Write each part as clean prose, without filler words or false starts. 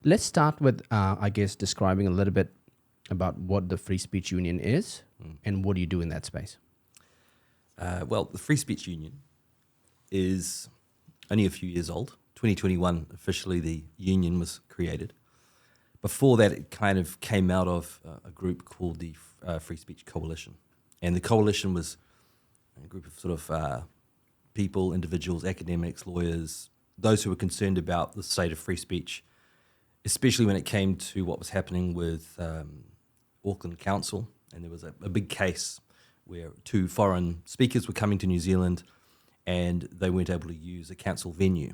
Let's start with, I guess, describing a little bit about what the Free Speech Union is and what do you do in that space. Well, the Free Speech Union is only a few years old. 2021, officially, the union was created. Before that, it kind of came out of a group called the Free Speech Coalition. And the coalition was a group of sort of people, individuals, academics, lawyers, those who were concerned about the state of free speech, especially when it came to what was happening with Auckland Council. And there was a big case where two foreign speakers were coming to New Zealand and they weren't able to use a council venue,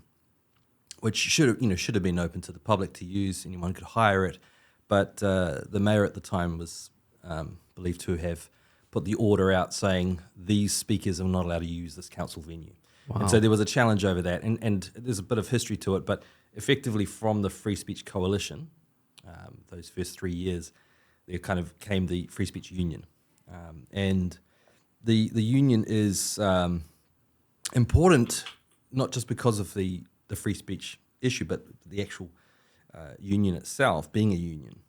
which should have been open to the public to use. Anyone could hire it, but the mayor at the time was believed to have put the order out saying these speakers are not allowed to use this council venue. Wow. And so there was a challenge over that, and there's a bit of history to it, but effectively from the Free Speech Coalition, those first 3 years, there kind of came the Free Speech Union. And the union is important not just because of the free speech issue, but the actual union itself being a union.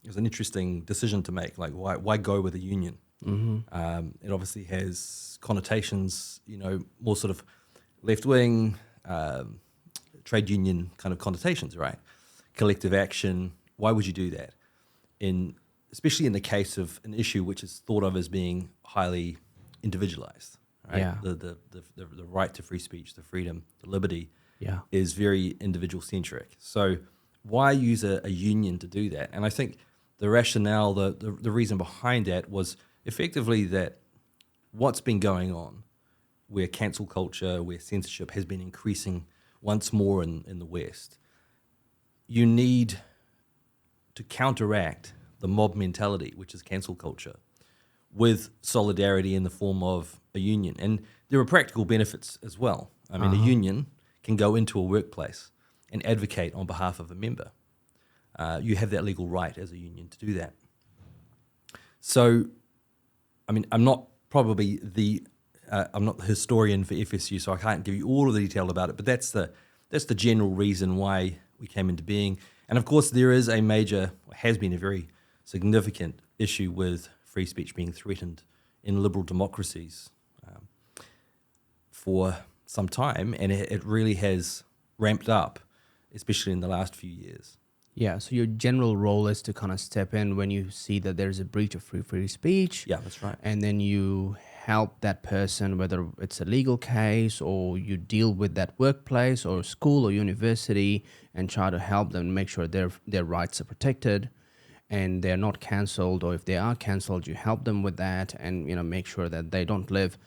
It was an interesting decision to make. Like, why go with a union? Mm-hmm. It obviously has connotations, more sort of left-wing, trade union kind of connotations, right? Collective action. Why would you do that? Especially in the case of an issue which is thought of as being highly individualized, right? Yeah. The right to free speech, the freedom, the liberty Yeah. is very individual-centric. So why use a union to do that? And I think the rationale, the reason behind that was effectively that what's been going on where cancel culture, where censorship has been increasing once more in the West, you need to counteract the mob mentality, which is cancel culture, with solidarity in the form of a union. And there are practical benefits as well. I mean, a union can go into a workplace and advocate on behalf of a member. You have that legal right as a union to do that. So, I mean, I'm not the historian for FSU, so I can't give you all of the detail about it, but that's the general reason why we came into being. And of course, there is has been a very significant issue with free speech being threatened in liberal democracies for some time, and it really has ramped up, especially in the last few years. Yeah, so your general role is to kind of step in when you see that there's a breach of free speech. Yeah, that's right. And then you help that person, whether it's a legal case or you deal with that workplace or school or university, and try to help them make sure their rights are protected and they're not cancelled, or if they are cancelled, you help them with that and make sure that they don't live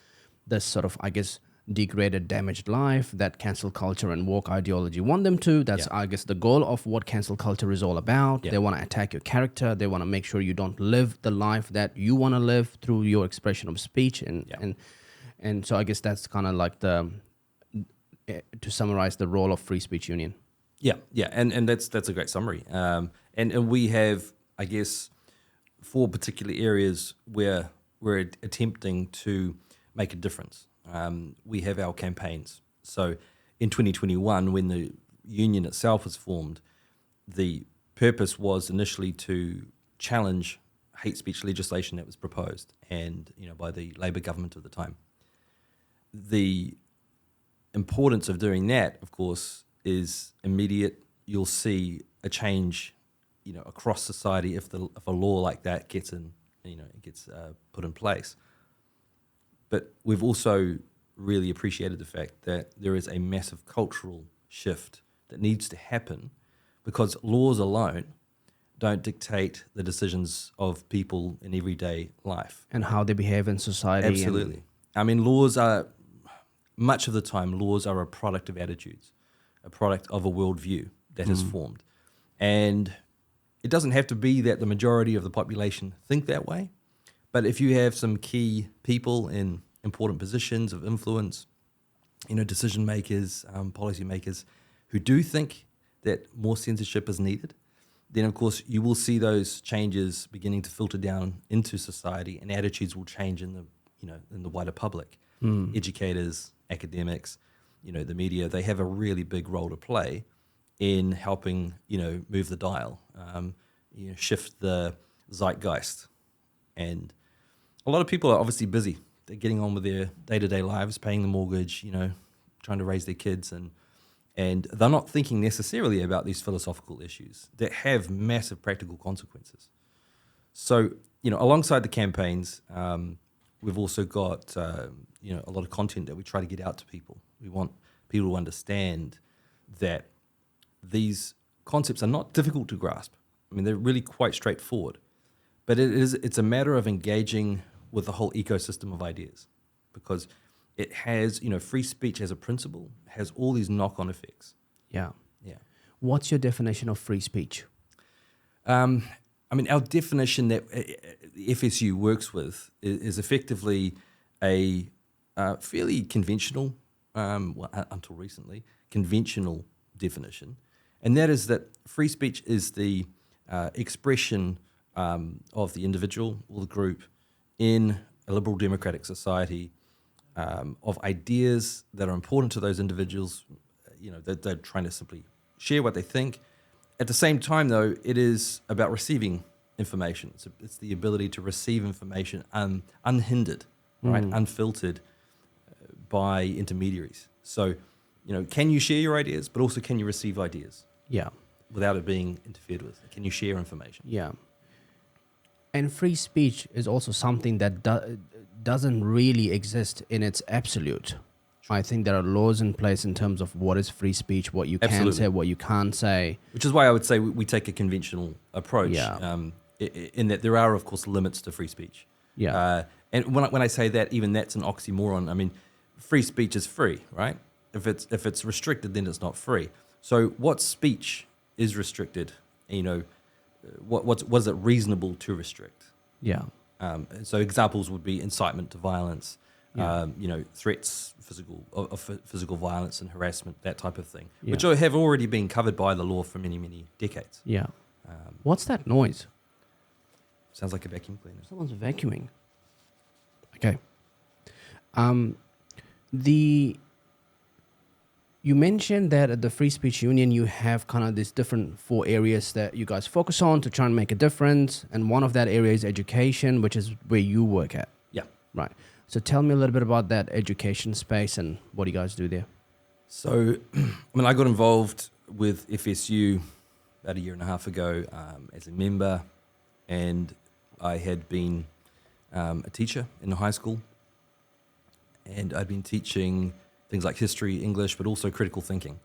this sort of, I guess, degraded, damaged life that cancel culture and woke ideology want them to. That's, I guess, the goal of what cancel culture is all about. They want to attack your character. They want to make sure you don't live the life that you want to live through your expression of speech. And so I guess that's kind of like to summarize the role of Free Speech Union. Yeah, and that's a great summary. And we have, I guess, 4 particular areas where we're attempting to make a difference. We have our campaigns. So in 2021, when the union itself was formed, the purpose was initially to challenge hate speech legislation that was proposed and by the Labour government of the time. The importance of doing that, of course, is immediate. You'll see a change across society if a law like that gets put in place. But we've also really appreciated the fact that there is a massive cultural shift that needs to happen, because laws alone don't dictate the decisions of people in everyday life. And how they behave in society. Absolutely. I mean, much of the time, laws are a product of attitudes, a product of a worldview that is formed. And it doesn't have to be that the majority of the population think that way. But if you have some key people in important positions of influence, decision makers, policy makers, who do think that more censorship is needed, then of course you will see those changes beginning to filter down into society, and attitudes will change in the wider public. Educators, academics, the media, they have a really big role to play in helping, move the dial, shift the zeitgeist. And a lot of people are obviously busy. They're getting on with their day-to-day lives, paying the mortgage, trying to raise their kids, and they're not thinking necessarily about these philosophical issues that have massive practical consequences. So, alongside the campaigns, we've also got, a lot of content that we try to get out to people. We want people to understand that these concepts are not difficult to grasp. I mean, they're really quite straightforward. But it's a matter of engaging with the whole ecosystem of ideas, because it has, free speech as a principle has all these knock-on effects. Yeah. Yeah. What's your definition of free speech? Our definition that FSU works with is effectively a fairly conventional, until recently, conventional definition. And that is that free speech is the expression of the individual or the group in a liberal democratic society of ideas that are important to those individuals, that they're trying to simply share what they think. At the same time, though, it is about receiving information. It's the ability to receive information unhindered, right, unfiltered by intermediaries. So, can you share your ideas, but also can you receive ideas? Yeah. Without it being interfered with? Can you share information? Yeah. And free speech is also something that doesn't really exist in its absolute. I think there are laws in place in terms of what is free speech, what you can say, what you can't say. Which is why I would say we take a conventional approach, in that there are, of course, limits to free speech. Yeah. And when I say that, even that's an oxymoron. I mean, free speech is free, right? If it's restricted, then it's not free. So what speech is restricted? What is it reasonable to restrict? Yeah. So examples would be incitement to violence, threats, physical violence and harassment, that type of thing, which have already been covered by the law for many, many decades. Yeah. What's that noise? Sounds like a vacuum cleaner. Someone's vacuuming. Okay. You mentioned that at the Free Speech Union, you have kind of these different 4 areas that you guys focus on to try and make a difference. And one of that area is education, which is where you work at. Yeah. Right. So tell me a little bit about that education space and what do you guys do there? So, I got involved with FSU about a year and a half ago as a member, and I had been a teacher in the high school, and I'd been teaching things like history, English, but also critical thinking.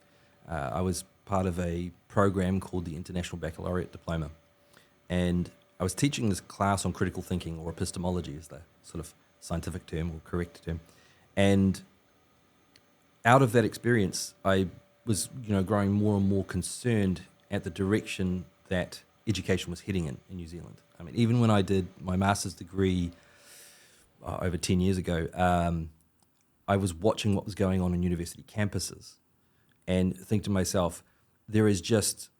I was part of a program called the International Baccalaureate Diploma, and I was teaching this class on critical thinking, or epistemology is the sort of scientific term or correct term. And out of that experience, I was growing more and more concerned at the direction that education was heading in New Zealand. I mean, even when I did my master's degree over 10 years ago, I was watching what was going on university campuses and think to myself, there is just,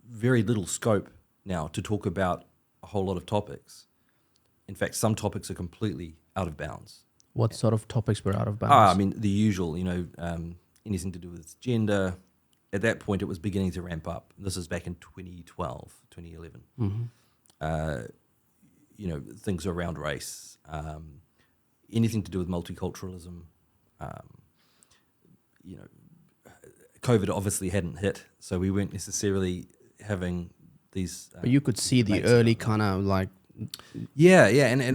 very little scope now to talk about a whole lot of topics. In fact, some topics are completely out of bounds. What sort of topics were out of bounds? The usual, anything to do with gender. At that point, it was beginning to ramp up. This is back in 2012, 2011. Mm-hmm. Things around race, anything to do with multiculturalism. COVID obviously hadn't hit, so we weren't necessarily having these. But you could see the early kind of like. And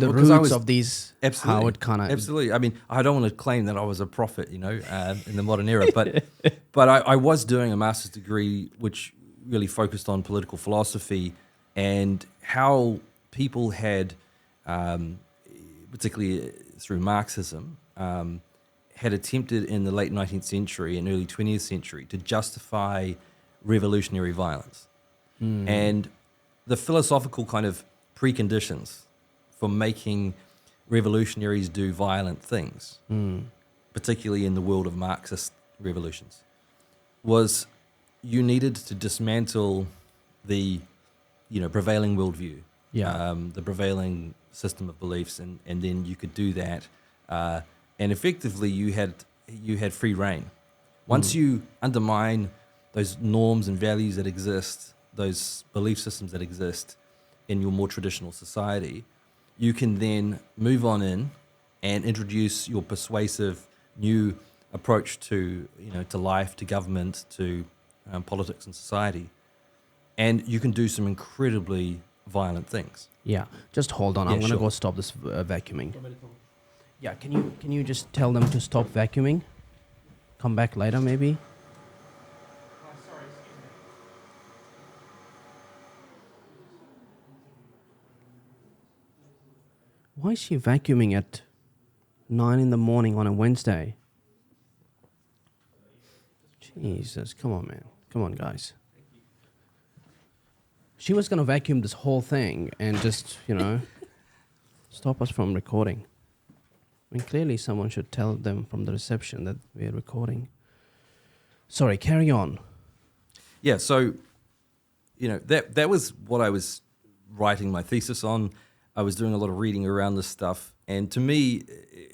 the roots of these, absolutely, how it kind of... Absolutely. I mean, I don't want to claim that I was a prophet, in the modern era, but I was doing a master's degree which really focused on political philosophy and how people had, particularly through Marxism, had attempted in the late 19th century and early 20th century to justify revolutionary violence. And the philosophical kind of preconditions for making revolutionaries do violent things, particularly in the world of Marxist revolutions, was you needed to dismantle the prevailing worldview, the prevailing system of beliefs, and then you could do that, and effectively you had free reign. Once you undermine those norms and values that exist, those belief systems that exist in your more traditional society, you can then move on in and introduce your persuasive new approach to to life, to government, to politics and society, and you can do some incredibly violent things. Yeah, just hold on. Yeah, I'm gonna sure. go stop this vacuuming. Yeah, can you just tell them to stop vacuuming? Come back later, maybe. Why is she vacuuming at 9 in the morning on a Wednesday? Jesus, come on, man. Come on, guys. She was gonna vacuum this whole thing and just, stop us from recording. I mean, clearly someone should tell them from the reception that we're recording. Sorry, carry on. Yeah, so that was what I was writing my thesis on. I was doing a lot of reading around this stuff, and to me,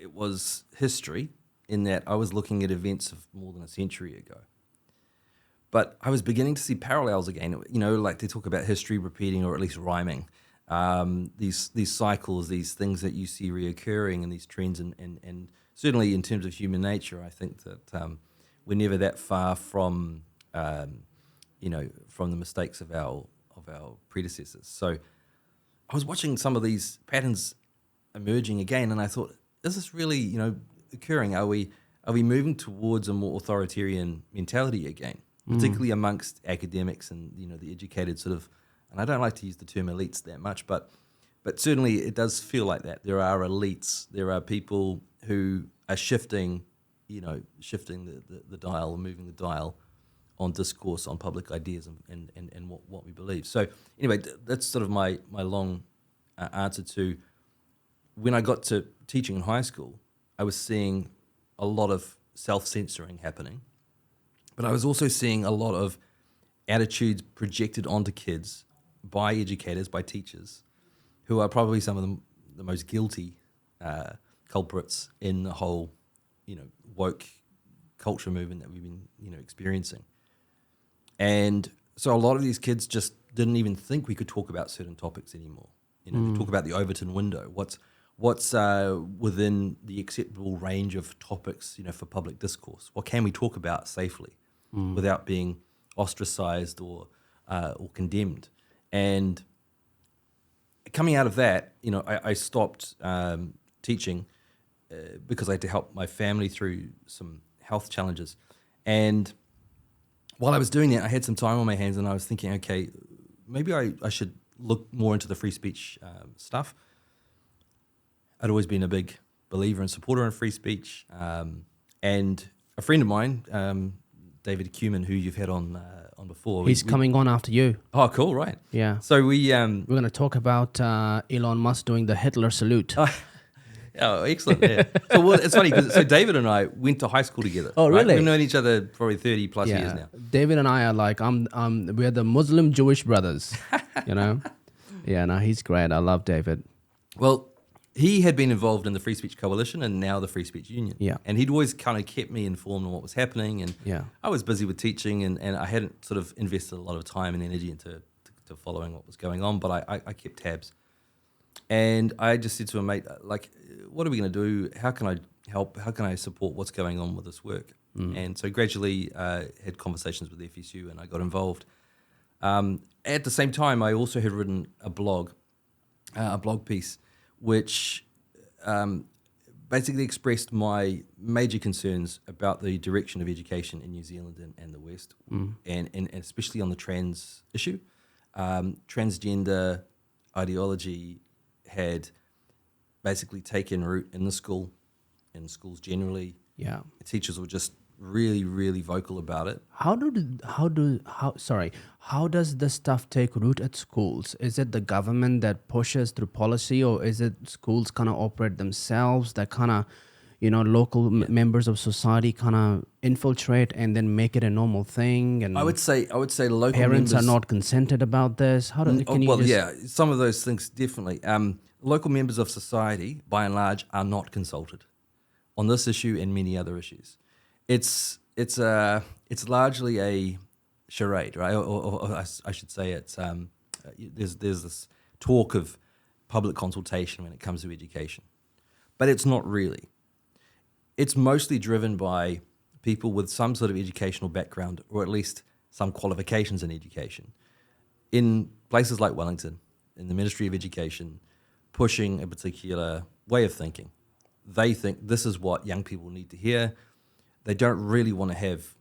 it was history in that I was looking at events of more than a century ago. But I was beginning to see parallels again. Like they talk about history repeating or at least rhyming. These cycles, these things that you see reoccurring, and these trends, and certainly in terms of human nature, I think that we're never that far from from the mistakes of our predecessors. So I was watching some of these patterns emerging again, and I thought, is this really occurring? Are we moving towards a more authoritarian mentality again, particularly amongst academics and the educated sort of? And I don't like to use the term elites that much, but certainly it does feel like that. There are elites. There are people who are shifting the dial, moving the dial on discourse, on public ideas, and what we believe. So anyway, that's sort of my long answer to when I got to teaching in high school. I was seeing a lot of self-censoring happening, but I was also seeing a lot of attitudes projected onto kids by educators, by teachers, who are probably some of the most guilty culprits in the whole woke culture movement that we've been experiencing. And so a lot of these kids just didn't even think we could talk about certain topics anymore. We talk about the Overton window. What's within the acceptable range of topics, for public discourse? What can we talk about safely without being ostracized or condemned? And coming out of that, I stopped teaching because I had to help my family through some health challenges. And while I was doing that, I had some time on my hands, and I was thinking, okay, maybe I should look more into the free speech stuff. I'd always been a big believer and supporter in free speech. And a friend of mine, David Cumin, who you've had on before. He's coming on after you. Oh, cool, right. Yeah. So we're going to talk about Elon Musk doing the Hitler salute. Oh, excellent. Yeah. So it's funny because David and I went to high school together. Oh, right? really? We've known each other probably 30 plus years now. David and I are like, we're the Muslim Jewish brothers, Yeah, no, he's great. I love David. Well, he had been involved in the Free Speech Coalition and now the Free Speech Union. Yeah. And he'd always kind of kept me informed on what was happening. And I was busy with teaching and I hadn't sort of invested a lot of time and energy into following what was going on, but I kept tabs. And I just said to him, mate, like, what are we going to do? How can I help? How can I support what's going on with this work? And so gradually had conversations with FSU and I got involved. At the same time, I also had written a blog piece, which basically expressed my major concerns about the direction of education in New Zealand and the West, and especially on the trans issue. Transgender ideology had basically taken root in schools generally. Yeah. Teachers were just really, really vocal about it. How does this stuff take root at schools? Is it the government that pushes through policy, or is it schools kind of operate themselves, that kind of, local members of society kind of infiltrate and then make it a normal thing? And I would say local parents members are not consented about this. How do can you just... some of those things definitely. Local members of society, by and large, are not consulted on this issue and many other issues. It's largely charade, right? Or I should say it's there's this talk of public consultation when it comes to education, but it's not really. It's mostly driven by people with some sort of educational background, or at least some qualifications in education, in places like Wellington, in the Ministry of Education, pushing a particular way of thinking. They think this is what young people need to hear. They don't really want to have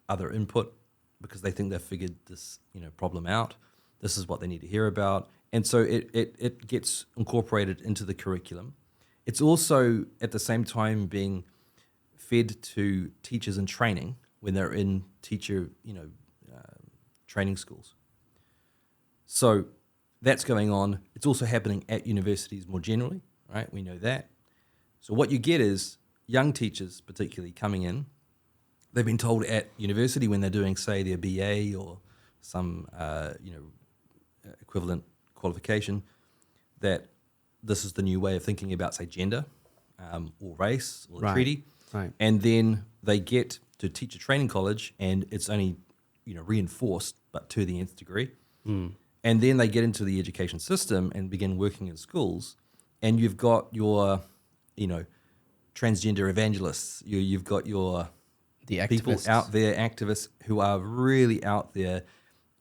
other input because they think they've figured this problem out. This is what they need to hear about. And so it gets incorporated into the curriculum. It's also at the same time being fed to teachers in training when they're in teacher training schools. So that's going on. It's also happening at universities more generally, right? We know that. So what you get is young teachers, particularly coming in, they've been told at university when they're doing, say, their BA or some equivalent qualification, that this is the new way of thinking about, say, gender or race or the treaty. Right. And then they get to teacher training college and it's only reinforced, but to the nth degree. And then they get into the education system and begin working in schools, and you've got your transgender evangelists, you've got your The activists. people out there, activists who are really out there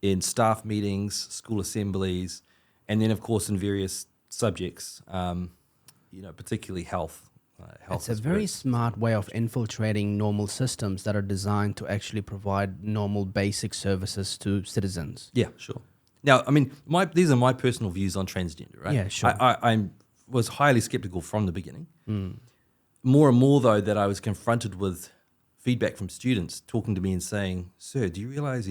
in staff meetings, school assemblies, and then of course in various subjects, particularly health. It's a very smart way of infiltrating normal systems that are designed to actually provide normal basic services to citizens. Yeah, sure. Now, I mean, these are my personal views on transgender, right? Yeah, sure. I was highly skeptical from the beginning. More and more, though, that I was confronted with feedback from students talking to me and saying, "Sir, do you realize,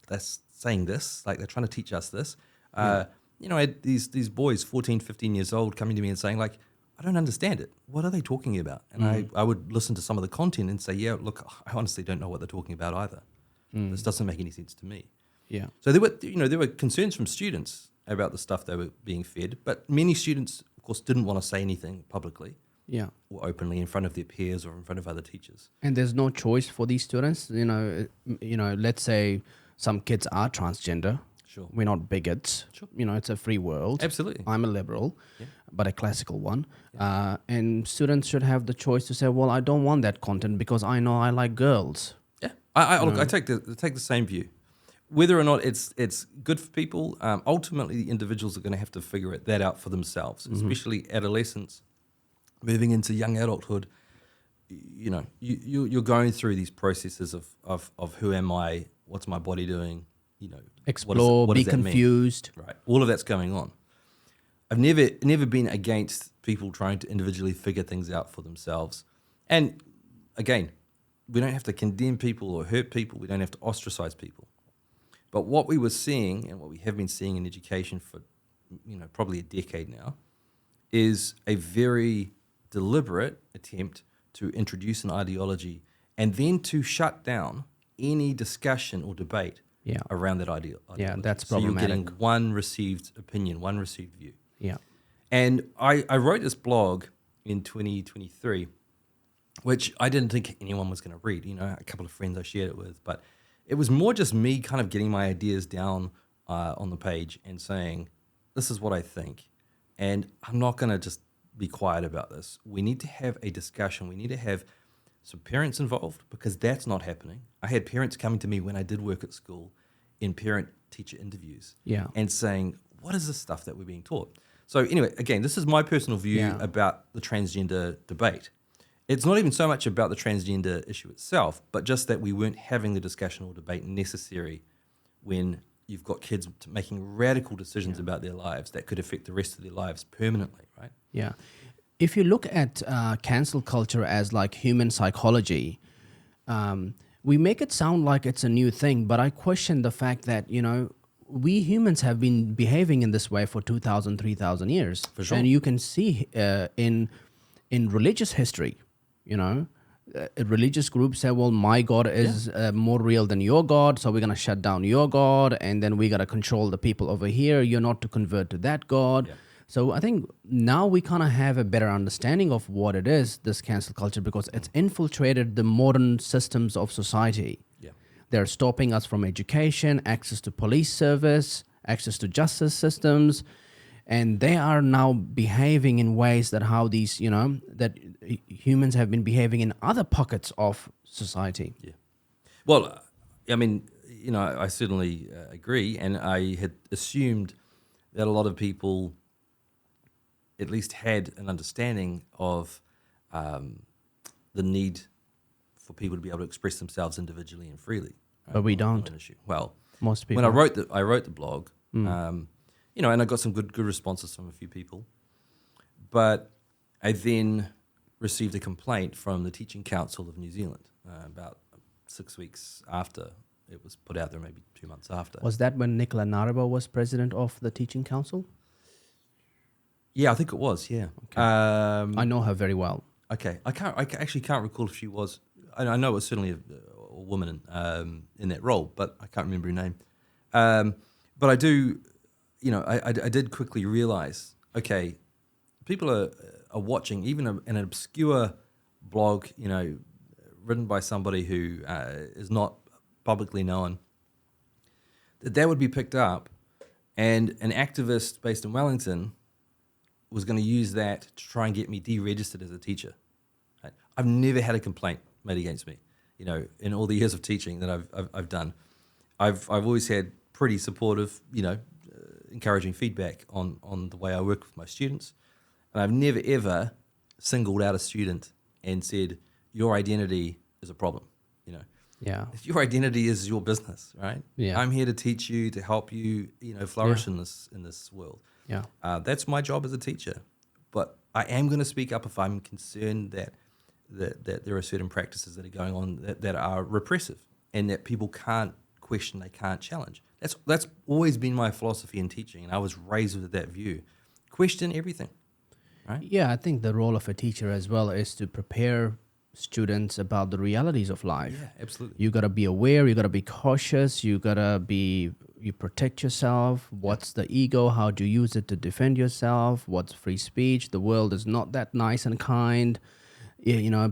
that's saying this? Like, they're trying to teach us this." I had these boys, 14, 15 years old, coming to me and saying, like, "I don't understand it. What are they talking about?" And I would listen to some of the content and say, "Yeah, look, I honestly don't know what they're talking about either. This doesn't make any sense to me." Yeah. So there were concerns from students about the stuff they were being fed, but many students, of course, didn't want to say anything publicly Yeah. or openly in front of their peers or in front of other teachers. And there's no choice for these students. Let's say some kids are transgender. Sure. We're not bigots. Sure. It's a free world. Absolutely. I'm a liberal, Yeah. but a classical one. And students should have the choice to say, well, I don't want that content because I know I like girls. Yeah, I take the same view. Whether or not it's good for people, ultimately the individuals are going to have to figure that out for themselves, especially adolescents moving into young adulthood. You're going through these processes of who am I, what's my body doing, Explore, what be does that mean? confused. Right, all of that's going on. I've never been against people trying to individually figure things out for themselves. And again, we don't have to condemn people or hurt people. We don't have to ostracize people. But what we were seeing and what we have been seeing in education for probably a decade now is a very deliberate attempt to introduce an ideology and then to shut down any discussion or debate around that ideology. Yeah, that's so you're problematic. getting one received opinion, one received view. Yeah. And I wrote this blog in 2023, which I didn't think anyone was going to read. A couple of friends I shared it with, but it was more just me kind of getting my ideas down on the page and saying, this is what I think. And I'm not going to just be quiet about this. We need to have a discussion. We need to have some parents involved because that's not happening. I had parents coming to me when I did work at school in parent-teacher interviews and saying, what is this stuff that we're being taught? So anyway, again, this is my personal view about the transgender debate. It's not even so much about the transgender issue itself, but just that we weren't having the discussion or debate necessary when you've got kids making radical decisions about their lives that could affect the rest of their lives permanently, right? Yeah. If you look at cancel culture as like human psychology, we make it sound like it's a new thing, but I question the fact that, we humans have been behaving in this way for 2,000, 3,000 years. For sure. And you can see in religious history, a religious group say, well, my God is more real than your God, so we're going to shut down your God, and then we got to control the people over here. You're not to convert to that God. Yeah. So I think now we kind of have a better understanding of what it is, this cancel culture, because it's infiltrated the modern systems of society. Yeah. They're stopping us from education, access to police service, access to justice systems, and they are now behaving in ways that how these, that humans have been behaving in other pockets of society. Yeah. Well, I mean, I certainly agree, and I had assumed that a lot of people at least had an understanding of the need for people to be able to express themselves individually and freely. But we on don't. an issue. Well, Most people. when I wrote the blog, and I got some good responses from a few people, but I then received a complaint from the Teaching Council of New Zealand about 6 weeks after it was put out there, maybe 2 months after. Was that when Nicola Narabo was president of the Teaching Council? Yeah, I think it was. Yeah, Okay. I know her very well. okay. I actually can't recall if she was. I know it was certainly a woman in that role, but I can't remember her name. But I do, I did quickly realize, okay, people are watching even an obscure blog, written by somebody who is not publicly known, that would be picked up, and an activist based in Wellington was going to use that to try and get me deregistered as a teacher. Right? I've never had a complaint made against me, in all the years of teaching that I've done. I've always had pretty supportive, encouraging feedback on the way I work with my students, and I've never ever singled out a student and said your identity is a problem. Yeah. Your identity is your business, right? Yeah. I'm here to teach you, to help you, flourish in this world. Yeah. That's my job as a teacher. But I am going to speak up if I'm concerned that there are certain practices that are going on that are repressive and that people can't question, they can't challenge. That's always been my philosophy in teaching, and I was raised with that view. Question everything, right? Yeah, I think the role of a teacher as well is to prepare students about the realities of life. Yeah, absolutely. You got to be aware, you got to be cautious, you protect yourself. What's the ego? How do you use it to defend yourself? What's free speech? The world is not that nice and kind.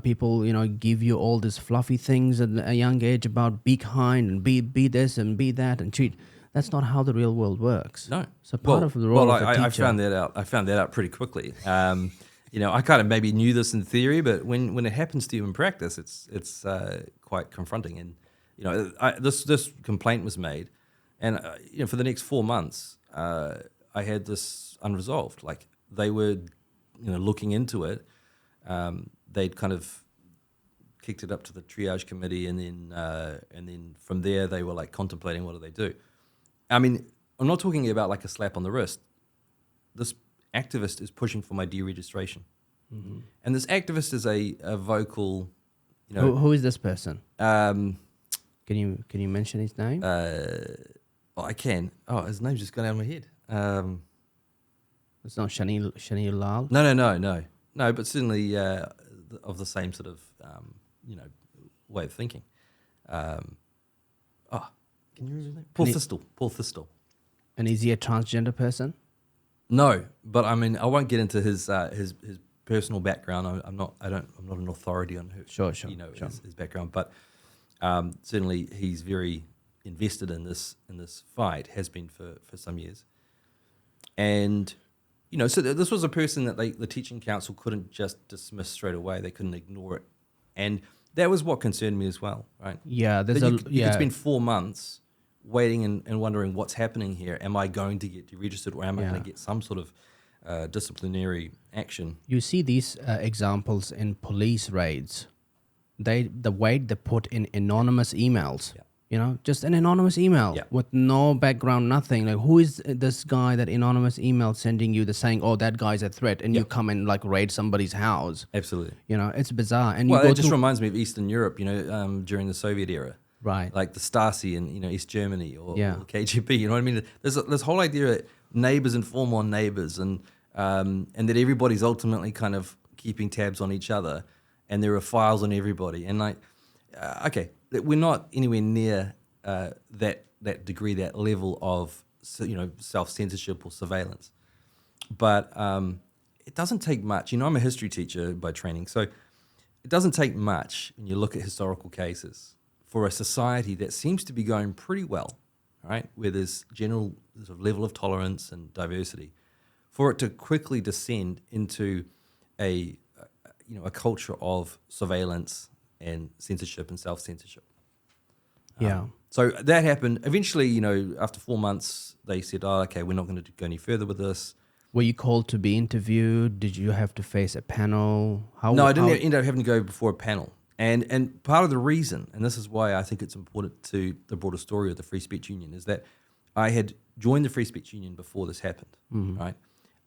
People, give you all these fluffy things at a young age about be kind and be this and be that and treat. That's not how the real world works. No. So part of the role of a teacher. I found that out. I found that out pretty quickly. I kind of maybe knew this in theory, but when it happens to you in practice, it's quite confronting. And this complaint was made, and for the next 4 months, I had this unresolved. Like they were, looking into it. They'd kind of kicked it up to the triage committee, and then from there they were like contemplating what do they do. I mean, I'm not talking about like a slap on the wrist. This activist is pushing for my deregistration, and this activist is a vocal. Who is this person? Um, Can you mention his name? well, I can. Oh, his name's just gone out of my head. It's not Shani Lal. No, but certainly of the same sort of way of thinking. Can you remember his name? Paul Thistle. And is he a transgender person? No, but I mean, I won't get into his personal background. I'm not an authority on who, Sure. his background, but certainly he's very invested in this fight. Has been for some years, and so this was a person that the teaching council couldn't just dismiss straight away. They couldn't ignore it, and that was what concerned me as well, right? Yeah, You could spend 4 months waiting and wondering what's happening here. Am I going to get deregistered, or am I going to get some sort of disciplinary action? You see these examples in police raids. The weight they put in anonymous emails. Yeah. Just an anonymous email with no background, nothing. Like, who is this guy, that anonymous email sending you the saying, oh, that guy's a threat, and you come and like raid somebody's house. Absolutely. It's bizarre. And it just reminds me of Eastern Europe, during the Soviet era. Right. Like the Stasi in East Germany or KGB, you know what I mean? There's this whole idea that neighbors inform on neighbors, and that everybody's ultimately kind of keeping tabs on each other, and there are files on everybody. And okay, we're not anywhere near that degree, that level of self-censorship or surveillance. But it doesn't take much. I'm a history teacher by training, so it doesn't take much when you look at historical cases for a society that seems to be going pretty well, right, where there's general sort of level of tolerance and diversity, for it to quickly descend into a culture of surveillance and censorship and self-censorship. Yeah. So that happened. Eventually, after 4 months, they said, "Oh, okay, we're not going to go any further with this." Were you called to be interviewed? Did you have to face a panel? No, I didn't end up having to go before a panel. And part of the reason, and this is why I think it's important to the broader story of the Free Speech Union, is that I had joined the Free Speech Union before this happened, right?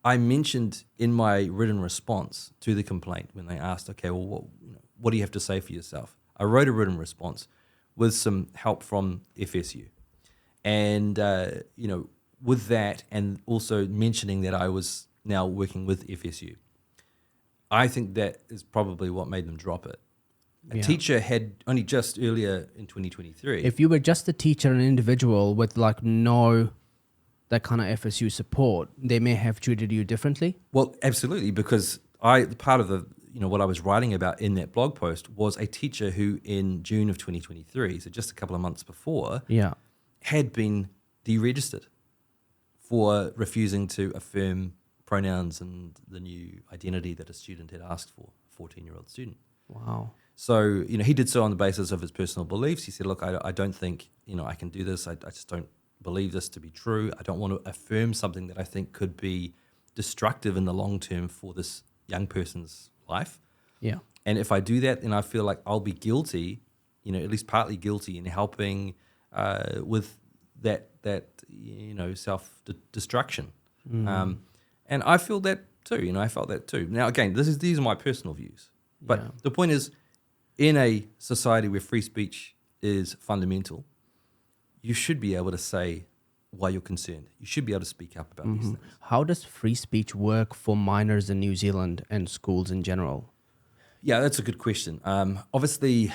I mentioned in my written response to the complaint when they asked, okay, well, what do you have to say for yourself? I wrote a written response with some help from FSU. And, with that, and also mentioning that I was now working with FSU, I think that is probably what made them drop it. A teacher had only just earlier in 2023. If you were just a teacher, an individual with no that kind of FSU support, they may have treated you differently. Well, absolutely, because part of the what I was writing about in that blog post was a teacher who in June of 2023, so just a couple of months before, had been deregistered for refusing to affirm pronouns and the new identity that a student had asked for, a 14-year-old student. Wow. So, he did so on the basis of his personal beliefs. He said, look, I don't think, I can do this. I just don't believe this to be true. I don't want to affirm something that I think could be destructive in the long term for this young person's life. Yeah. And if I do that, then I feel like I'll be guilty, at least partly guilty in helping with that self-destruction. And I feel that too, I felt that too. Now, again, these are my personal views. But the point is, in a society where free speech is fundamental, you should be able to say why you're concerned. You should be able to speak up about these things. How does free speech work for minors in New Zealand and schools in general? Yeah, that's a good question. Obviously,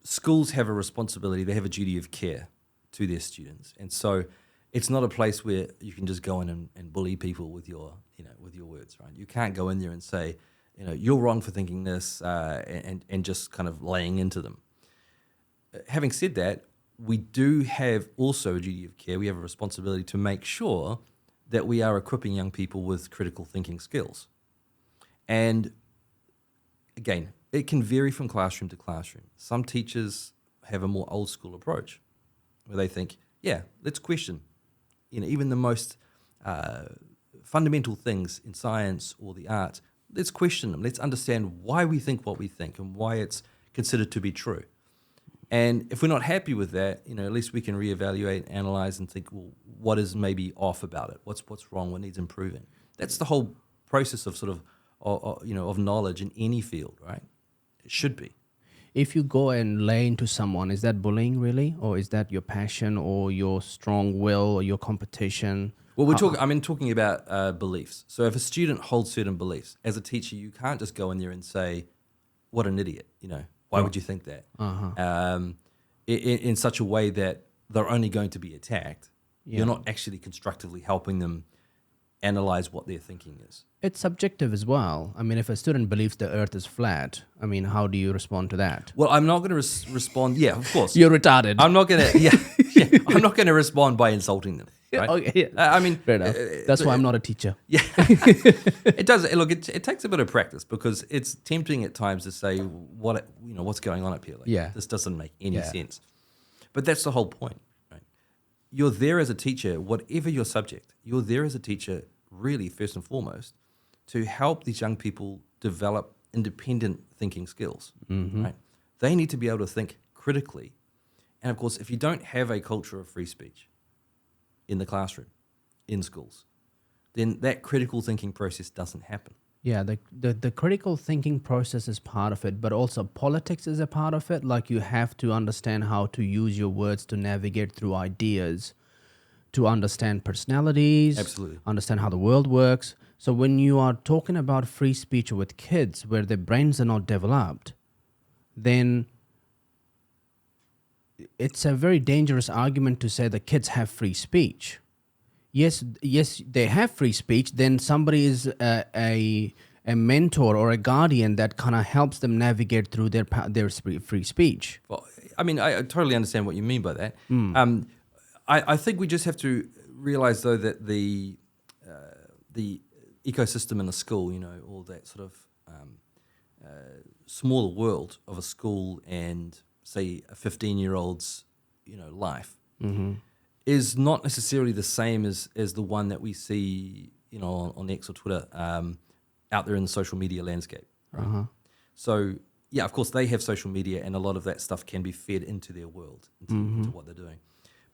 schools have a responsibility. They have a duty of care to their students. And so it's not a place where you can just go in and bully people with your words, right? You can't go in there and say, you're wrong for thinking this, and just kind of laying into them. Having said that, we do have also a duty of care. We have a responsibility to make sure that we are equipping young people with critical thinking skills. And again, it can vary from classroom to classroom. Some teachers have a more old school approach where they think, let's question, even the most fundamental things in science or the arts. Let's question them. Let's understand why we think what we think and why it's considered to be true. And if we're not happy with that, at least we can reevaluate, analyze, and think, well, what is maybe off about it? What's wrong? What needs improving? That's the whole process of of knowledge in any field, right? It should be. If you go and lay into someone, is that bullying really? Or is that your passion or your strong will or your competition? Well, I'm talking about beliefs. So if a student holds certain beliefs, as a teacher, you can't just go in there and say, what an idiot, Why would you think that? In such a way that they're only going to be attacked. You're not actually constructively helping them analyze what their thinking is. It's subjective as well. I mean, if a student believes the earth is flat, how do you respond to that? Well, I'm not going to respond. Yeah, of course. You're retarded. I'm not going to, I'm not going to respond by insulting them. Right? Okay, fair enough. That's why I'm not a teacher. Yeah, it does. Look, it takes a bit of practice because it's tempting at times to say what's going on up here. This doesn't make any sense. But that's the whole point, right? You're there as a teacher, whatever your subject. You're there as a teacher, really first and foremost, to help these young people develop independent thinking skills. Right? They need to be able to think critically, and of course, if you don't have a culture of free speech in the classroom, in schools, then that critical thinking process doesn't happen. Yeah, the critical thinking process is part of it, but also politics is a part of it. Like you have to understand how to use your words to navigate through ideas, to understand personalities, Absolutely. Understand how the world works. So when you are talking about free speech with kids where their brains are not developed, then it's a very dangerous argument to say the kids have free speech. Yes, they have free speech. Then somebody is a a mentor or a guardian that kind of helps them navigate through their free speech. Well, I mean, I totally understand what you mean by that. I think we just have to realize, though, that the ecosystem in a school, all that sort of smaller world of a school and, say, a 15-year-old's, life is not necessarily the same as the one that we see, on X or Twitter, out there in the social media landscape. Right? So, yeah, of course, they have social media, and a lot of that stuff can be fed into their world, into what they're doing.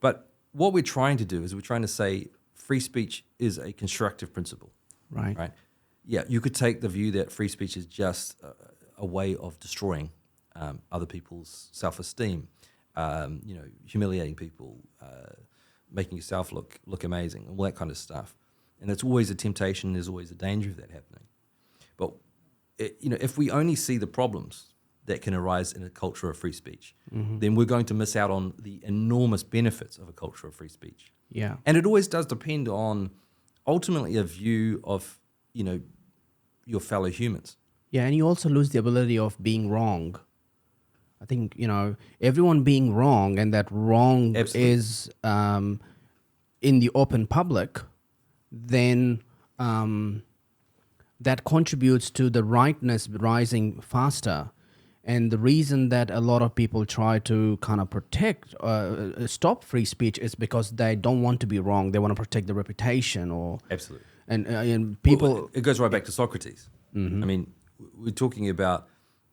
But what we're trying to do is we're trying to say free speech is a constructive principle. Right. Yeah, you could take the view that free speech is just a way of destroying other people's self-esteem, humiliating people, making yourself look amazing, all that kind of stuff. And there's always a temptation, there's always a danger of that happening. But if we only see the problems that can arise in a culture of free speech, then we're going to miss out on the enormous benefits of a culture of free speech. Yeah. And it always does depend on ultimately a view of, your fellow humans. Yeah, and you also lose the ability of being wrong. I think, everyone being wrong, and that wrong Absolutely. is in the open public, then that contributes to the rightness rising faster. And the reason that a lot of people try to kind of stop free speech is because they don't want to be wrong. They want to protect their reputation, Absolutely. and people. Well, it goes right back to Socrates. I mean, we're talking about,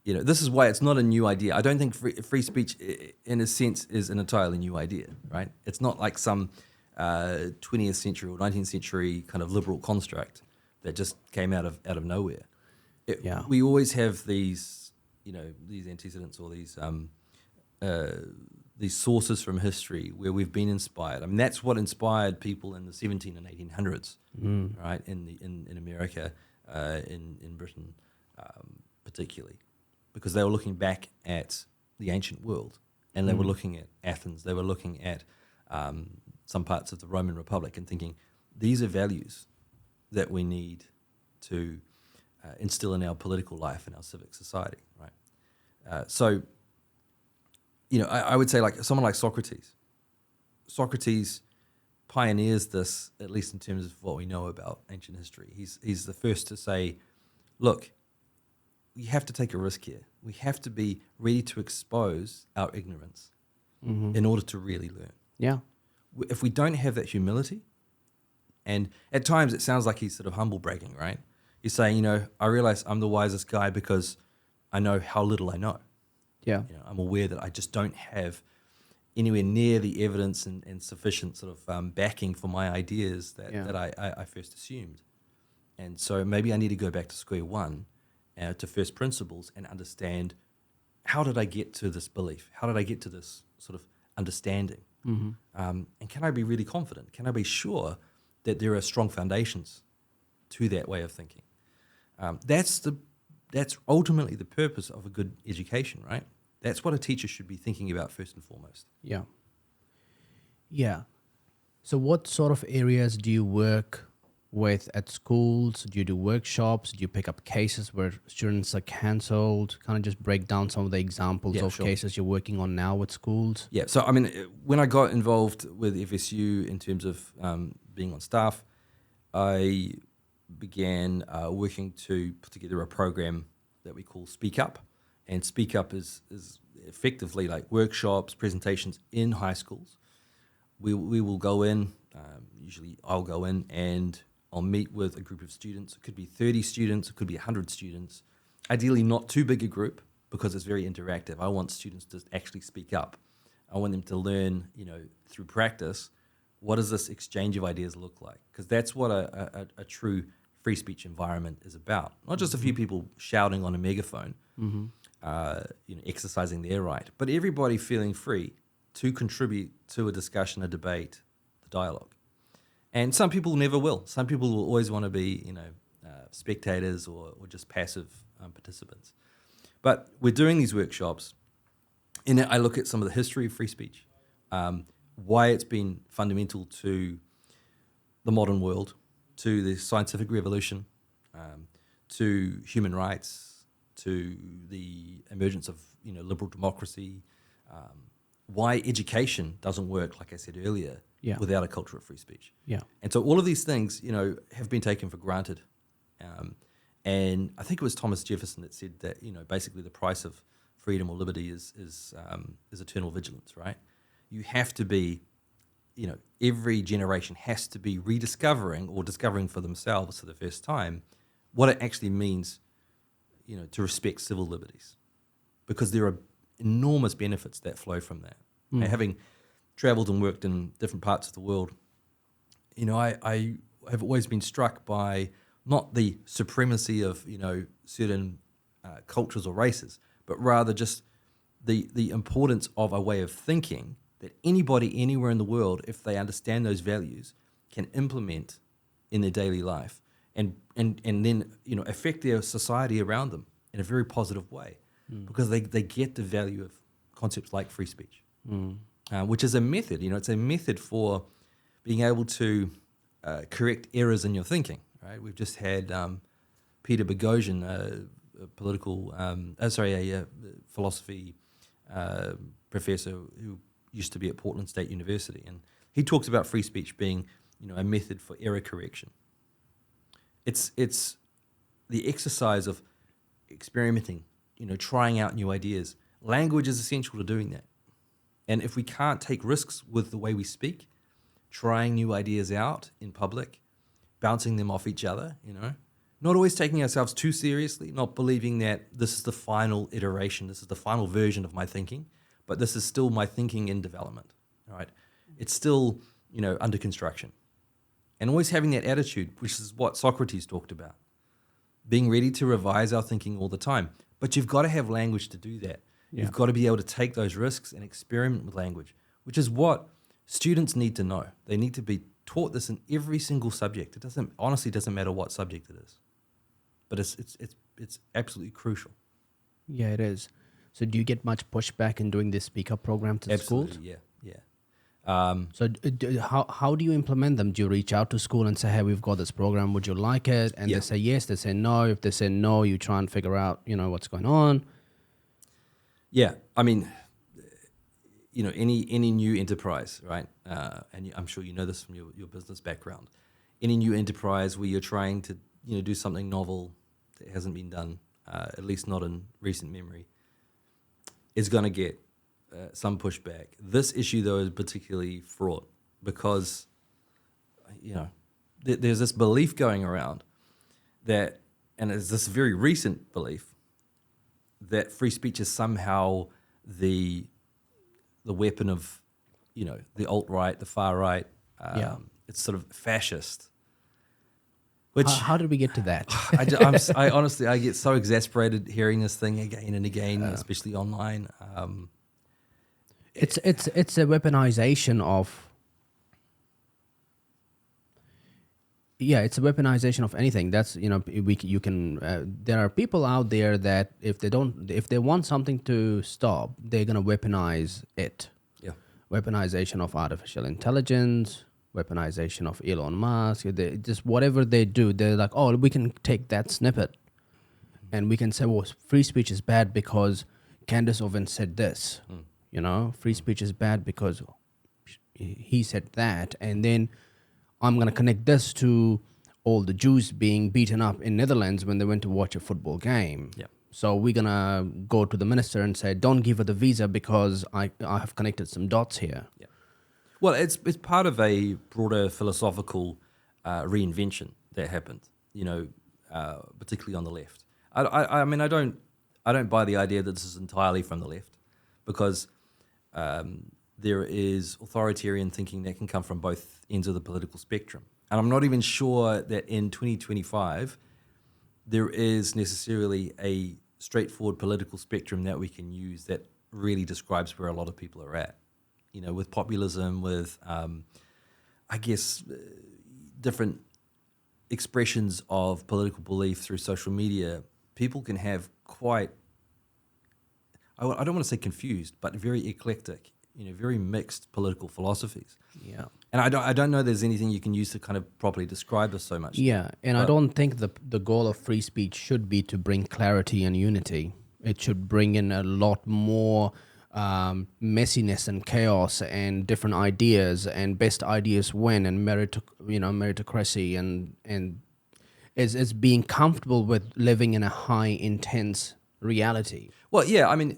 this is why it's not a new idea. I don't think free speech, in a sense, is an entirely new idea, right? It's not like some 20th century or 19th century kind of liberal construct that just came out of nowhere. We always have these, these antecedents or these sources from history where we've been inspired. I mean, that's what inspired people in the 17 and 1800s, right? In America, in Britain, particularly, because they were looking back at the ancient world, and they were looking at Athens. They were looking at some parts of the Roman Republic and thinking, these are values that we need to instill in our political life and our civic society, right? So, I would say, like someone like Socrates. Socrates pioneers this, at least in terms of what we know about ancient history. He's the first to say, look, we have to take a risk here. We have to be ready to expose our ignorance in order to really learn. Yeah. If we don't have that humility, and at times it sounds like he's sort of humble bragging, right? He's saying, I realize I'm the wisest guy because I know how little I know. Yeah. I'm aware that I just don't have anywhere near the evidence and sufficient sort of backing for my ideas that I first assumed. And so maybe I need to go back to square one, to first principles, and understand, how did I get to this belief? How did I get to this sort of understanding? And can I be really confident? Can I be sure that there are strong foundations to that way of thinking? That's ultimately the purpose of a good education, right? That's what a teacher should be thinking about first and foremost. Yeah. Yeah. So what sort of areas do you work with at schools? Do you do workshops? Do you pick up cases where students are cancelled? Kind of just break down some of the examples of cases you're working on now with schools. Yeah, so I mean, when I got involved with FSU in terms of being on staff, I began working to put together a program that we call Speak Up. And Speak Up is effectively like workshops, presentations in high schools. We will go in, usually I'll go in, and I'll meet with a group of students. It could be 30 students, it could be 100 students. Ideally not too big a group, because it's very interactive. I want students to actually speak up. I want them to learn, through practice, what does this exchange of ideas look like? Because that's what a true free speech environment is about. Not just a few people shouting on a megaphone, exercising their right, but everybody feeling free to contribute to a discussion, a debate, the dialogue. And some people never will. Some people will always want to be, spectators or just passive participants. But we're doing these workshops, and I look at some of the history of free speech, why it's been fundamental to the modern world, to the scientific revolution, to human rights, to the emergence of liberal democracy, why education doesn't work, like I said earlier, Yeah. without a culture of free speech. Yeah. And so all of these things, have been taken for granted. And I think it was Thomas Jefferson that said that, basically the price of freedom or liberty is eternal vigilance, right? You have to be, every generation has to be rediscovering or discovering for themselves for the first time what it actually means, to respect civil liberties, because there are enormous benefits that flow from that. And having traveled and worked in different parts of the world, I have always been struck by not the supremacy of, certain cultures or races, but rather just the importance of a way of thinking that anybody anywhere in the world, if they understand those values, can implement in their daily life and then, affect their society around them in a very positive way, because they get the value of concepts like free speech, which is a method, it's a method for being able to correct errors in your thinking, right? We've just had Peter Boghossian, a political, a philosophy professor who used to be at Portland State University, and he talks about free speech being, a method for error correction. It's the exercise of experimenting, trying out new ideas. Language is essential to doing that. And if we can't take risks with the way we speak, trying new ideas out in public, bouncing them off each other, not always taking ourselves too seriously, not believing that this is the final iteration, this is the final version of my thinking, but this is still my thinking in development, right? It's still, under construction. And always having that attitude, which is what Socrates talked about, being ready to revise our thinking all the time. But you've got to have language to do that. Yeah. You've got to be able to take those risks and experiment with language, which is what students need to know. They need to be taught this in every single subject. It doesn't matter what subject it is, but it's absolutely crucial. Yeah, it is. So do you get much pushback in doing this speaker programs at schools? Absolutely, yeah. So how do you implement them? Do you reach out to school and say, hey, we've got this program, would you like it? And they say yes, they say no. If they say no, you try and figure out, what's going on. Yeah, I mean, any new enterprise, right? And I'm sure you know this from your business background. Any new enterprise where you're trying to, do something novel that hasn't been done, at least not in recent memory, is going to get some pushback. This issue, though, is particularly fraught because, there's this belief going around that, and it's this very recent belief, that free speech is somehow the weapon of, the alt-right, the far right. It's sort of fascist. Which How did we get to that? I honestly, I get so exasperated hearing this thing again and again, especially online. It's a weaponization of. Yeah, it's a weaponization of anything. That's you can. There are people out there that if they want something to stop, they're gonna weaponize it. Yeah. Weaponization of artificial intelligence, weaponization of Elon Musk. Just whatever they do, they're like, oh, we can take that snippet, and we can say, well, free speech is bad because Candace Owens said this. Free speech is bad because he said that, and then I'm going to connect this to all the Jews being beaten up in Netherlands when they went to watch a football game. Yeah. So we're going to go to the minister and say, don't give her the visa because I have connected some dots here. Yeah. Well, it's part of a broader philosophical reinvention that happened, particularly on the left. I mean, I don't buy the idea that this is entirely from the left, because there is authoritarian thinking that can come from both ends of the political spectrum. And I'm not even sure that in 2025 there is necessarily a straightforward political spectrum that we can use that really describes where a lot of people are at. With populism, with, different expressions of political belief through social media, people can have quite, I don't want to say confused, but very eclectic, very mixed political philosophies. Yeah. And I don't know there's anything you can use to kind of properly describe this so much. Yeah, and I But- don't think the goal of free speech should be to bring clarity and unity. It should bring in a lot more messiness and chaos and different ideas, and best ideas win, and meritocracy, and is being comfortable with living in a high intense reality. Well, yeah, I mean,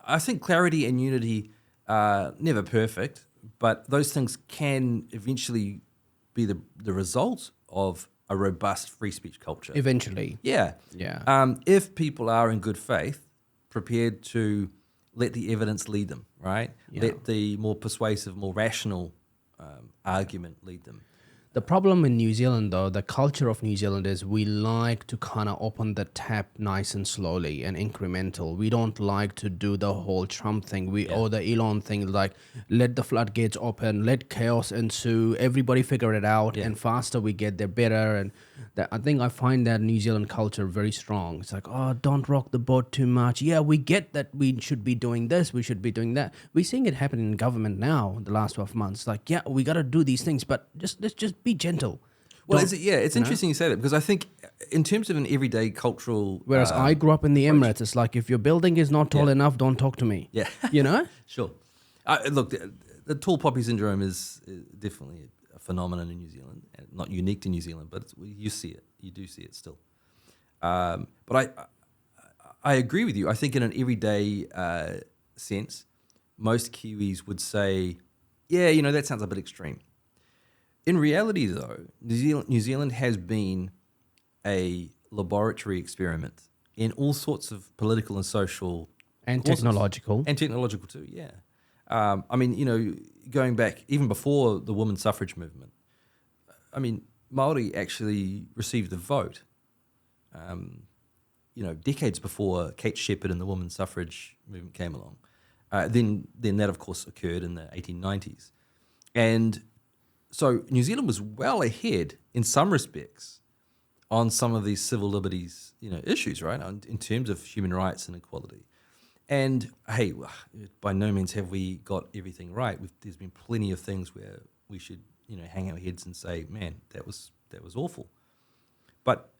I think clarity and unity are never perfect, but those things can eventually be the result of a robust free speech culture. Eventually, Yeah. yeah, If people are in good faith, prepared to let the evidence lead them, right? Yeah. Let the more persuasive, more rational argument lead them. The problem in New Zealand, though, the culture of New Zealand is we like to kind of open the tap nice and slowly and incremental. We don't like to do the whole Trump thing or the Elon thing, like let the floodgates open, let chaos ensue, everybody figure it out, and faster we get there, better. And I think I find that New Zealand culture very strong. It's like, oh, don't rock the boat too much. Yeah, we get that we should be doing this, we should be doing that. We're seeing it happen in government now, the last 12 months. Like, yeah, we got to do these things, but let's just be gentle. Well, Don't- it's interesting you say that, because I think in terms of an everyday cultural... Whereas I grew up in the Emirates, it's like, if your building is not tall enough, don't talk to me. Yeah. You know? Sure. Look, the tall poppy syndrome is definitely a phenomenon in New Zealand, and not unique to New Zealand, but you see it. You do see it still. But I agree with you. I think in an everyday sense, most Kiwis would say, yeah, that sounds a bit extreme. In reality, though, New Zealand has been a laboratory experiment in all sorts of political and social And causes. technological. And technological too, yeah. I mean, going back even before the women's suffrage movement, I mean, Māori actually received the vote, decades before Kate Shepherd and the women's suffrage movement came along. Then that, of course, occurred in the 1890s. And so New Zealand was well ahead in some respects on some of these civil liberties, issues, right, in terms of human rights and equality. And hey, by no means have we got everything right. There's been plenty of things where we should, hang our heads and say, man, that was awful. But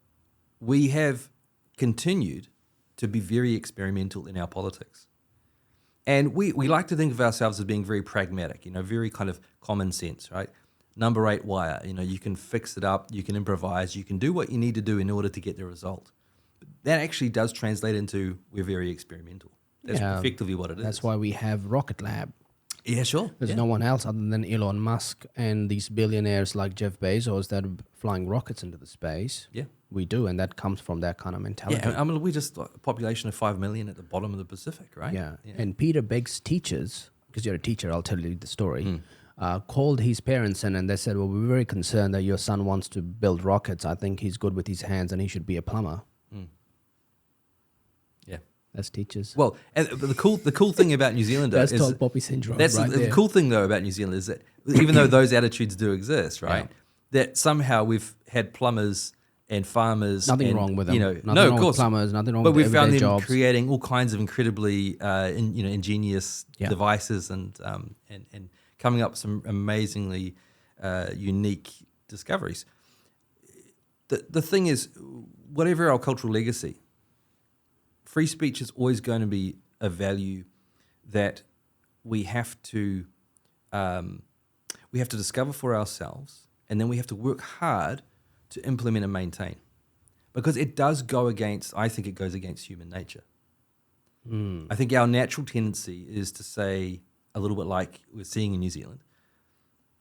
we have continued to be very experimental in our politics. And we like to think of ourselves as being very pragmatic, very kind of common sense, right? Number 8 wire, you can fix it up, you can improvise, you can do what you need to do in order to get the result. But that actually does translate into we're very experimental. That's effectively what it is. That's why we have Rocket Lab. Yeah, sure. There's no one else other than Elon Musk and these billionaires like Jeff Bezos that are flying rockets into the space. Yeah. We do, and that comes from that kind of mentality. Yeah, I mean, we're just a population of 5 million at the bottom of the Pacific, right? Yeah. And Peter Begg's teachers, because you're a teacher, I'll tell you the story, called his parents in, and they said, well, we're very concerned that your son wants to build rockets. I think he's good with his hands and he should be a plumber. Yeah. That's teachers. Well, and the cool thing about New Zealand That's is tall poppy syndrome. that's right the there. cool thing though about New Zealand is that even though those attitudes do exist, right, that somehow we've had plumbers and farmers. Nothing wrong with them. Nothing Nothing wrong of course. with plumbers. Nothing wrong But with we found them jobs. creating all kinds of incredibly, ingenious devices and coming up with some amazingly unique discoveries. The thing is, whatever our cultural legacy, free speech is always going to be a value that we have to discover for ourselves, and then we have to work hard to implement and maintain, because it does go against. I think it goes against human nature. I think our natural tendency is to say, a little bit like we're seeing in New Zealand,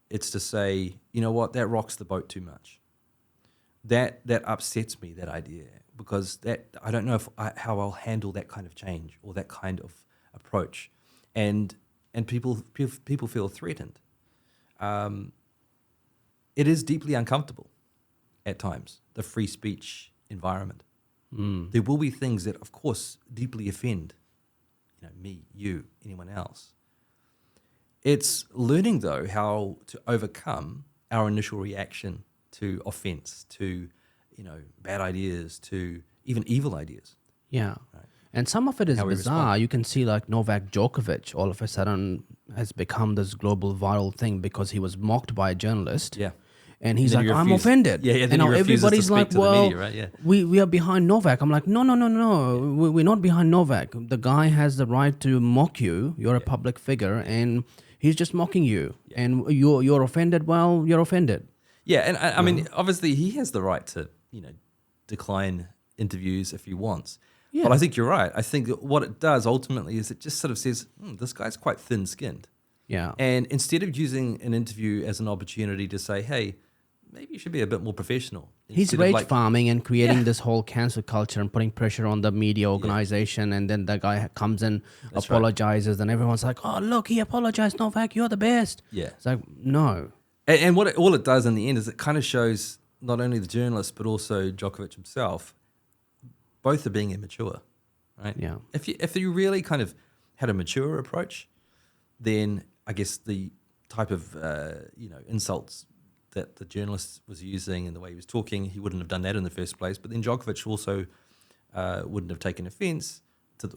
it's to say, you know what, that rocks the boat too much. That upsets me, that idea, because that I don't know how I'll handle that kind of change or that kind of approach, and people feel threatened. It is deeply uncomfortable at times, the free speech environment. There will be things that, of course, deeply offend, me, you, anyone else. It's learning, though, how to overcome our initial reaction to offense, to, bad ideas, to even evil ideas. Yeah. Right. And some of it is how we bizarre. respond. You can see like Novak Djokovic all of a sudden has become this global viral thing because he was mocked by a journalist. Yeah. And he's then like, he I'm refused- offended. Yeah, yeah, then and he now refuses to everybody's speak like, to the well, media, right? Yeah. we are behind Novak. I'm like, no. We're not behind Novak. The guy has the right to mock you. You're a public figure, and he's just mocking you. And you're offended. Well, you're offended. Yeah, and I mean, obviously he has the right to, decline interviews if he wants. Yeah. But I think you're right. I think that what it does ultimately is it just sort of says, this guy's quite thin-skinned. Yeah. And instead of using an interview as an opportunity to say, hey, maybe you should be a bit more professional. He's instead of rage farming and creating Yeah. this whole cancel culture and putting pressure on the media organization. And then the guy comes in, That's right. apologizes, and everyone's like, oh, look, he apologized. Novak, you're the best. Yeah. It's like, no. And what all it does in the end is it kind of shows not only the journalist, but also Djokovic himself, both are being immature, right? Yeah. If you really kind of had a mature approach, then I guess the type of insults that the journalist was using and the way he was talking, he wouldn't have done that in the first place. But then Djokovic also wouldn't have taken offense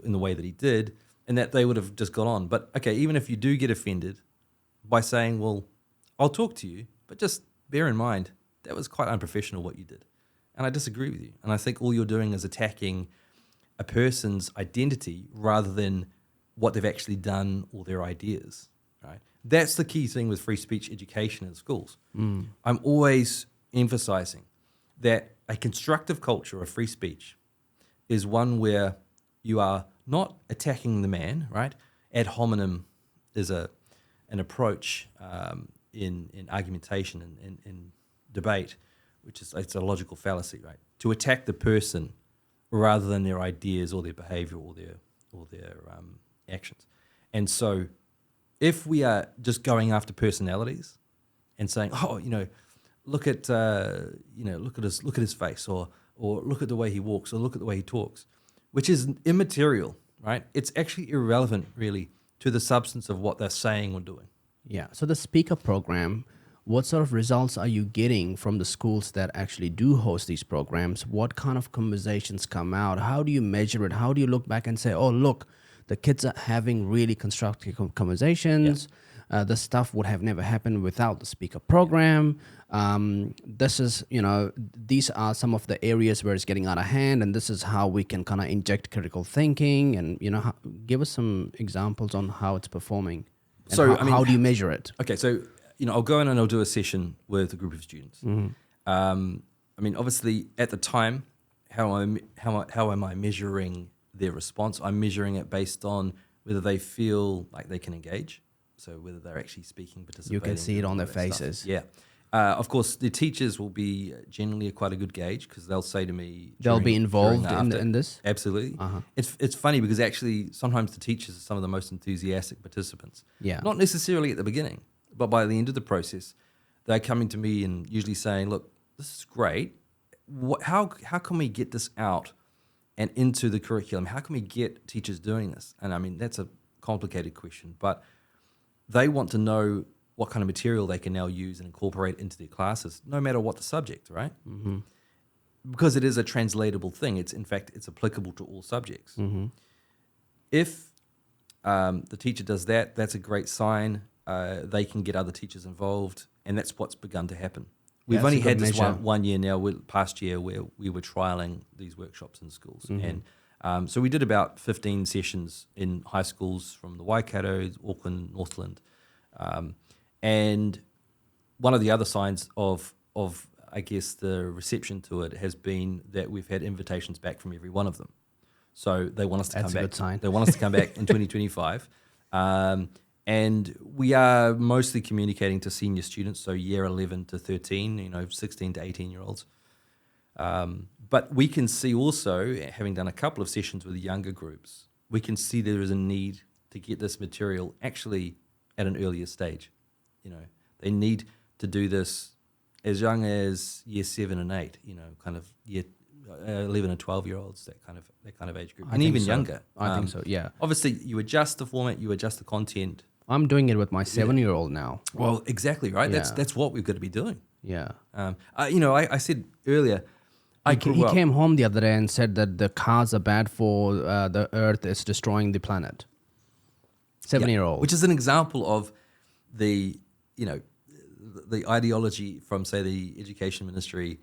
in the way that he did, and that they would have just got on. But okay, even if you do get offended by saying, well, I'll talk to you, but just bear in mind that was quite unprofessional what you did. And I disagree with you. And I think all you're doing is attacking a person's identity rather than what they've actually done or their ideas, right? That's the key thing with free speech education in schools. I'm always emphasizing that a constructive culture of free speech is one where you are not attacking the man, right? Ad hominem is an approach in argumentation and in debate, which is it's a logical fallacy, right? To attack the person rather than their ideas or their behavior or their actions. And so if we are just going after personalities and saying, oh, look at his face or look at the way he walks or look at the way he talks, which is immaterial, right? It's actually irrelevant really to the substance of what they're saying or doing. Yeah. So the speaker program, what sort of results are you getting from the schools that actually do host these programs? What kind of conversations come out? How do you measure it? How do you look back and say, oh, look, the kids are having really constructive conversations. This stuff would have never happened without the speaker program. This is, these are some of the areas where it's getting out of hand, and this is how we can kind of inject critical thinking. And, give us some examples on how it's performing. And So, how do you measure it? Okay, so I'll go in and I'll do a session with a group of students. Obviously, at the time, how am I measuring their response? I'm measuring it based on whether they feel like they can engage, so whether they're actually speaking, participating. You can see it on all their that stuff. faces. Yeah. Of course, the teachers will be generally quite a good gauge because they'll say to me, They'll be involved after. in this? Absolutely. It's funny because actually sometimes the teachers are some of the most enthusiastic participants. Yeah. Not necessarily at the beginning, but by the end of the process, they're coming to me and usually saying, look, this is great. How can we get this out and into the curriculum? How can we get teachers doing this? And that's a complicated question, but they want to know what kind of material they can now use and incorporate into their classes, no matter what the subject, right? Mm-hmm. Because it is a translatable thing. It's applicable to all subjects. Mm-hmm. If the teacher does that, that's a great sign. They can get other teachers involved, and that's what's begun to happen. We've only had this one year now, past year, where we were trialing these workshops in schools. Mm-hmm. And so we did about 15 sessions in high schools from the Waikato, Auckland, Northland. And one of the other signs of I guess the reception to it has been that we've had invitations back from every one of them. So they want us to come back. That's a good sign. They want us to come back in 2025. And we are mostly communicating to senior students, so year 11 to 13, 16 to 18-year-olds. But we can see also, having done a couple of sessions with younger groups, we can see there is a need to get this material actually at an earlier stage. They need to do this as young as year 7 and 8, kind of year 11 and 12-year-olds, that kind of age group, and even younger. I think so. Yeah. Obviously, you adjust the format, you adjust the content. I'm doing it with my 7-year-old now. Well, exactly right. Yeah. That's what we've got to be doing. Yeah. I said earlier, I He grew up. came home the other day and said that the cars are bad for the earth, it's destroying the planet. 7-year-old. Which is an example of the, you know, the ideology from, say, the education ministry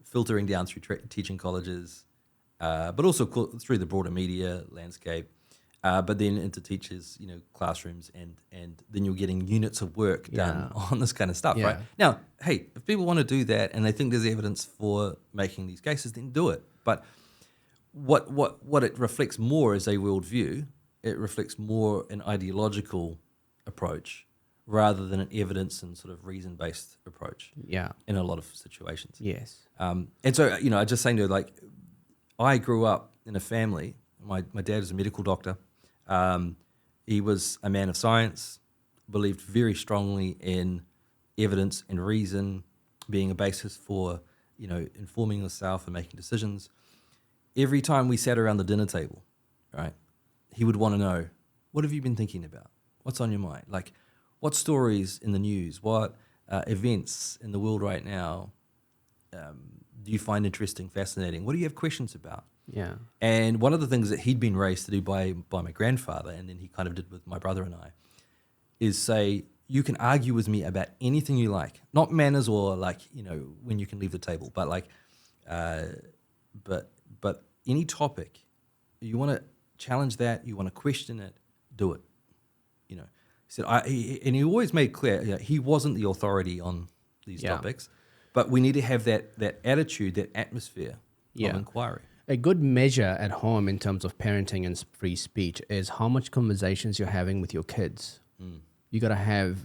filtering down through teaching colleges, but also through the broader media landscape, but then into teachers, you know, classrooms, and then you're getting units of work done on this kind of stuff, right? Now, hey, if people want to do that and they think there's evidence for making these cases, then do it. But what it reflects more is a worldview. It reflects more an ideological approach rather than an evidence and sort of reason-based approach. Yeah. In a lot of situations. Yes. And so, you know, I just saying to her, like, I grew up in a family. My dad is a medical doctor. He was a man of science, believed very strongly in evidence and reason being a basis for, you know, informing yourself and making decisions. Every time we sat around the dinner table, right, he would want to know, what have you been thinking about? What's on your mind? Like, what stories in the news, what events in the world right now do you find interesting, fascinating? What do you have questions about? Yeah. And one of the things that he'd been raised to do by my grandfather, and then he kind of did with my brother and I, is say, you can argue with me about anything you like. Not manners or, like, you know, when you can leave the table, but like, but any topic, you want to challenge that, you want to question it, do it. You know, he said, and he always made clear, you know, he wasn't the authority on these topics, but we need to have that attitude, that atmosphere of inquiry. A good measure at home in terms of parenting and free speech is how much conversations you're having with your kids. You got to have,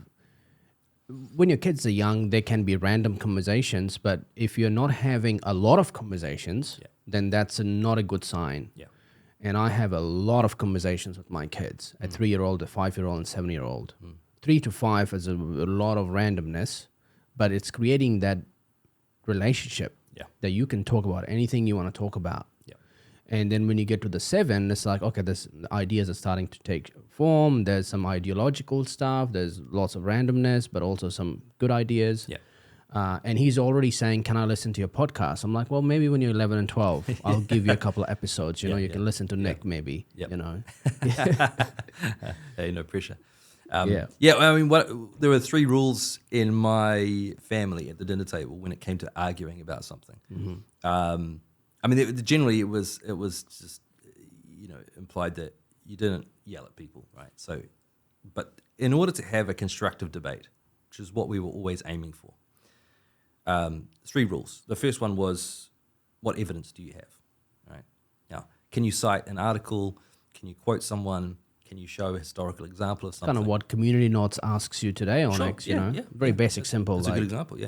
when your kids are young, there can be random conversations, but if you're not having a lot of conversations, then that's not a good sign. Yeah. And I have a lot of conversations with my kids, a 3-year-old, a 5-year-old, and 7-year-old. 3 to 5 is a lot of randomness, but it's creating that relationship that you can talk about anything you want to talk about. And then when you get to the 7, it's like, okay, the ideas are starting to take form. There's some ideological stuff. There's lots of randomness, but also some good ideas. And he's already saying, can I listen to your podcast? I'm like, well, maybe when you're 11 and 12, I'll give you a couple of episodes. You know, you can listen to Nick maybe, you know. Hey, no pressure. I mean, there were 3 rules in my family at the dinner table when it came to arguing about something. I mean, generally it was just, you know, implied that you didn't yell at people, right? So, but in order to have a constructive debate, which is what we were always aiming for, 3 rules. The first one was, what evidence do you have, right? Now, can you cite an article? Can you quote someone? Can you show a historical example of something? Kind of what Community Notes asks you today, Onyx, you know? Very basic, simple. That's a good example,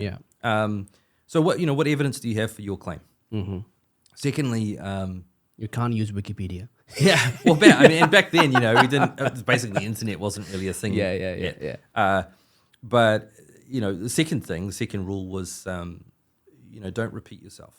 So what evidence do you have for your claim? Secondly, you can't use Wikipedia. Well, back then, you know, we didn't. Basically, the internet wasn't really a thing. But you know, the second rule was, you know, don't repeat yourself.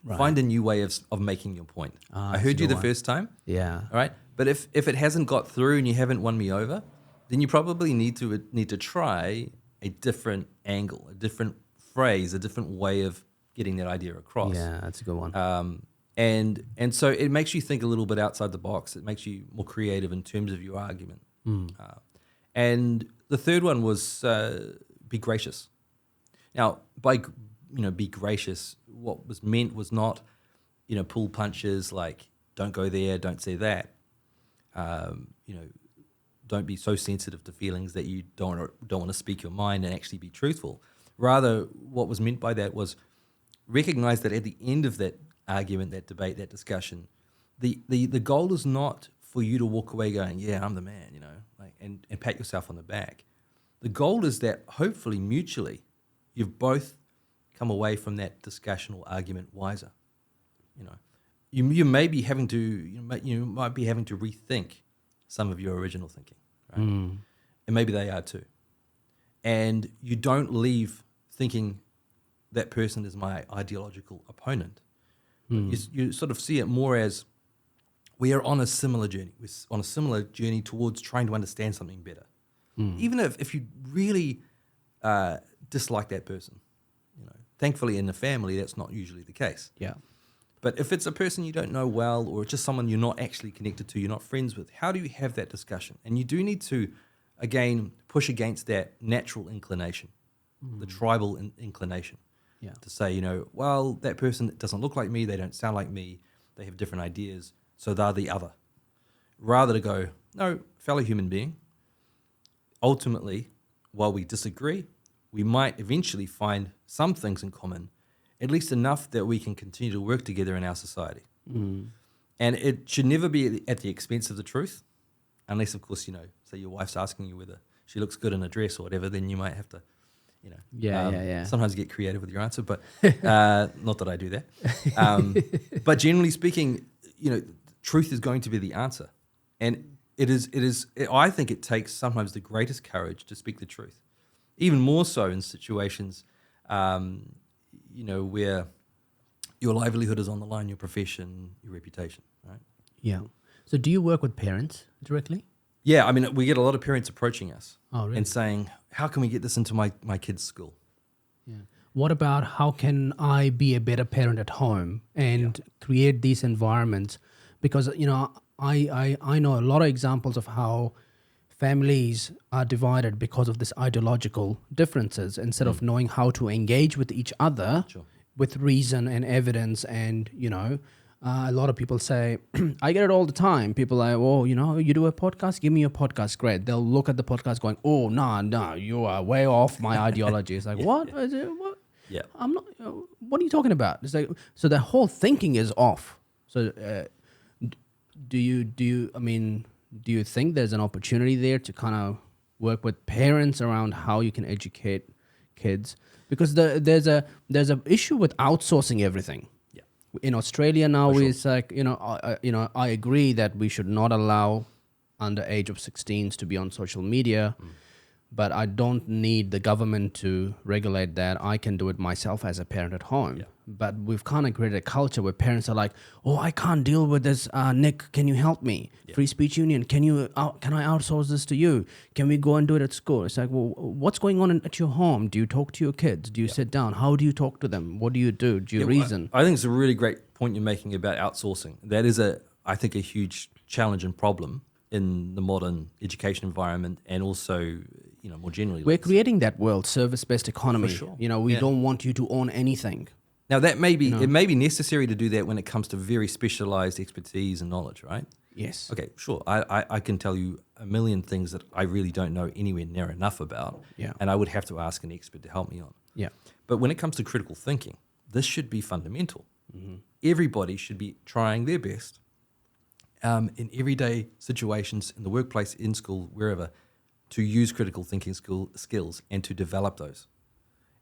Right. Find a new way of making your point. I heard you the first time. Yeah. All right. But if it hasn't got through and you haven't won me over, then you probably need to try a different angle, a different phrase, a different way of getting that idea across. Yeah, that's a good one. And so it makes you think a little bit outside the box. It makes you more creative in terms of your argument. And the third one was be gracious. Now, by be gracious, what was meant was not, pull punches like don't go there, don't say that. Don't be so sensitive to feelings that you don't want to speak your mind and actually be truthful. Rather, what was meant by that was recognize that at the end of that argument, that debate, that discussion, the goal is not for you to walk away going, yeah, I'm the man, and pat yourself on the back. The goal is that hopefully mutually you've both come away from that discussion or argument wiser. You may be having to you might be having to rethink some of your original thinking, right? And maybe they are too. And you don't leave thinking that person is my ideological opponent. You sort of see it more as we are on a similar journey. We're on a similar journey towards trying to understand something better. Even if you really dislike that person, thankfully in the family, that's not usually the case. Yeah. But if it's a person you don't know well, or just someone you're not actually connected to, you're not friends with, how do you have that discussion? And you do need to, again, push against that natural inclination, the tribal inclination, Yeah. to say, well, that person doesn't look like me, they don't sound like me, they have different ideas, so they're the other. Rather to go, no, fellow human being, ultimately, while we disagree, we might eventually find some things in common, at least enough that we can continue to work together in our society. And it should never be at the expense of the truth, unless, of course, say your wife's asking you whether she looks good in a dress or whatever, then you might have to, sometimes get creative with your answer, but not that I do that. But generally speaking, truth is going to be the answer. And I think it takes sometimes the greatest courage to speak the truth, even more so in situations where your livelihood is on the line, your profession, your reputation, right? Yeah. So do you work with parents directly? Yeah, I mean, we get a lot of parents approaching us really? and saying, how can we get this into my kid's school? Yeah. What about how can I be a better parent at home and create these environments? Because, I know a lot of examples of how families are divided because of this ideological differences instead of knowing how to engage with each other with reason and evidence. And, a lot of people say, I get it all the time. People are like, oh, you do a podcast? Give me your podcast. Great. They'll look at the podcast going, oh, no, you are way off my ideology. It's like, what? Is it, what? Yeah. I'm not, what are you talking about? It's like, so the whole thinking is off. So do you think there's an opportunity there to kind of work with parents around how you can educate kids? Because there's a issue with outsourcing everything. Yeah. In Australia now, For sure. it's like I agree that we should not allow under age of 16s to be on social media, but I don't need the government to regulate that. I can do it myself as a parent at home. Yeah. But we've kind of created a culture where parents are like, oh, I can't deal with this. Nick, can you help me? Yeah. Free Speech Union, can I outsource this to you? Can we go and do it at school? It's like, well, what's going on at your home? Do you talk to your kids? Do you sit down? How do you talk to them? What do you do? Do you reason? I think it's a really great point you're making about outsourcing. That is I think a huge challenge and problem in the modern education environment, and also, more generally. We're creating that world, service-based economy. For sure. We don't want you to own anything. Now that it may be necessary to do that when it comes to very specialized expertise and knowledge, right? Yes. Okay, sure. I can tell you a million things that I really don't know anywhere near enough about, Yeah. and I would have to ask an expert to help me on. Yeah. But when it comes to critical thinking, this should be fundamental. Everybody should be trying their best in everyday situations, in the workplace, in school, wherever, to use critical thinking skills and to develop those.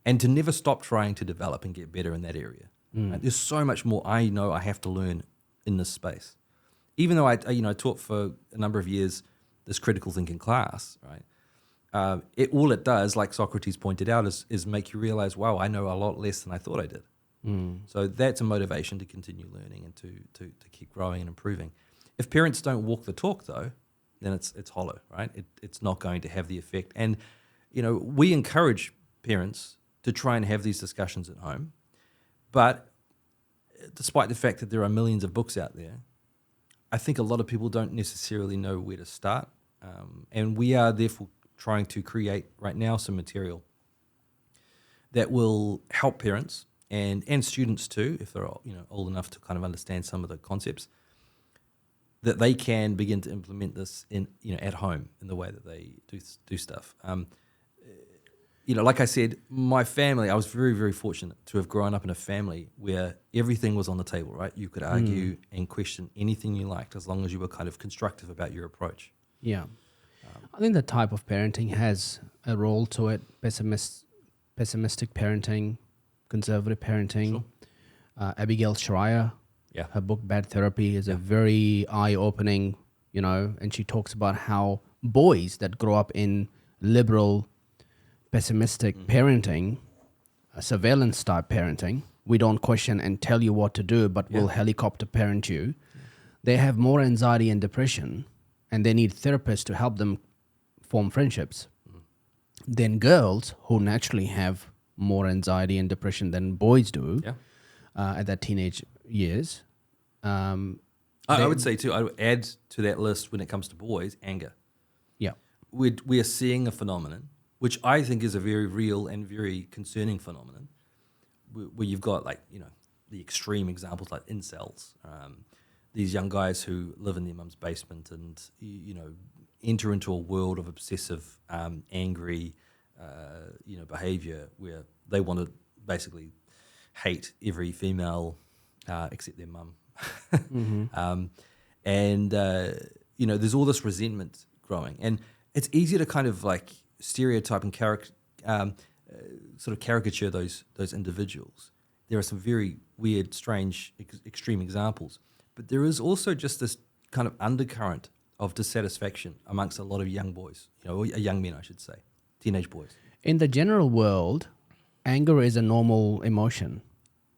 And to never stop trying to develop and get better in that area. Right? There's so much more I know I have to learn in this space. Even though I taught for a number of years this critical thinking class, right? All it does, like Socrates pointed out, is make you realize, wow, I know a lot less than I thought I did. So that's a motivation to continue learning and to keep growing and improving. If parents don't walk the talk, though, then it's hollow, right? It's not going to have the effect. And we encourage parents to try and have these discussions at home. But despite the fact that there are millions of books out there, I think a lot of people don't necessarily know where to start. And we are therefore trying to create right now some material that will help parents and students too, if they're old enough to kind of understand some of the concepts, that they can begin to implement this at home in the way that they do stuff. Like I said, my family, I was very, very fortunate to have grown up in a family where everything was on the table, right? You could argue and question anything you liked as long as you were kind of constructive about your approach. Yeah. I think the type of parenting has a role to it. Pessimistic parenting, conservative parenting. Sure. Abigail Schreier, her book Bad Therapy is a very eye-opening, and she talks about how boys that grow up in liberal, pessimistic parenting, surveillance type parenting, we don't question and tell you what to do, but we'll helicopter parent you. They have more anxiety and depression, and they need therapists to help them form friendships than girls who naturally have more anxiety and depression than boys do Yeah. at that teenage years. I would say too, I would add to that list when it comes to boys, anger. Yeah. We are seeing a phenomenon, which I think is a very real and very concerning phenomenon, where you've got the extreme examples like incels, these young guys who live in their mum's basement and enter into a world of obsessive, angry, behavior where they want to basically hate every female except their mum. There's all this resentment growing, and it's easy to kind of like stereotype and sort of caricature those individuals. There are some very weird, strange, extreme examples, but there is also just this kind of undercurrent of dissatisfaction amongst a lot of young boys, young men, I should say, teenage boys. In the general world, anger is a normal emotion.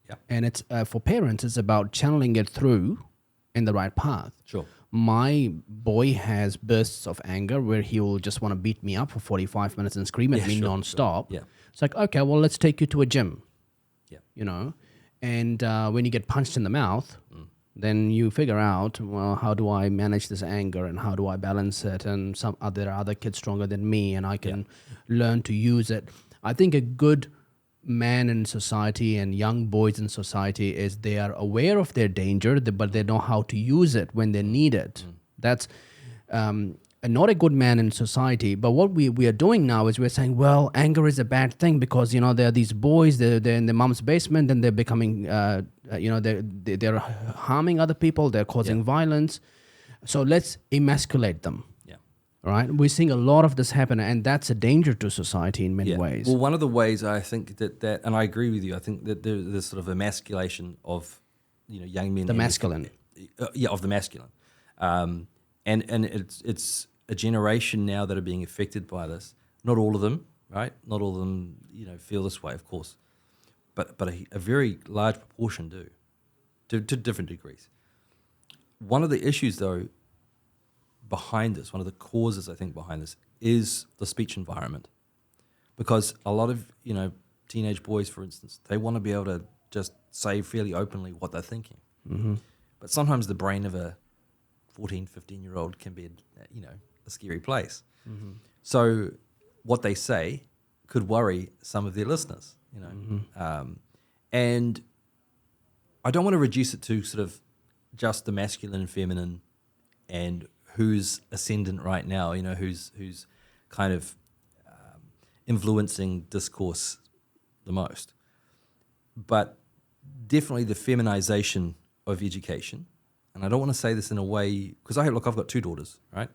Yeah. And it's for parents, it's about channeling it through in the right path. Sure. My boy has bursts of anger where he will just want to beat me up for 45 minutes and scream at me nonstop. Yeah. It's like, okay, well, let's take you to a gym. Yeah. And when you get punched in the mouth, then you figure out, well, how do I manage this anger and how do I balance it? And there are other kids stronger than me and I can learn to use it. I think a good man in society and young boys in society is they are aware of their danger, but they know how to use it when they need it. That's not a good man in society. But what we are doing now is we're saying, well, anger is a bad thing because there are these boys, they're in their mom's basement and they're becoming they're harming other people, they're causing violence, so let's emasculate them. Right, we're seeing a lot of this happen, and that's a danger to society in many ways. Well, one of the ways I think that, and I agree with you, I think that there's sort of emasculation of, young men. The masculine. Of the masculine, and it's a generation now that are being affected by this. Not all of them, right? Not all of them, feel this way, of course, but a very large proportion do, to different degrees. One of the issues, though, behind this, one of the causes I think behind this is the speech environment, because a lot of teenage boys, for instance, they want to be able to just say fairly openly what they're thinking, but sometimes the brain of a 14, 15-year-old can be a scary place. So what they say could worry some of their listeners, and I don't want to reduce it to sort of just the masculine and feminine and who's ascendant right now, who's kind of influencing discourse the most. But definitely the feminization of education. And I don't want to say this in a way, because I've got 2 daughters, right?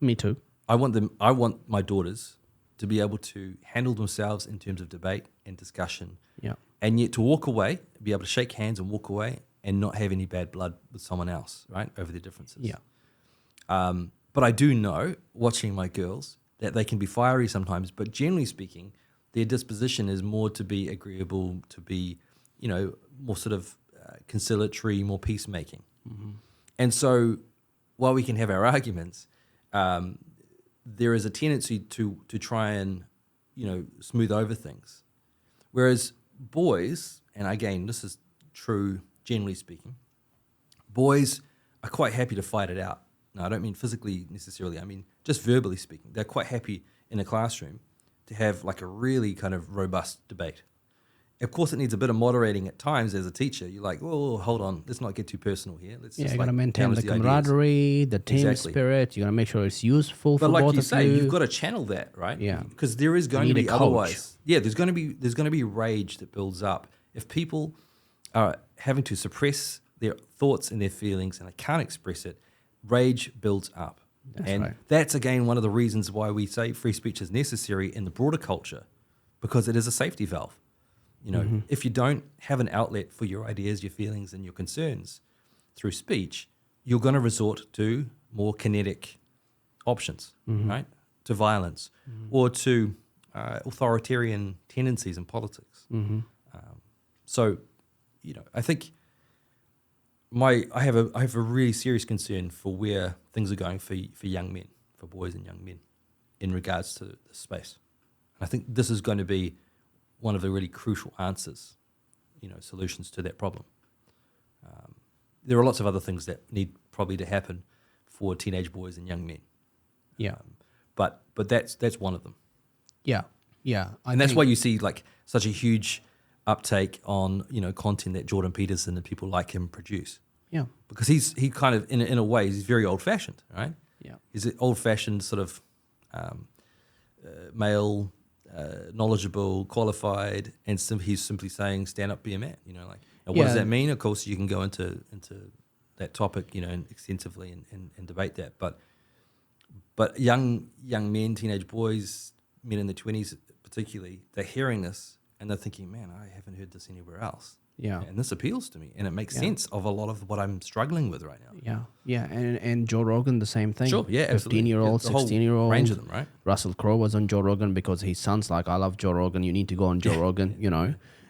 Me too. I want my daughters to be able to handle themselves in terms of debate and discussion. Yeah. And yet to walk away, be able to shake hands and walk away and not have any bad blood with someone else, right, over their differences. Yeah. But I do know, watching my girls, that they can be fiery sometimes, but generally speaking, their disposition is more to be agreeable, to be, more sort of conciliatory, more peacemaking. And so while we can have our arguments, there is a tendency to try and, smooth over things. Whereas boys, and again, this is true generally speaking, boys are quite happy to fight it out. No, I don't mean physically necessarily. I mean just verbally speaking. They're quite happy in a classroom to have like a really kind of robust debate. Of course, it needs a bit of moderating at times as a teacher. You're like, whoa, hold on, let's not get too personal here. Let's you got to maintain the camaraderie, the team spirit. You got to make sure it's useful for both of you. But like you say, you've got to channel that, right? Yeah. Because there is going to be otherwise. Yeah, there's going to be rage that builds up if people are having to suppress their thoughts and their feelings and they can't express it. Rage builds up. That's, again, one of the reasons why we say free speech is necessary in the broader culture, because it is a safety valve. If you don't have an outlet for your ideas, your feelings, and your concerns through speech, you're going to resort to more kinetic options, right? To violence or to authoritarian tendencies in politics. So, I think I have a really serious concern for where things are going for young men, for boys and young men, in regards to this space. And I think this is going to be one of the really crucial answers, solutions to that problem. There are lots of other things that need probably to happen for teenage boys and young men. Yeah. But that's one of them. Yeah. Yeah. And that's why you see like such a huge uptake on, content that Jordan Peterson and people like him produce. Yeah. Because he kind of, in a way, he's very old-fashioned, right? Yeah. He's an old-fashioned sort of male, knowledgeable, qualified, and he's simply saying, stand up, be a man, Now, what does that mean? Of course, you can go into that topic, extensively and debate that. But young men, teenage boys, men in their 20s particularly, they're hearing this and they're thinking, man, I haven't heard this anywhere else. Yeah. And this appeals to me, and it makes sense of a lot of what I'm struggling with right now. Yeah. Yeah. And Joe Rogan, the same thing. Sure, yeah, absolutely. 15-year-old, The whole 16-year-old. range of them, right? Russell Crowe was on Joe Rogan because his son's like, I love Joe Rogan. You need to go on Joe Rogan,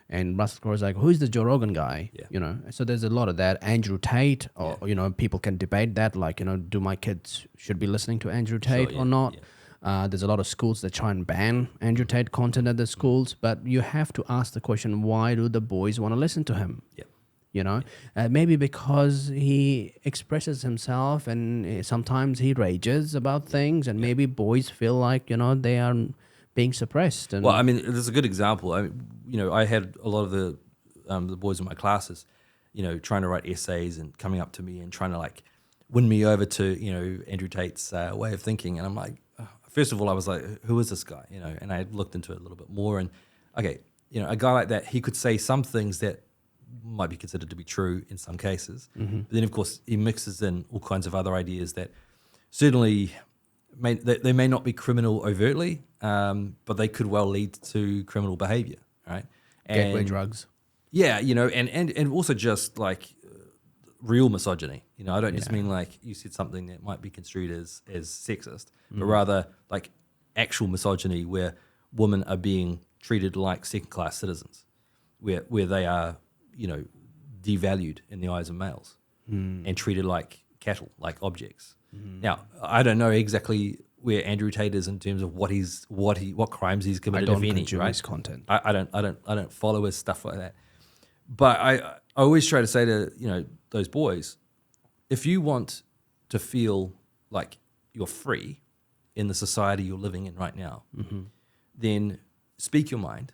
And Russell Crowe's like, who's the Joe Rogan guy? Yeah. So there's a lot of that. Andrew Tate, or, people can debate that. Like, do my kids should be listening to Andrew Tate or not? Yeah. There's a lot of schools that try and ban Andrew Tate content at the schools, but you have to ask the question, why do the boys want to listen to him? Yeah. Maybe because he expresses himself and sometimes he rages about things, and maybe boys feel like, they are being suppressed. And Well, I mean, there's a good example. I had a lot of the boys in my classes, trying to write essays and coming up to me and trying to like win me over to, Andrew Tate's way of thinking. And I'm like, first of all, I was like, who is this guy? And I looked into it a little bit more. And okay, a guy like that, he could say some things that might be considered to be true in some cases. Mm-hmm. But then, of course, he mixes in all kinds of other ideas that certainly they may not be criminal overtly, but they could well lead to criminal behavior, right? gateway drugs. Yeah, and also just like real misogyny. I don't just mean like you said something that might be construed as sexist, but rather like actual misogyny where women are being treated like second-class citizens, where they are, devalued in the eyes of males and treated like cattle, like objects. Now, I don't know exactly where Andrew Tate is in terms of what crimes he's committed, if any, right? His content. I don't follow his stuff like that. But I always try to say to those boys, if you want to feel like you're free in the society you're living in right now, then speak your mind.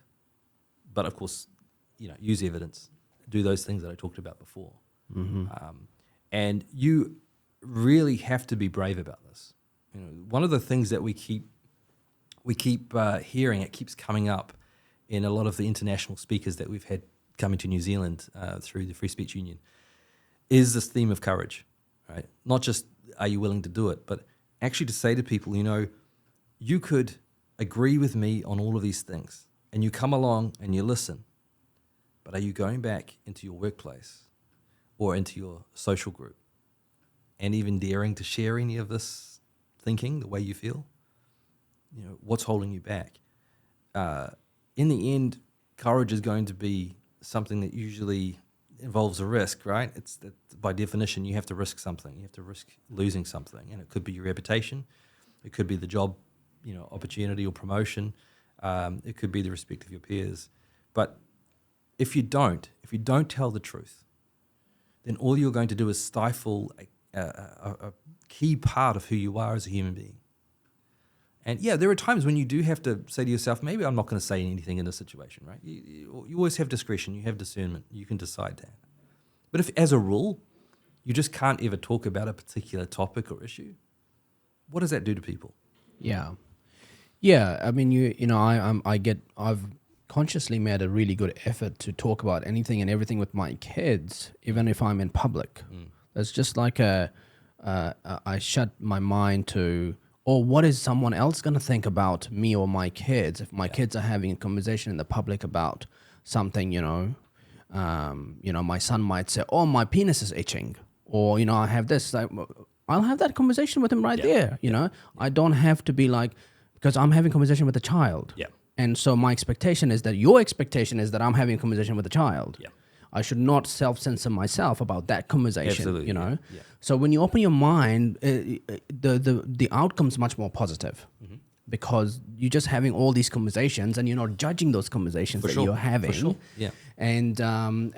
But of course, use evidence, do those things that I talked about before, and you really have to be brave about this. One of the things that we keep hearing, it keeps coming up in a lot of the international speakers that we've had coming to New Zealand through the Free Speech Union, is this theme of courage, right? Not just are you willing to do it, but actually to say to people, you could agree with me on all of these things, and you come along and you listen, but are you going back into your workplace or into your social group and even daring to share any of this thinking, the way you feel? What's holding you back? In the end, courage is going to be something that usually involves a risk, right? It's that by definition, you have to risk something. You have to risk losing something, and it could be your reputation, it could be the job, opportunity or promotion, it could be the respect of your peers. But if you don't tell the truth, then all you're going to do is stifle a key part of who you are as a human being. And yeah, there are times when you do have to say to yourself, maybe I'm not going to say anything in this situation, right? You always have discretion, you have discernment, you can decide that. But if, as a rule, you just can't ever talk about a particular topic or issue, what does that do to people? Yeah. I mean, I've consciously made a really good effort to talk about anything and everything with my kids, even if I'm in public. It's just like I shut my mind to, what is someone else going to think about me or my kids if my kids are having a conversation in the public about something, my son might say, my penis is itching, or, I have this. I'll have that conversation with him there, I don't have to be like, because I'm having a conversation with a child. Yeah. And so my expectation is that your expectation is that I'm having a conversation with a child. Yeah. I should not self-censor myself about that conversation. Absolutely, So when you open your mind, the outcome's much more positive. because you're just having all these conversations and you're not judging those conversations For that sure. you're having. For sure. Yeah. And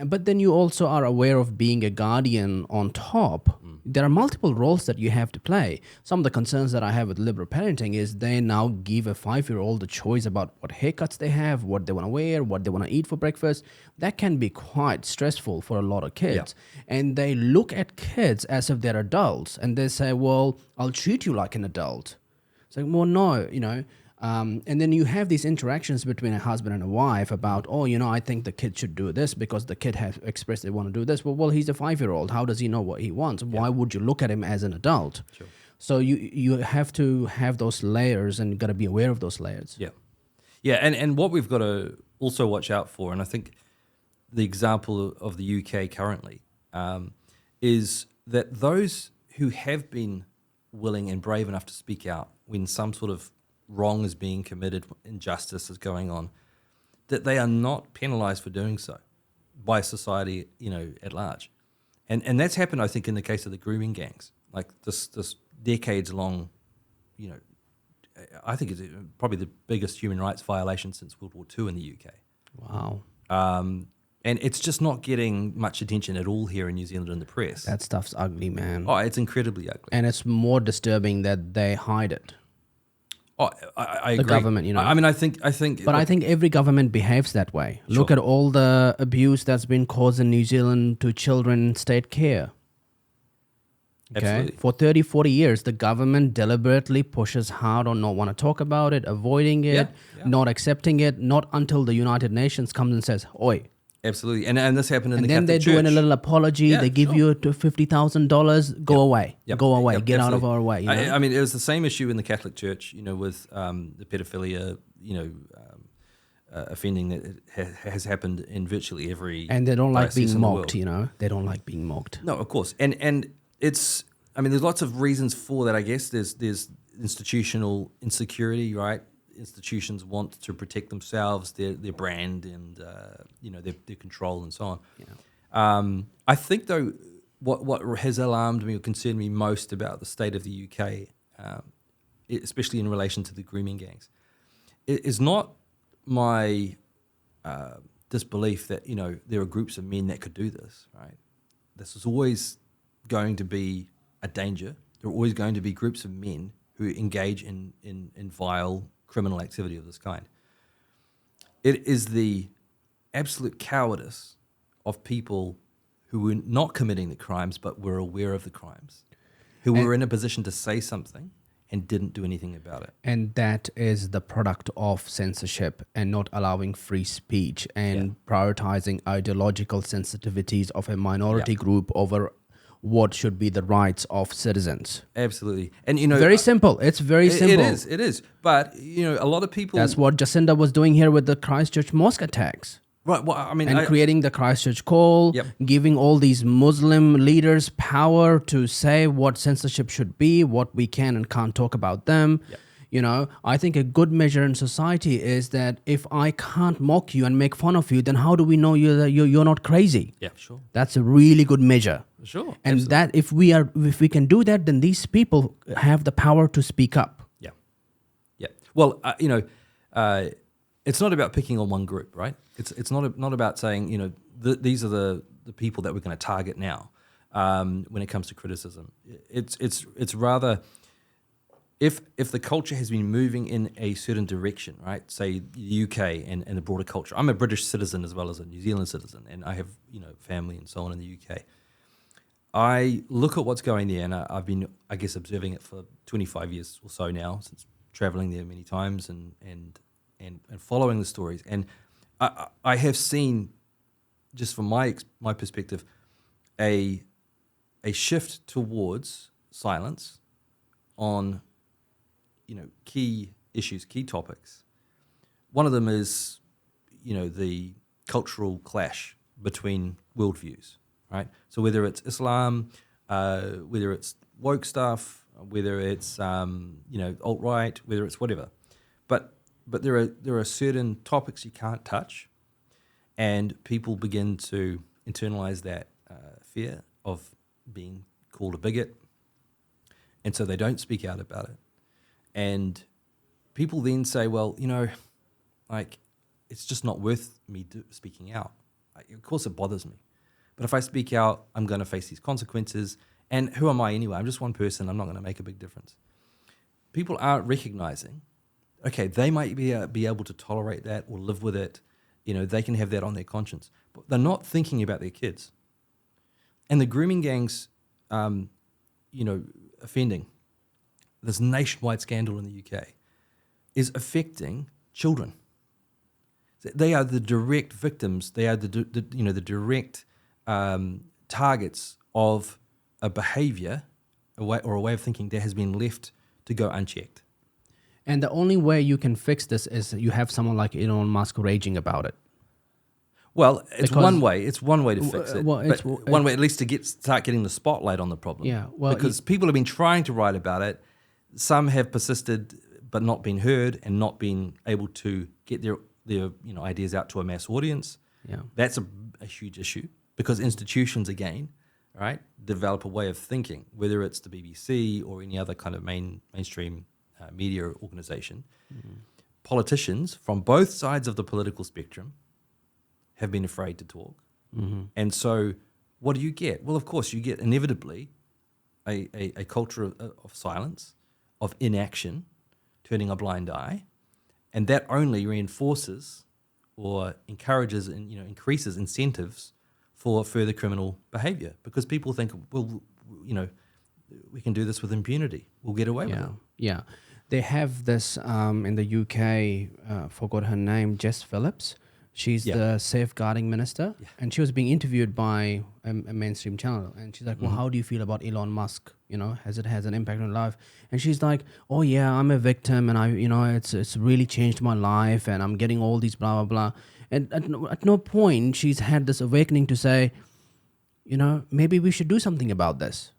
but then you also are aware of being a guardian on top. There are multiple roles that you have to play. Some of the concerns that I have with liberal parenting is they now give a 5-year-old the choice about what haircuts they have, what they want to wear, what they want to eat for breakfast. That can be quite stressful for a lot of kids. And they look at kids as if they're adults, and they say, well, I'll treat you like an adult. It's like, well, no, and then you have these interactions between a husband and a wife about, oh, I think the kid should do this because the kid has expressed they want to do this. Well, he's a 5-year-old. How does he know what he wants? Why would you look at him as an adult? Sure. So you have to have those layers, and you got to be aware of those layers. Yeah. Yeah. And what we've got to also watch out for, and I think the example of the UK currently is that those who have been willing and brave enough to speak out when some sort of wrong is being committed, injustice is going on, that they are not penalized for doing so by society, at large. And that's happened, I think, in the case of the grooming gangs. Like this decades long, I think it's probably the biggest human rights violation since World War II in the UK. Wow. And it's just not getting much attention at all here in New Zealand in the press. That stuff's ugly, man. Oh, it's incredibly ugly. And it's more disturbing that they hide it. Oh, I agree. The government, I mean, I think. But I think every government behaves that way. Sure. Look at all the abuse that's been caused in New Zealand to children in state care. Okay. Absolutely. For 30, 40 years, the government deliberately pushes hard on not want to talk about it, avoiding it, not accepting it, not until the United Nations comes and says, oi. Absolutely. And this happened in the And then Catholic they're Church. doing a little apology. Yeah, they give sure. you $50,000. Go away. Yep. Go away. Yep, Get out of absolutely. our way. I mean, it was the same issue in the Catholic Church, with the pedophilia, offending that has happened in virtually every And they don't like diocese being in the mocked, world. They don't like being mocked. No, of course. And it's, I mean, there's lots of reasons for that, I guess. There's institutional insecurity, right? Institutions want to protect themselves, their brand, and their control and so on. Yeah. I think though, what has alarmed me or concerned me most about the state of the UK, especially in relation to the grooming gangs, is not my disbelief that there are groups of men that could do this. Right, this is always going to be a danger. There are always going to be groups of men who engage in vile criminal activity of this kind. It is the absolute cowardice of people who were not committing the crimes but were aware of the crimes, who were in a position to say something and didn't do anything about it. And that is the product of censorship and not allowing free speech and prioritizing ideological sensitivities of a minority group over what should be the rights of citizens. Absolutely. And very simple. It's very simple. It is. But a lot of people, That's what Jacinda was doing here with the Christchurch mosque attacks. right, well, I mean, And creating the Christchurch call, giving all these Muslim leaders power to say what censorship should be, what we can and can't talk about them. I think a good measure in society is that if I can't mock you and make fun of you, then how do we know you're not crazy? yeah, sure. That's a really good measure. Sure. And that if we can do that, then these people have the power to speak up. Yeah. Yeah. Well, it's not about picking on one group, right? It's not about saying, these are the people that we're going to target now when it comes to criticism. It's rather if the culture has been moving in a certain direction, right? Say the UK and the broader culture. I'm a British citizen as well as a New Zealand citizen, and I have family and so on in the UK. I look at what's going there, and I've been, I guess, observing it for 25 years or so now, since traveling there many times and following the stories. And I have seen, just from my perspective, a shift towards silence on key issues, key topics. One of them is the cultural clash between worldviews. Right, so whether it's Islam, whether it's woke stuff, whether it's alt right, whether it's whatever, but there are certain topics you can't touch, and people begin to internalize that fear of being called a bigot, and so they don't speak out about it, and people then say, well, like, it's just not worth me speaking out. Like, of course, it bothers me. But if I speak out, I'm going to face these consequences. And who am I anyway? I'm just one person. I'm not going to make a big difference. People aren't recognizing, okay, they might be able to tolerate that or live with it. They can have that on their conscience. But they're not thinking about their kids. And the grooming gangs, offending, this nationwide scandal in the UK, is affecting children. They are the direct victims. They are the direct targets of a behavior or a way of thinking that has been left to go unchecked. And the only way you can fix this is you have someone like Elon Musk raging about it. Well, it's Because- one way. It's one way to fix it. well, it's- but one way, at least, to start getting the spotlight on the problem. Yeah, well, because people have been trying to write about it. Some have persisted, but not been heard, and not been able to get their ideas out to a mass audience. Yeah. That's a huge issue, because institutions, again, right, develop a way of thinking, whether it's the BBC or any other kind of mainstream media organization. Mm-hmm. Politicians from both sides of the political spectrum have been afraid to talk. Mm-hmm. And so what do you get? Well, of course, you get inevitably a culture of silence, of inaction, turning a blind eye, and that only reinforces or encourages and increases incentives for further criminal behavior, because people think, well, we can do this with impunity. We'll get away with it. Yeah. They have this in the UK, forgot her name, Jess Phillips. She's the safeguarding minister, and she was being interviewed by a mainstream channel. And she's like, well, how do you feel about Elon Musk? Has an impact on life? And she's like, oh yeah, I'm a victim, and it's really changed my life, and I'm getting all these blah, blah, blah. And at no point she's had this awakening to say, maybe we should do something about this.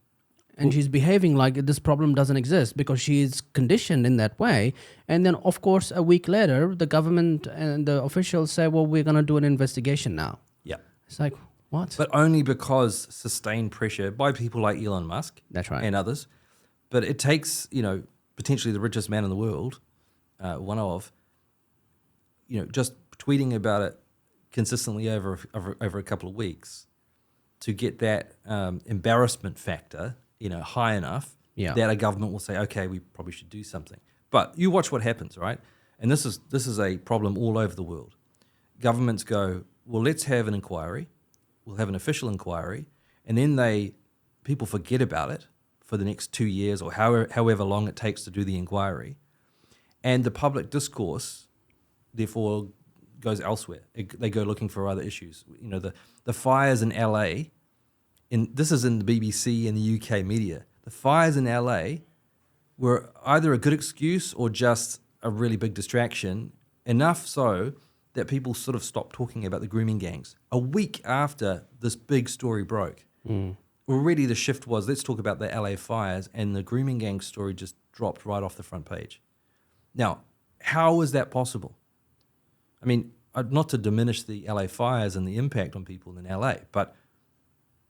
And she's behaving like this problem doesn't exist because she is conditioned in that way. And then, of course, a week later, the government and the officials say, well, we're going to do an investigation now. Yeah. It's like, what? But only because sustained pressure by people like Elon Musk. That's right. And others. But it takes, potentially the richest man in the world, just tweeting about it consistently over a couple of weeks to get that embarrassment factor high enough that a government will say, okay, we probably should do something. But you watch what happens, right? And this is a problem all over the world. Governments go, well, let's have an inquiry. We'll have an official inquiry. And then people forget about it for the next 2 years or however long it takes to do the inquiry. And the public discourse, therefore, goes elsewhere. They go looking for other issues. The fires in LA, this is in the BBC and the UK media. The fires in LA were either a good excuse or just a really big distraction, enough so that people sort of stopped talking about the grooming gangs. A week after this big story broke, already the shift was, let's talk about the LA fires, and the grooming gang story just dropped right off the front page. Now, how is that possible? I mean, not to diminish the LA fires and the impact on people in LA, but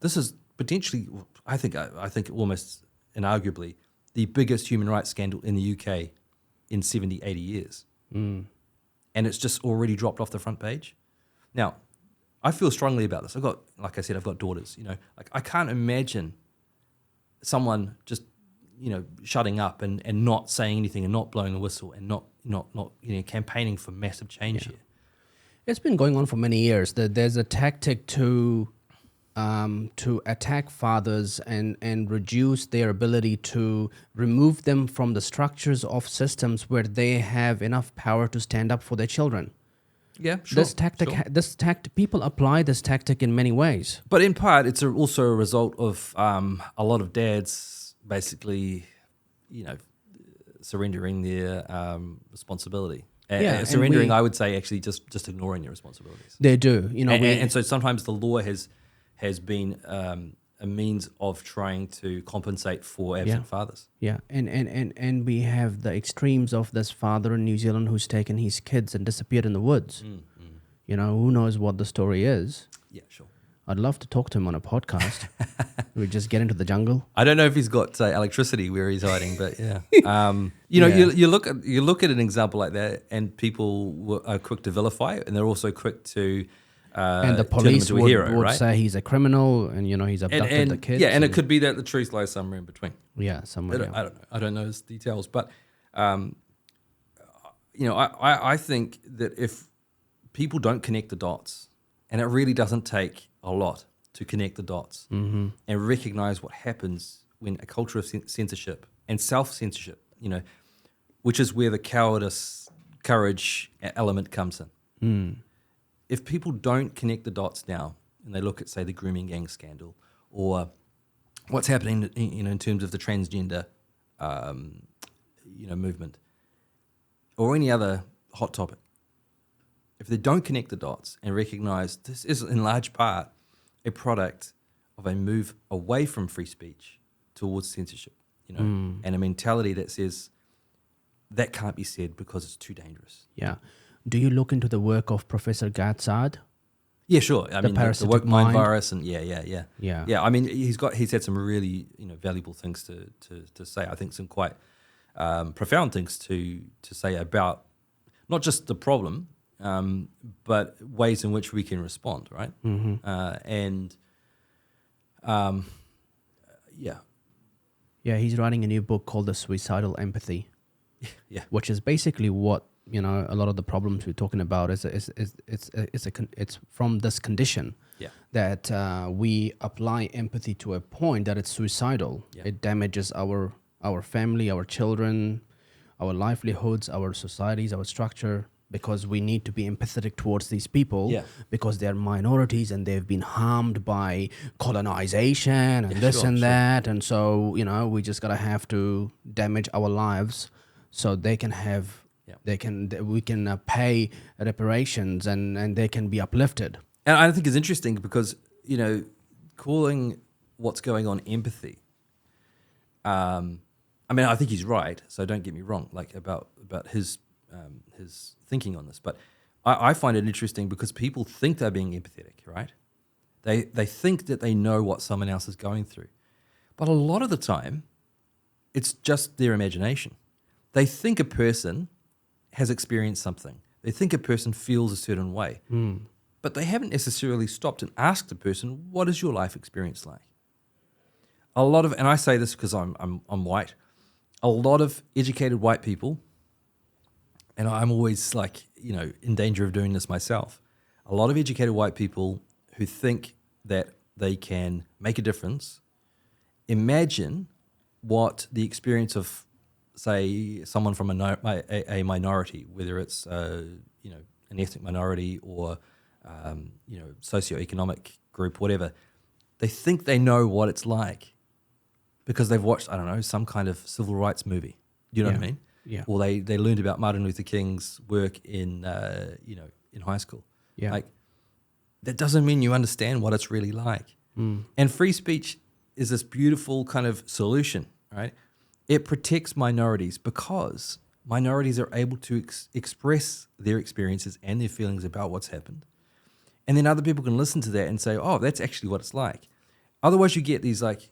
this is potentially, I think almost inarguably, the biggest human rights scandal in the UK in 70, 80 years. And it's just already dropped off the front page. Now, I feel strongly about this. Like I said, I've got daughters. I can't imagine someone just, shutting up and not saying anything and not blowing the whistle and not campaigning for massive change here. It's been going on for many years. There's a tactic to attack fathers and reduce their ability to remove them from the structures of systems where they have enough power to stand up for their children. Yeah, sure. People apply this tactic in many ways. But in part, it's also a result of a lot of dads basically, surrendering their responsibility. Surrendering, I would say, actually just ignoring their responsibilities. They do, and so sometimes the law has been a means of trying to compensate for absent fathers. Yeah, and we have the extremes of this father in New Zealand who's taken his kids and disappeared in the woods. Who knows what the story is? Yeah, sure. I'd love to talk to him on a podcast. We just get into the jungle. I don't know if he's got electricity where he's hiding, but yeah. Yeah. You look at an example like that, and people are quick to vilify it, and they're also quick to And the turn him police into a hero, would right? say he's a criminal, and he's abducted and the kids. yeah, and it could be that the truth lies somewhere in between. Yeah, somewhere. I don't know. I don't know his details, but I think that if people don't connect the dots, and it really doesn't take a lot to connect the dots and recognize what happens when a culture of censorship and self-censorship, which is where the courage element comes in. If people don't connect the dots now, and they look at, say, the grooming gang scandal, or what's happening, in terms of the transgender, movement, or any other hot topic, if they don't connect the dots and recognize this is in large part a product of a move away from free speech towards censorship, and a mentality that says that can't be said because it's too dangerous. Yeah. Do you look into the work of Professor Gatsard? Yeah, sure. I mean, the parasitic woke mind mind. virus, and yeah. I mean, he's had some really valuable things to say. I think some quite profound things to say about not just the problem, but ways in which we can respond, right? Yeah, he's writing a new book called The Suicidal Empathy. Yeah. Which is basically what a lot of the problems we're talking about is it's from this condition that we apply empathy to a point that it's suicidal. Yeah. It damages our family, our children, our livelihoods, our societies, our structure, because we need to be empathetic towards these people because they're minorities and they've been harmed by colonization and that, and so we just gotta have to damage our lives so they can have we can pay reparations and they can be uplifted. And I think it's interesting because calling what's going on empathy. I mean, I think he's right. So don't get me wrong, like about his thinking on this. But I find it interesting because people think they're being empathetic, right? They think that they know what someone else is going through, but a lot of the time, it's just their imagination. They think a person has experienced something. They think a person feels a certain way, but they haven't necessarily stopped and asked the person, "What is your life experience like?" And I say this because I'm white. A lot of educated white people, and I'm always in danger of doing this myself. A lot of educated white people who think that they can make a difference, imagine what the experience of, say, someone from a minority, whether it's an ethnic minority or socioeconomic group, whatever, they think they know what it's like because they've watched, I don't know, some kind of civil rights movie. You know what I mean? Yeah. Or they learned about Martin Luther King's work in high school. Yeah. Like, that doesn't mean you understand what it's really like. And free speech is this beautiful kind of solution, right? It protects minorities because minorities are able to express their experiences and their feelings about what's happened. And then other people can listen to that and say, oh, that's actually what it's like. Otherwise, you get these like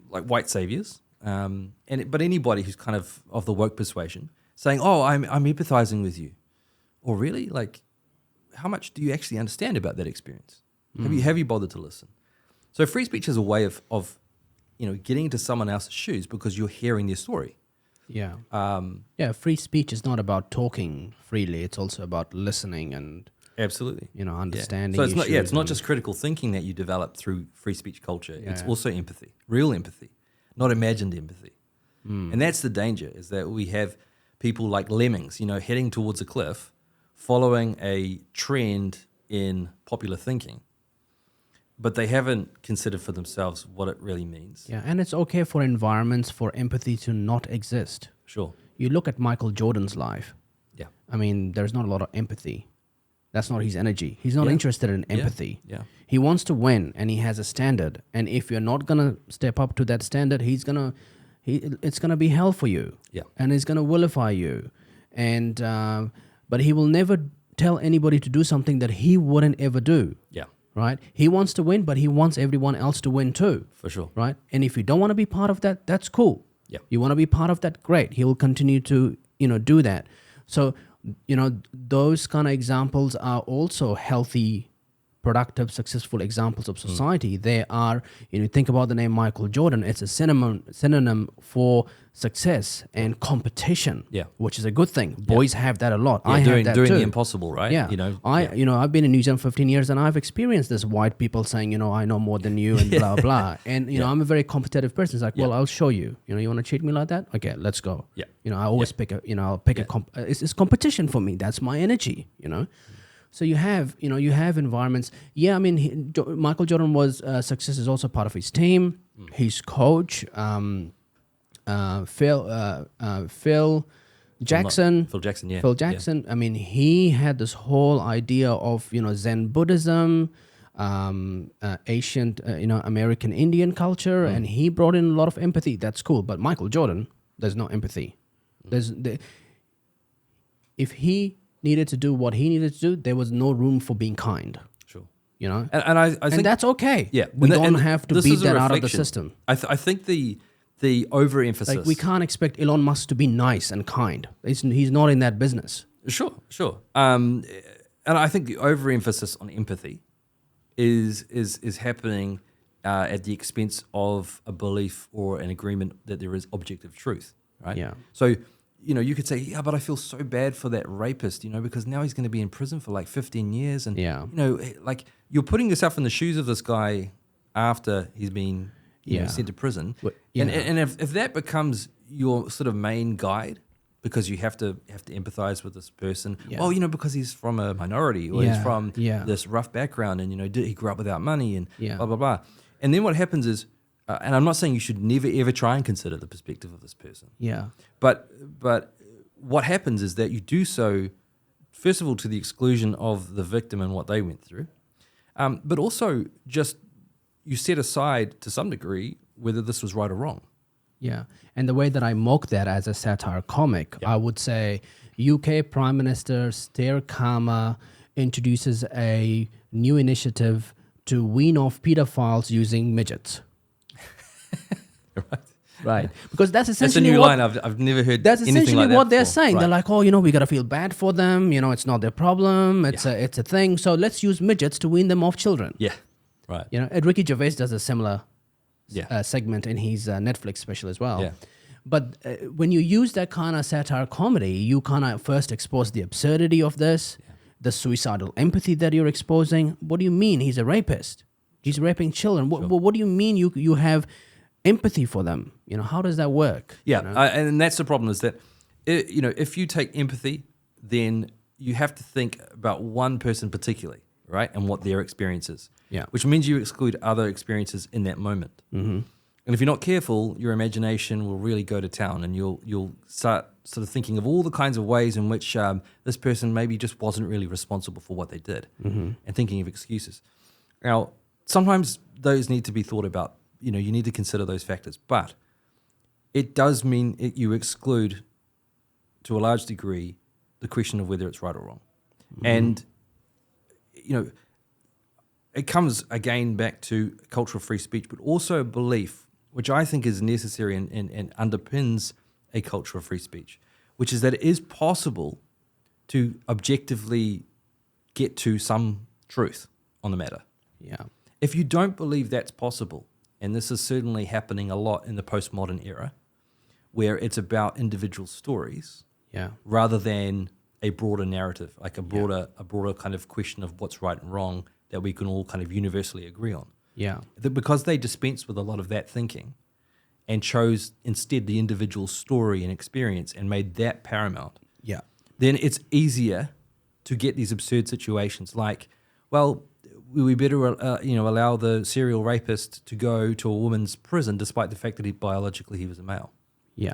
white saviors, but anybody who's kind of the woke persuasion saying, oh, I'm empathizing with you. Or really? Like, how much do you actually understand about that experience? Have you bothered to listen? So free speech is a way of getting into someone else's shoes because you're hearing their story. Yeah. Free speech is not about talking freely. It's also about listening and absolutely, understanding. So it's not just critical thinking that you develop through free speech culture. It's also empathy, real empathy, not imagined empathy. And that's the danger, is that we have people like lemmings, heading towards a cliff, following a trend in popular thinking, but they haven't considered for themselves what it really means. Yeah, and it's okay for environments for empathy to not exist. Sure. You look at Michael Jordan's life. Yeah. I mean, there's not a lot of empathy. That's not his energy. He's not interested in empathy. Yeah. He wants to win, and he has a standard. And if you're not gonna step up to that standard, it's gonna be hell for you. Yeah. And he's gonna vilify you. And but he will never tell anybody to do something that he wouldn't ever do. Yeah. right? He wants to win, but he wants everyone else to win too, For sure. right? And if you don't want to be part of that, that's cool. Yeah. You want to be part of that, great. He will continue to, do that. So, those kind of examples are also healthy, productive, successful examples of society. They are, think about the name Michael Jordan. It's a synonym for success and competition, Yeah. which is a good thing. Boys have that a lot. Yeah, I doing have that too. the impossible, right? Yeah, I've been in New Zealand 15 years, and I've experienced this white people saying, I know more than you, and blah blah. And I'm a very competitive person. It's like, well, I'll show you. You want to treat me like that? Okay, let's go. Yeah. I always pick a, I'll pick it's competition for me. That's my energy. So you have environments. Yeah, I mean, Michael Jordan was success is also part of his team. His coach, Phil Jackson. Phil Jackson, yeah. Phil Jackson. I mean, he had this whole idea of Zen Buddhism, ancient American Indian culture, and he brought in a lot of empathy. That's cool. But Michael Jordan, there's no empathy. If he needed to do what he needed to do, there was no room for being kind. Sure. And I think that's okay. Yeah, we and don't have to this beat is a that out of the reflection. system. I think the overemphasis. Like, we can't expect Elon Musk to be nice and kind. He's not in that business. Sure. And I think the overemphasis on empathy is happening at the expense of a belief or an agreement that there is objective truth, right? Yeah. So, you could say, yeah, but I feel so bad for that rapist, because now he's going to be in prison for like 15 years. And, like, you're putting yourself in the shoes of this guy after he's been sent to prison. And if that becomes your sort of main guide, because you have to empathize with this person, because he's from a minority, or he's from this rough background, and he grew up without money, and blah blah blah. And then what happens is, and I'm not saying you should never ever try and consider the perspective of this person. Yeah. But what happens is that you do so, first of all, to the exclusion of the victim and what they went through, but also just you set aside to some degree whether this was right or wrong. Yeah. And the way that I mock that as a satire comic, I would say UK Prime Minister Keir Starmer introduces a new initiative to wean off pedophiles using midgets. Right. Because that's essentially a new line. I've never heard. That's anything essentially like that what they're before. saying. Right. They're like, we got to feel bad for them. It's not their problem. It's a thing. So let's use midgets to wean them off children. Yeah. Right. And Ricky Gervais does a similar Yeah. segment in his Netflix special as well. Yeah. But when you use that kind of satire comedy, you kind of first expose the absurdity of this, the suicidal empathy that you're exposing. What do you mean he's a rapist? He's raping children. What do you mean you have empathy for them? How does that work? Yeah, and that's the problem is that, if you take empathy, then you have to think about one person particularly, right, and what their experience is. Yeah. Which means you exclude other experiences in that moment. Mm-hmm. And if you're not careful, your imagination will really go to town, and you'll start sort of thinking of all the kinds of ways in which this person maybe just wasn't really responsible for what they did, and thinking of excuses. Now, sometimes those need to be thought about. You need to consider those factors, but it does mean you exclude, to a large degree, the question of whether it's right or wrong. And, it comes again back to cultural free speech, but also a belief, which I think is necessary and underpins a culture of free speech, which is that it is possible to objectively get to some truth on the matter. Yeah. If you don't believe that's possible, and this is certainly happening a lot in the postmodern era, where it's about individual stories rather than a broader narrative, like a broader kind of question of what's right and wrong that we can all kind of universally agree on. Yeah. Because they dispense with a lot of that thinking and chose instead the individual story and experience and made that paramount, then it's easier to get these absurd situations like, well, we better allow the serial rapist to go to a woman's prison despite the fact that biologically he was a male. Yeah.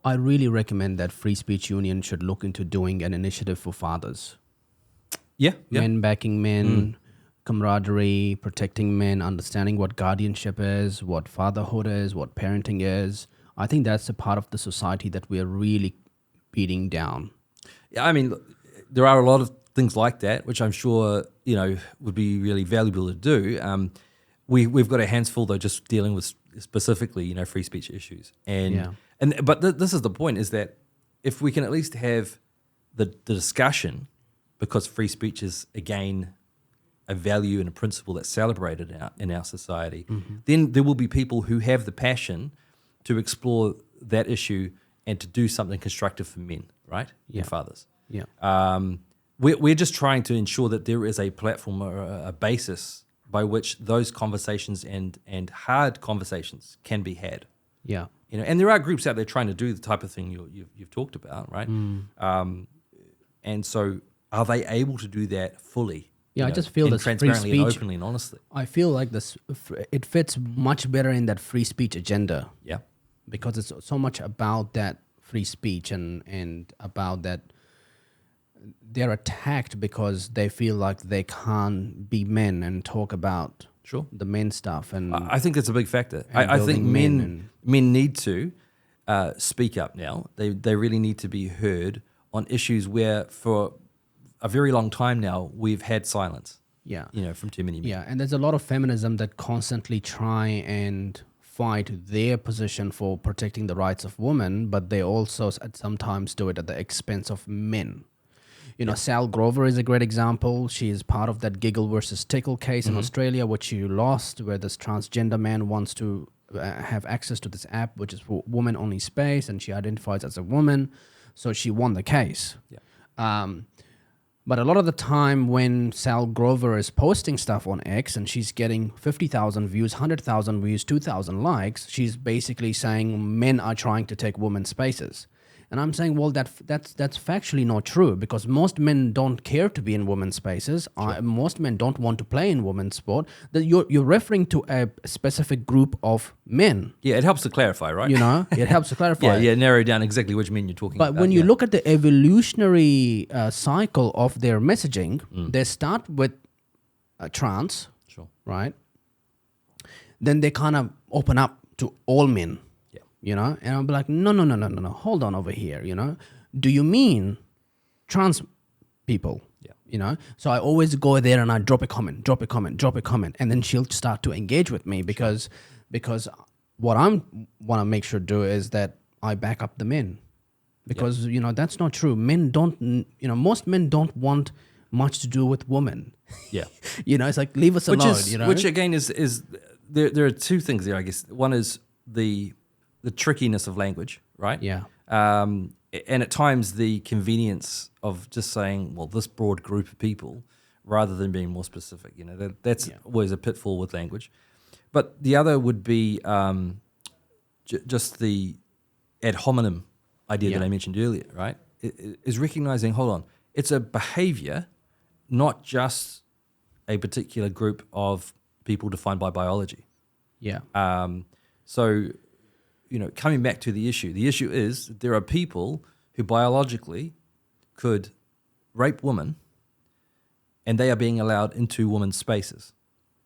I really recommend that Free Speech Union should look into doing an initiative for fathers. Yeah. Men backing men, camaraderie, protecting men, understanding what guardianship is, what fatherhood is, what parenting is. I think that's a part of the society that we're really beating down. Yeah, I mean, there are a lot of things like that, which I'm sure would be really valuable to do. We've got our hands full though, just dealing with specifically free speech issues, but this is the point: is that if we can at least have the discussion, because free speech is again a value and a principle that's celebrated in our society, then there will be people who have the passion to explore that issue and to do something constructive for men, right? And fathers. Yeah. We're just trying to ensure that there is a platform or a basis by which those conversations and hard conversations can be had. Yeah. And there are groups out there trying to do the type of thing you've talked about, right? And so, are they able to do that fully? Yeah, I just feel that free transparently speech, and openly and honestly. I feel like it fits much better in that free speech agenda. Yeah. Because it's so much about that free speech and about that they're attacked because they feel like they can't be men and talk about the men stuff. And I think that's a big factor. I think men need to speak up now. They really need to be heard on issues where for a very long time now we've had silence. Yeah. From too many men. Yeah, and there's a lot of feminism that constantly try and fight their position for protecting the rights of women, but they also sometimes do it at the expense of men. Sal Grover is a great example. She is part of that Giggle versus Tickle case in Australia, which she lost, where this transgender man wants to have access to this app, which is for women-only space, and she identifies as a woman, so she won the case. Yeah. But a lot of the time when Sal Grover is posting stuff on X and she's getting 50,000 views, 100,000 views, 2,000 likes, she's basically saying men are trying to take women's spaces. And I'm saying, well, that's factually not true, because most men don't care to be in women's spaces. Most men don't want to play in women's sport. You're referring to a specific group of men. Yeah, it helps to clarify, right? It helps to clarify. Narrow down exactly which men you're talking about. But when you look at the evolutionary cycle of their messaging, they start with trans, right? Then they kind of open up to all men. And I'll be like, no, hold on over here, Do you mean trans people? Yeah. So I always go there and I drop a comment, and then she'll start to engage with me because what I want to make sure do is that I back up the men. Because, that's not true. Men don't, most men don't want much to do with women. Yeah. It's like, leave us alone, Which again is there are two things there, I guess. One is the trickiness of language, right? Yeah. And at times the convenience of just saying, well, this broad group of people, rather than being more specific. That's always a pitfall with language. But the other would be just the ad hominem idea that I mentioned earlier, right? Is recognizing, hold on, it's a behavior, not just a particular group of people defined by biology. Yeah. So, coming back to the issue is that there are people who biologically could rape women and they are being allowed into women's spaces.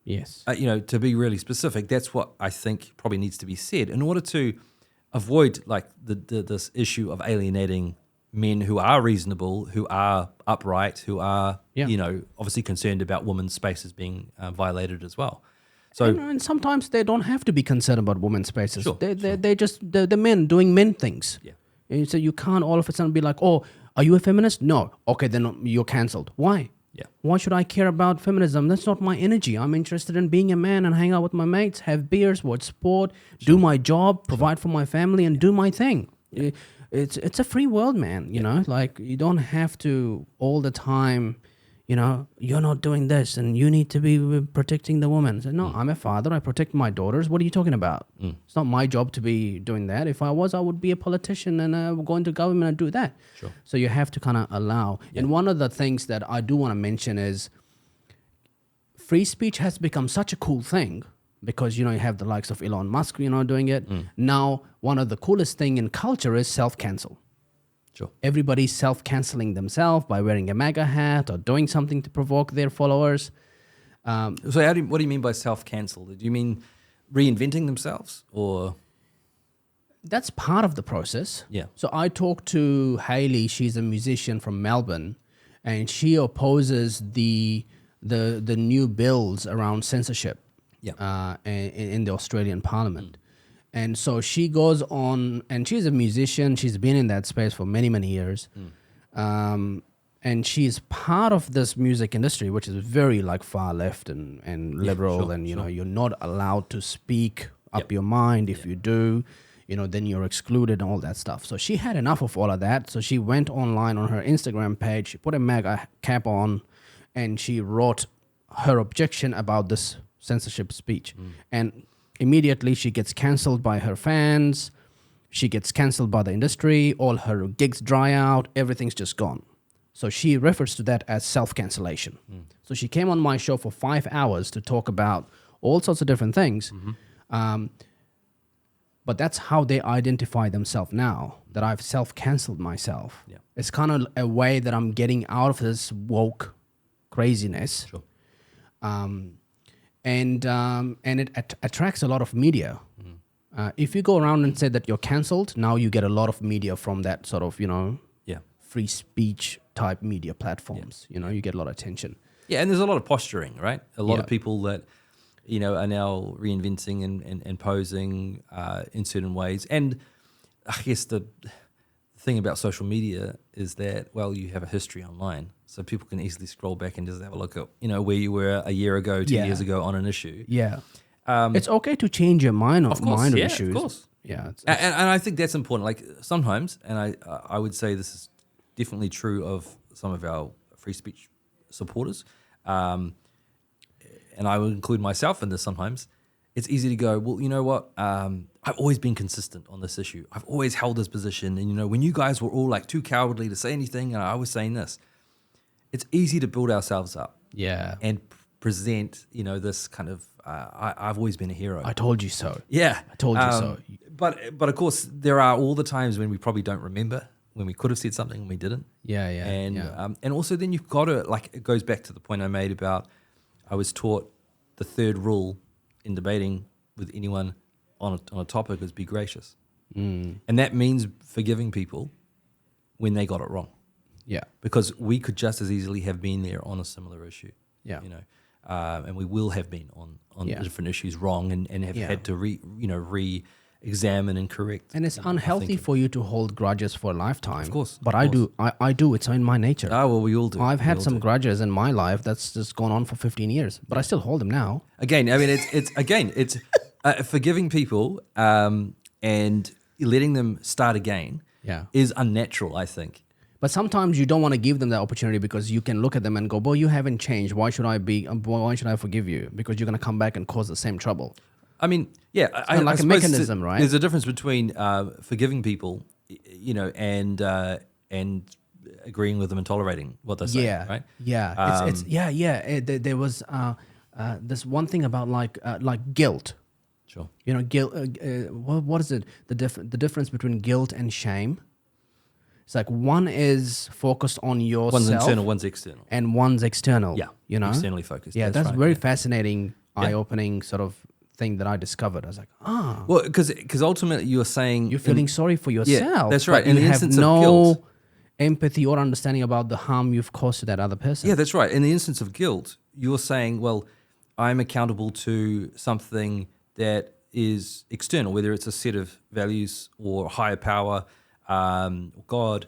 Yes. To be really specific, that's what I think probably needs to be said in order to avoid this issue of alienating men who are reasonable, who are upright, who are, obviously concerned about women's spaces being violated as well. So, and sometimes they don't have to be concerned about women's spaces. Sure, they're just the men doing men things. Yeah. And so you can't all of a sudden be like, oh, are you a feminist? No. Okay, then you're cancelled. Why? Yeah. Why should I care about feminism? That's not my energy. I'm interested in being a man and hang out with my mates, have beers, watch sport, do my job, provide for my family, and do my thing. Yeah. It's a free world, man. Like you don't have to all the time. You're not doing this and you need to be protecting the woman. So, no, I'm a father. I protect my daughters. What are you talking about? It's not my job to be doing that. If I was, I would be a politician and go into government and do that. Sure. So you have to kind of allow. Yeah. And one of the things that I do want to mention is free speech has become such a cool thing because, you have the likes of Elon Musk, doing it. Now, one of the coolest thing in culture is self-cancel. Sure. Everybody's self-canceling themselves by wearing a MAGA hat or doing something to provoke their followers. So what do you mean by self-cancel? Do you mean reinventing themselves or? That's part of the process. Yeah. So I talked to Hayley. She's a musician from Melbourne. and she opposes the new bills around censorship Yeah. in the Australian Parliament. And so she goes on, and she's a musician. She's been in that space for many, many years. And she's part of this music industry, which is very like far left and liberal. sure, and, you sure. know, you're not allowed to speak up Yep. your mind. If you do, you know, then you're excluded and all that stuff. So she had enough of all of that. So she went online on her Instagram page, she put a MAGA cap on, and she wrote her objection about this censorship speech. And immediately she gets cancelled by her fans. She gets cancelled by the industry. All her gigs dry out. Everything's just gone. So she refers to that as self-cancellation. So she came on my show for 5 hours to talk about all sorts of different things. But that's how they identify themselves now, that I've self-cancelled myself. Yeah. It's kind of a way that I'm getting out of this woke craziness. Sure. And it attracts a lot of media. If you go around and say that you're cancelled, now you get a lot of media from that sort of, you know, Yeah. free speech type media platforms. You know, you get a lot of attention. Yeah, and there's a lot of posturing, right? A lot Yeah. of people that, you know, are now reinventing and posing in certain ways. And I guess the thing about social media is that, well, you have a history online. So people can easily scroll back and just have a look at, you know, where you were a year ago, 2 years ago on an issue. Yeah. It's okay to change your mind on yeah, issues. of course. Yeah. And I think that's important. Like sometimes, and I would say this is definitely true of some of our free speech supporters, and I would include myself in this sometimes, it's easy to go, well, you know what? I've always been consistent on this issue. I've always held this position. And, you know, when you guys were all like too cowardly to say anything, and I was saying this, it's easy to build ourselves up Yeah. and present, you know, this kind of, I've always been a hero. I told you so. Yeah. I told you so. But of course, there are all the times when we probably don't remember, when we could have said something and we didn't. Yeah, yeah. And yeah. and also then you've got to, like, it goes back to the point I made about I was taught the third rule in debating with anyone on a topic is be gracious. And that means forgiving people when they got it wrong. Yeah. Because we could just as easily have been there on a similar issue. Yeah. You know, and we will have been on Yeah. different issues wrong and have Yeah. had to re-examine and correct. And it's you know, our unhealthy thinking. for you to hold grudges for a lifetime. Of course, But of I course. do. I do. It's in my nature. Ah, well, we all do. I've We had all some do. grudges in my life that's just gone on for 15 years, but I still hold them now. Again, I mean, it's forgiving people and letting them start again Yeah. is unnatural, I think. But sometimes you don't want to give them that opportunity because you can look at them and go, "Boy, you haven't changed. Why should I forgive you? Because you're going to come back and cause the same trouble." I mean, yeah, kinda like a suppose mechanism, right? There's a difference between forgiving people, you know, and agreeing with them and tolerating what they're saying, Yeah, right? yeah. It's there was this one thing about like guilt. Sure. You know, guilt. What is it? The difference between guilt and shame. It's like one is focused on yourself, One's internal, one's external. and one's external. Yeah, you know, externally focused. Yeah, that's right, very yeah. fascinating, eye-opening sort of thing that I discovered. I was like, Well, because ultimately you're saying you're feeling sorry for yourself. that's right. But In you the have instance of no guilt. empathy or understanding about the harm you've caused to that other person. Yeah, that's right. In the instance of guilt, you're saying, well, I'm accountable to something that is external, whether it's a set of values or higher power, or God.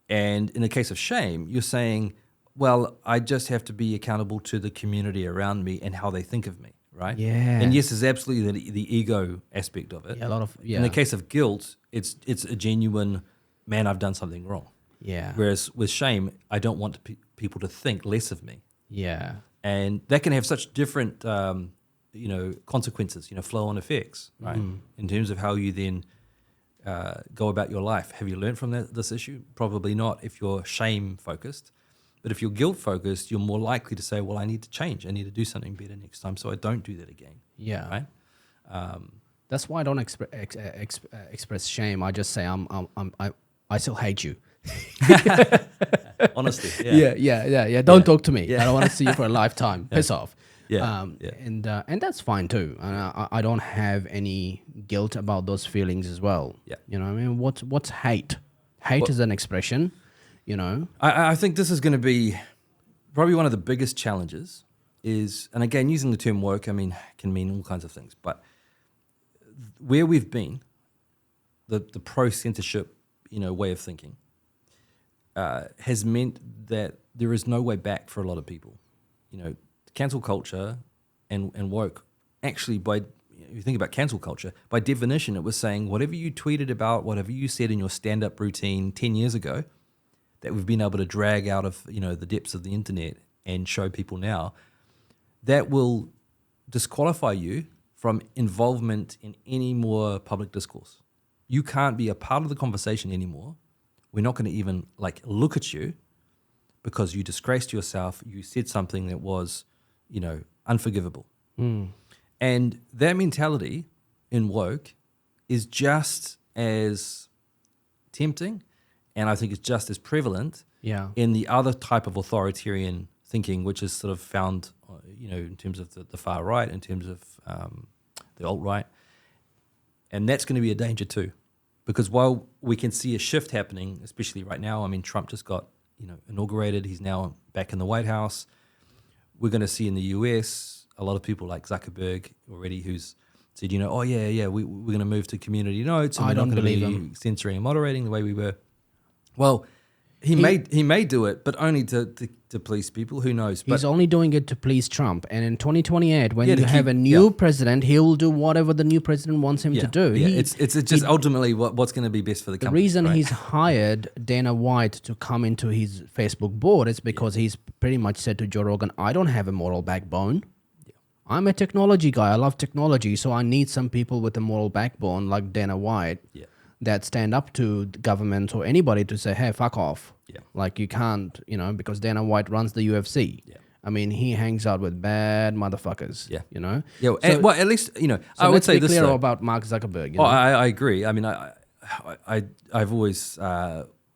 And in the case of shame, you're saying, well, I just have to be accountable to the community around me and how they think of me, right? Yeah. And yes, there's absolutely the ego aspect of it. Yeah, a lot of In the case of guilt, it's a genuine, man, I've done something wrong. yeah, Whereas with shame, I don't want people to think less of me. yeah, And that can have such different, consequences, flow-on effects, right? In terms of how you then go about your life. Have you learned from this issue? Probably not if you're shame-focused. But if you're guilt-focused, you're more likely to say, well, I need to change. I need to do something better next time so I don't do that again, yeah. right? That's why I don't express shame. I just say I still hate you. Honestly, Yeah. Don't talk to me. Yeah. I don't want to see you for a lifetime. Piss off. Yeah. And that's fine too. And I don't have any guilt about those feelings as well. Yeah. You know what I mean? What's hate? Hate is an expression. you know? I think this is going to be probably one of the biggest challenges is, and again, using the term woke, I mean, can mean all kinds of things, but where we've been, the pro-censorship, way of thinking, has meant that there is no way back for a lot of people. Cancel culture and woke, actually, if you think about cancel culture, by definition, it was saying whatever you tweeted about, whatever you said in your stand-up routine 10 years ago, that we've been able to drag out of the depths of the internet and show people now, that will disqualify you from involvement in any more public discourse. You can't be a part of the conversation anymore. We're not going to even look at you because you disgraced yourself. You said something that was, unforgivable. And that mentality in woke is just as tempting, and I think it's just as prevalent in the other type of authoritarian thinking, which is sort of found, in terms of the far right, in terms of the alt-right. And that's going to be a danger too. Because while we can see a shift happening, especially right now, I mean, Trump just got, inaugurated. He's now back in the White House. We're going to see in the US a lot of people like Zuckerberg already who's said, we're going to move to community notes and we're not going to be censoring and moderating the way we were. Well, he may do it, but only to please people. Who knows? He's only doing it to please Trump. And in 2028, when you have a new president, he will do whatever the new president wants him to do. Yeah. It's just ultimately what's going to be best for the company. The reason right? he's hired Dana White to come into his Facebook board is because he's pretty much said to Joe Rogan, I don't have a moral backbone. I'm a technology guy. I love technology. So I need some people with a moral backbone like Dana White that stand up to the government or anybody to say, hey, fuck off. Yeah. Like you can't, because Dana White runs the UFC. Yeah. I mean, he hangs out with bad motherfuckers. Yeah. Yeah. So, at least, so I would say this. Let's be clear about Mark Zuckerberg. I agree. I mean, I've always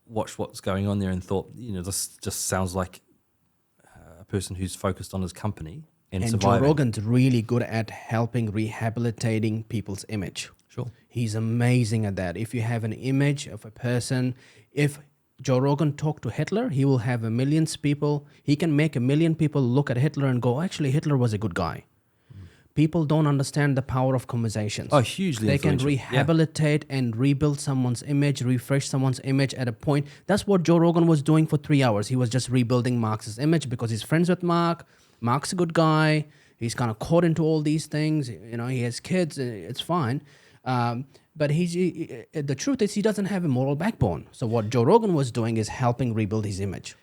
watched what's going on there and thought, this just sounds like a person who's focused on his company and surviving. Joe Rogan's really good at helping rehabilitating people's image. Sure. He's amazing at that. If you have an image of a person, if Joe Rogan talked to Hitler, he will have he can make 1 million people look at Hitler and go, actually, Hitler was a good guy. People don't understand the power of conversations. Oh, hugely They can influential. rehabilitate and rebuild someone's image, refresh someone's image at a point. That's what Joe Rogan was doing for 3 hours. He was just rebuilding Mark's image because he's friends with Mark. Mark's a good guy. He's kind of caught into all these things. He has kids. It's fine. But the truth is he doesn't have a moral backbone. So what Joe Rogan was doing is helping rebuild his image.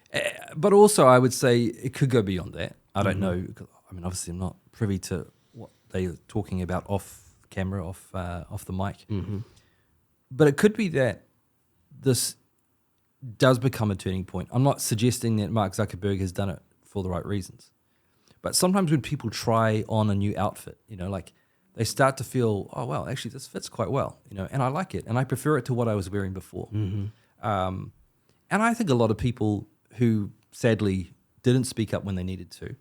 But also I would say it could go beyond that. I don't know. I mean, obviously I'm not privy to what they're talking about off camera, off the mic. Mm-hmm. But it could be that this does become a turning point. I'm not suggesting that Mark Zuckerberg has done it for the right reasons. But sometimes when people try on a new outfit, they start to feel, oh, well, actually this fits quite well, and I like it. And I prefer it to what I was wearing before. Mm-hmm. And I think a lot of people who sadly didn't speak up when they needed to,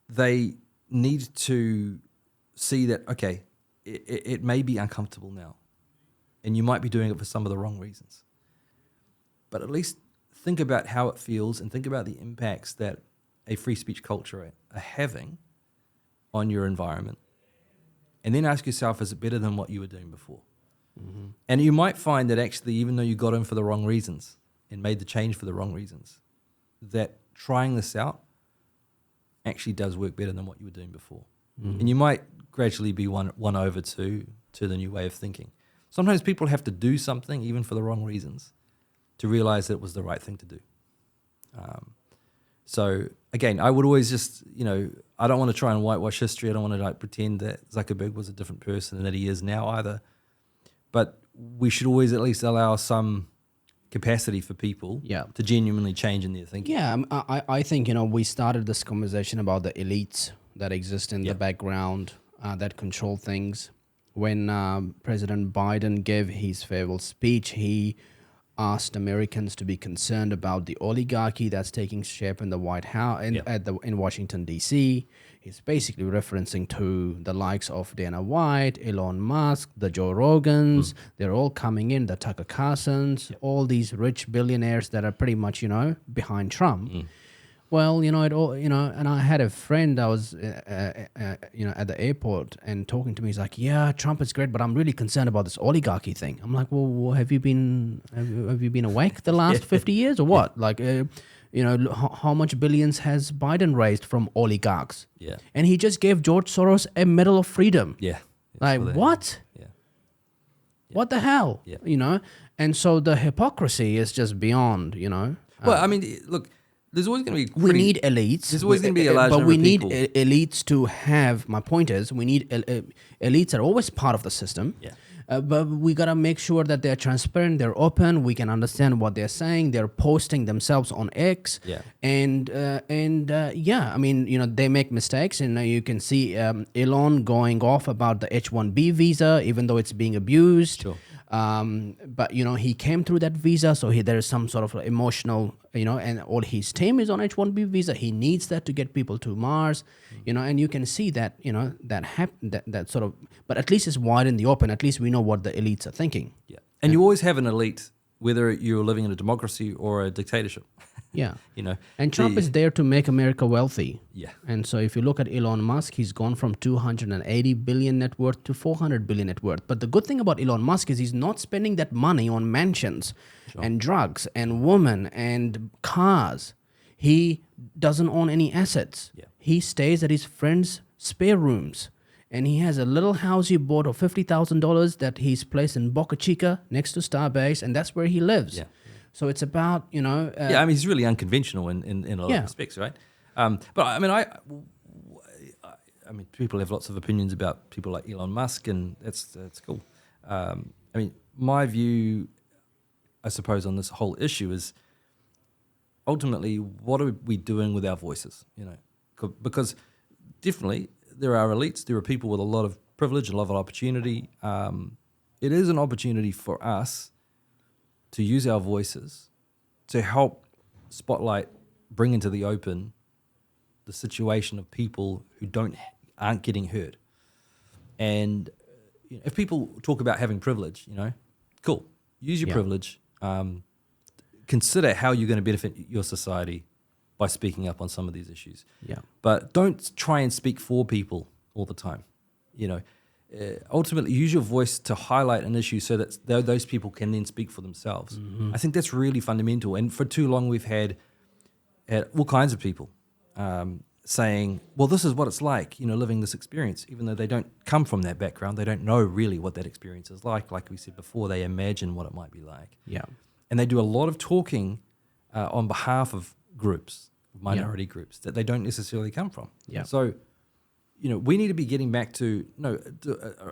they need to see that, okay, it may be uncomfortable now. And you might be doing it for some of the wrong reasons. But at least think about how it feels and think about the impacts that a free speech culture are having on your environment. And then ask yourself, is it better than what you were doing before? Mm-hmm. And you might find that actually, even though you got in for the wrong reasons and made the change for the wrong reasons, that trying this out actually does work better than what you were doing before. Mm-hmm. And you might gradually be won over to the new way of thinking. Sometimes people have to do something, even for the wrong reasons, to realize that it was the right thing to do. So again, I would always just, I don't want to try and whitewash history. I don't want to pretend that Zuckerberg was a different person than that he is now either. But we should always at least allow some capacity for people to genuinely change in their thinking. Yeah, I think, we started this conversation about the elites that exist in the background that control things. When President Biden gave his farewell speech, he asked Americans to be concerned about the oligarchy that's taking shape in the White House in Washington D.C. He's basically referencing to the likes of Dana White, Elon Musk, the Joe Rogans. They're all coming in, the Tucker Carlsons, all these rich billionaires that are pretty much, behind Trump. Well, it all, and I had a friend that was, at the airport and talking to me. He's like, "Yeah, Trump is great, but I'm really concerned about this oligarchy thing." I'm like, "Well, have you been awake the last 50 years or what? Like, how much billions has Biden raised from oligarchs?" Yeah. And he just gave George Soros a Medal of Freedom. Yeah. Like, what? Yeah. What the hell? Yeah. And so the hypocrisy is just beyond. Well, I mean, look, there's always going to be. We need elites. There's always going to be a large but number we of need people. elites to have. My point is, we need elites are always part of the system. Yeah. But we gotta make sure that they're transparent, they're open. We can understand what they're saying. They're posting themselves on X. Yeah. And I mean, they make mistakes, and you can see Elon going off about the H-1B visa, even though it's being abused. Sure. But he came through that visa, so there is some sort of emotional, and all his team is on H-1B visa. He needs that to get people to Mars, and you can see that, that sort of, but at least it's wide in the open. At least we know what the elites are thinking. Yeah. And you always have an elite, whether you're living in a democracy or a dictatorship. Yeah. And And Trump is there to make America wealthy. Yeah. And so if you look at Elon Musk, he's gone from 280 billion net worth to 400 billion net worth. But the good thing about Elon Musk is he's not spending that money on mansions and drugs and women and cars. He doesn't own any assets. Yeah. He stays at his friends' spare rooms. And he has a little house he bought of $50,000 that he's placed in Boca Chica next to Starbase, and that's where he lives. Yeah. So it's about, yeah, I mean, he's really unconventional in a lot of respects, right? But I mean, I mean, people have lots of opinions about people like Elon Musk, and that's cool. I mean, my view, I suppose, on this whole issue is ultimately, what are we doing with our voices? Because definitely there are elites, there are people with a lot of privilege, a lot of opportunity. It is an opportunity for us to use our voices to help spotlight, bring into the open the situation of people who aren't getting heard. And if people talk about having privilege, cool, use your privilege. Consider how you're going to benefit your society by speaking up on some of these issues. Yeah. But don't try and speak for people all the time. Ultimately, use your voice to highlight an issue so that those people can then speak for themselves. Mm-hmm. I think that's really fundamental. And for too long, we've had all kinds of people saying, well, this is what it's like, living this experience, even though they don't come from that background. They don't know really what that experience is like. Like we said before, they imagine what it might be like. Yeah. And they do a lot of talking on behalf of groups, minority groups, that they don't necessarily come from. Yeah. So, we need to be getting back to,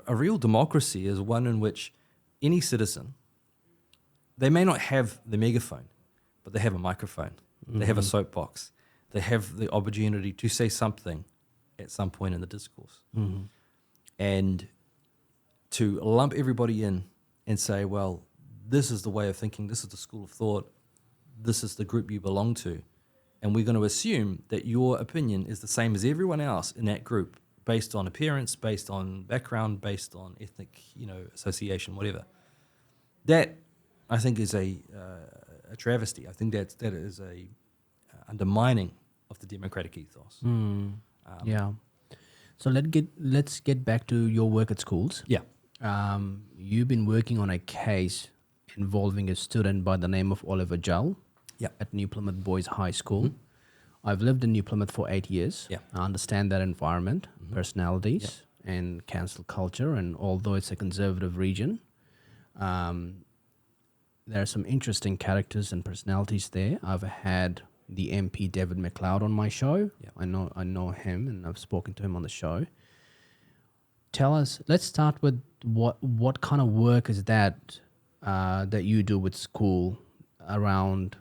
a real democracy is one in which any citizen, they may not have the megaphone, but they have a microphone. Mm-hmm. They have a soapbox. They have the opportunity to say something at some point in the discourse. Mm-hmm. And to lump everybody in and say, well, this is the way of thinking, this is the school of thought, this is the group you belong to. And we're going to assume that your opinion is the same as everyone else in that group, based on appearance, based on background, based on ethnic, association, whatever. That, I think, is a travesty. I think that is a undermining of the democratic ethos. Yeah. So let's get back to your work at schools. Yeah. You've been working on a case involving a student by the name of Oliver Jull. Yeah. At New Plymouth Boys High School. Mm-hmm. I've lived in New Plymouth for 8 years. Yeah. I understand that environment, personalities, and cancel culture. And although it's a conservative region, there are some interesting characters and personalities there. I've had the MP David McLeod on my show. Yeah. I know him, and I've spoken to him on the show. Tell us. Let's start with what kind of work is that that you do with school around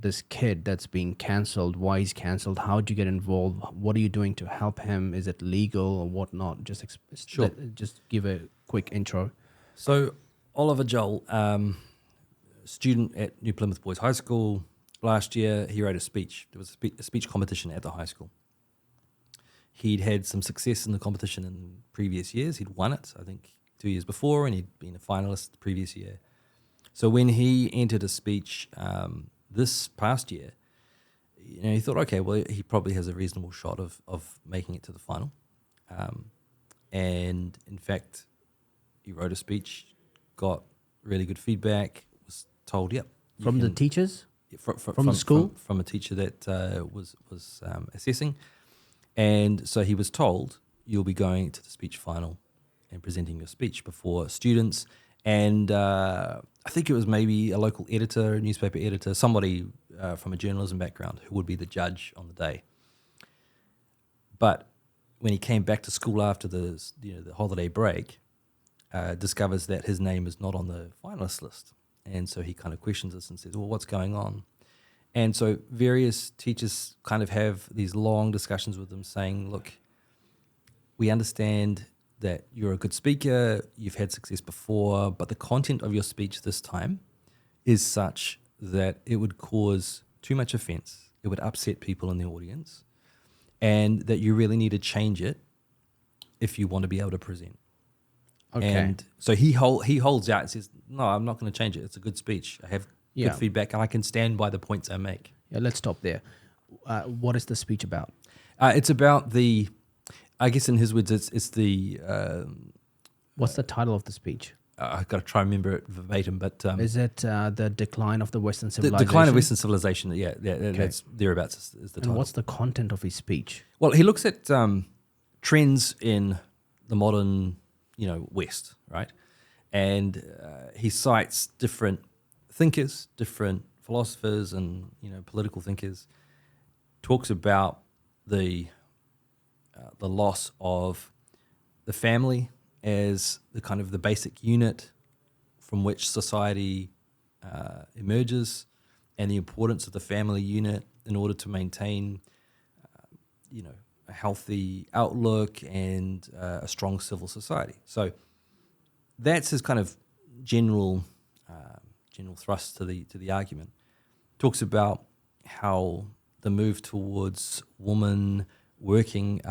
this kid that's being cancelled, why he's cancelled, how do you get involved, what are you doing to help him, is it legal or whatnot? Just just give a quick intro. So Oliver Jull student at New Plymouth Boys High School last year. He wrote a speech. There was a speech competition at the high school. He'd had some success in the competition in previous years. He'd won it, I think, 2 years before, and he'd been a finalist the previous year. So when he entered a speech this past year, he thought, okay, well, he probably has a reasonable shot of making it to the final. And in fact, he wrote a speech, got really good feedback, was told, yep. From the teachers? From the school? From a teacher that was assessing. And so he was told, you'll be going to the speech final and presenting your speech before students. And I think it was maybe a local editor, a newspaper editor, somebody from a journalism background who would be the judge on the day. But when he came back to school after the holiday break, discovers that his name is not on the finalist list. And so he kind of questions us and says, well, what's going on? And so various teachers kind of have these long discussions with them saying, look, we understand that you're a good speaker, you've had success before, but the content of your speech this time is such that it would cause too much offense, it would upset people in the audience, and that you really need to change it if you want to be able to present. Okay. And so he holds out and says, no, I'm not going to change it. It's a good speech. I have good feedback, and I can stand by the points I make. Yeah, let's stop there. What is the speech about? It's about I guess in his words, it's the... What's the title of the speech? I've got to try and remember it verbatim, but... is it the decline of the Western the civilization? decline of Western civilization, yeah, that's thereabouts is the title. And what's the content of his speech? Well, he looks at trends in the modern, West, right? And he cites different thinkers, different philosophers and, political thinkers, talks about the loss of the family as the kind of the basic unit from which society emerges, and the importance of the family unit in order to maintain, a healthy outlook and a strong civil society. So that's his kind of general thrust to the argument. Talks about how the move towards women working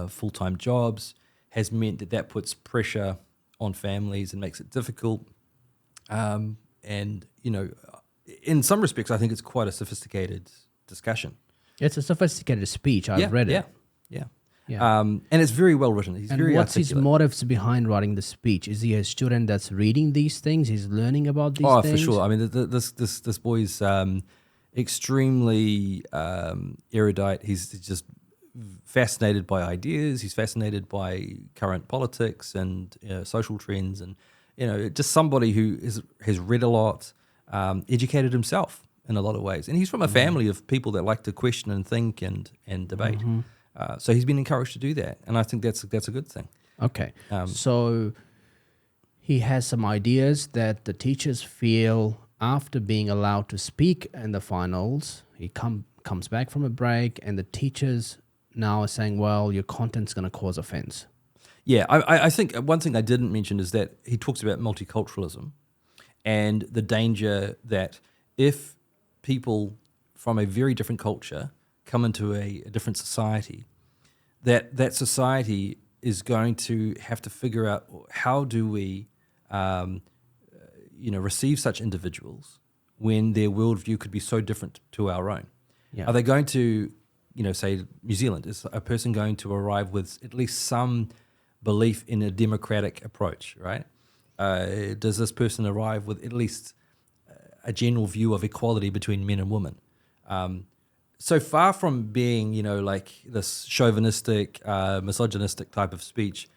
full-time jobs has meant that puts pressure on families and makes it difficult. And, in some respects, I think it's quite a sophisticated discussion. It's a sophisticated speech. I've read it. Yeah. Yeah. And it's very well written. He's And very what's his articulate. motives behind writing the speech? Is he a student that's reading these things? He's learning about these things? Oh, for sure. I mean, this boy's extremely erudite. He's just fascinated by ideas. He's fascinated by current politics and social trends, and just somebody who has read a lot, educated himself in a lot of ways. And he's from a family of people that like to question and think and debate. So he's been encouraged to do that, and I think that's a good thing. Okay. So he has some ideas that the teachers feel after being allowed to speak in the finals. He comes back from a break, and the teachers now are saying, well, your content's going to cause offense. Yeah, I think one thing I didn't mention is that he talks about multiculturalism and the danger that if people from a very different culture come into a different society, that society is going to have to figure out how do we, receive such individuals when their worldview could be so different to our own. Yeah. Are they going to, say New Zealand, is a person going to arrive with at least some belief in a democratic approach, right? Does this person arrive with at least a general view of equality between men and women? So far from being, like this chauvinistic, misogynistic type of speech,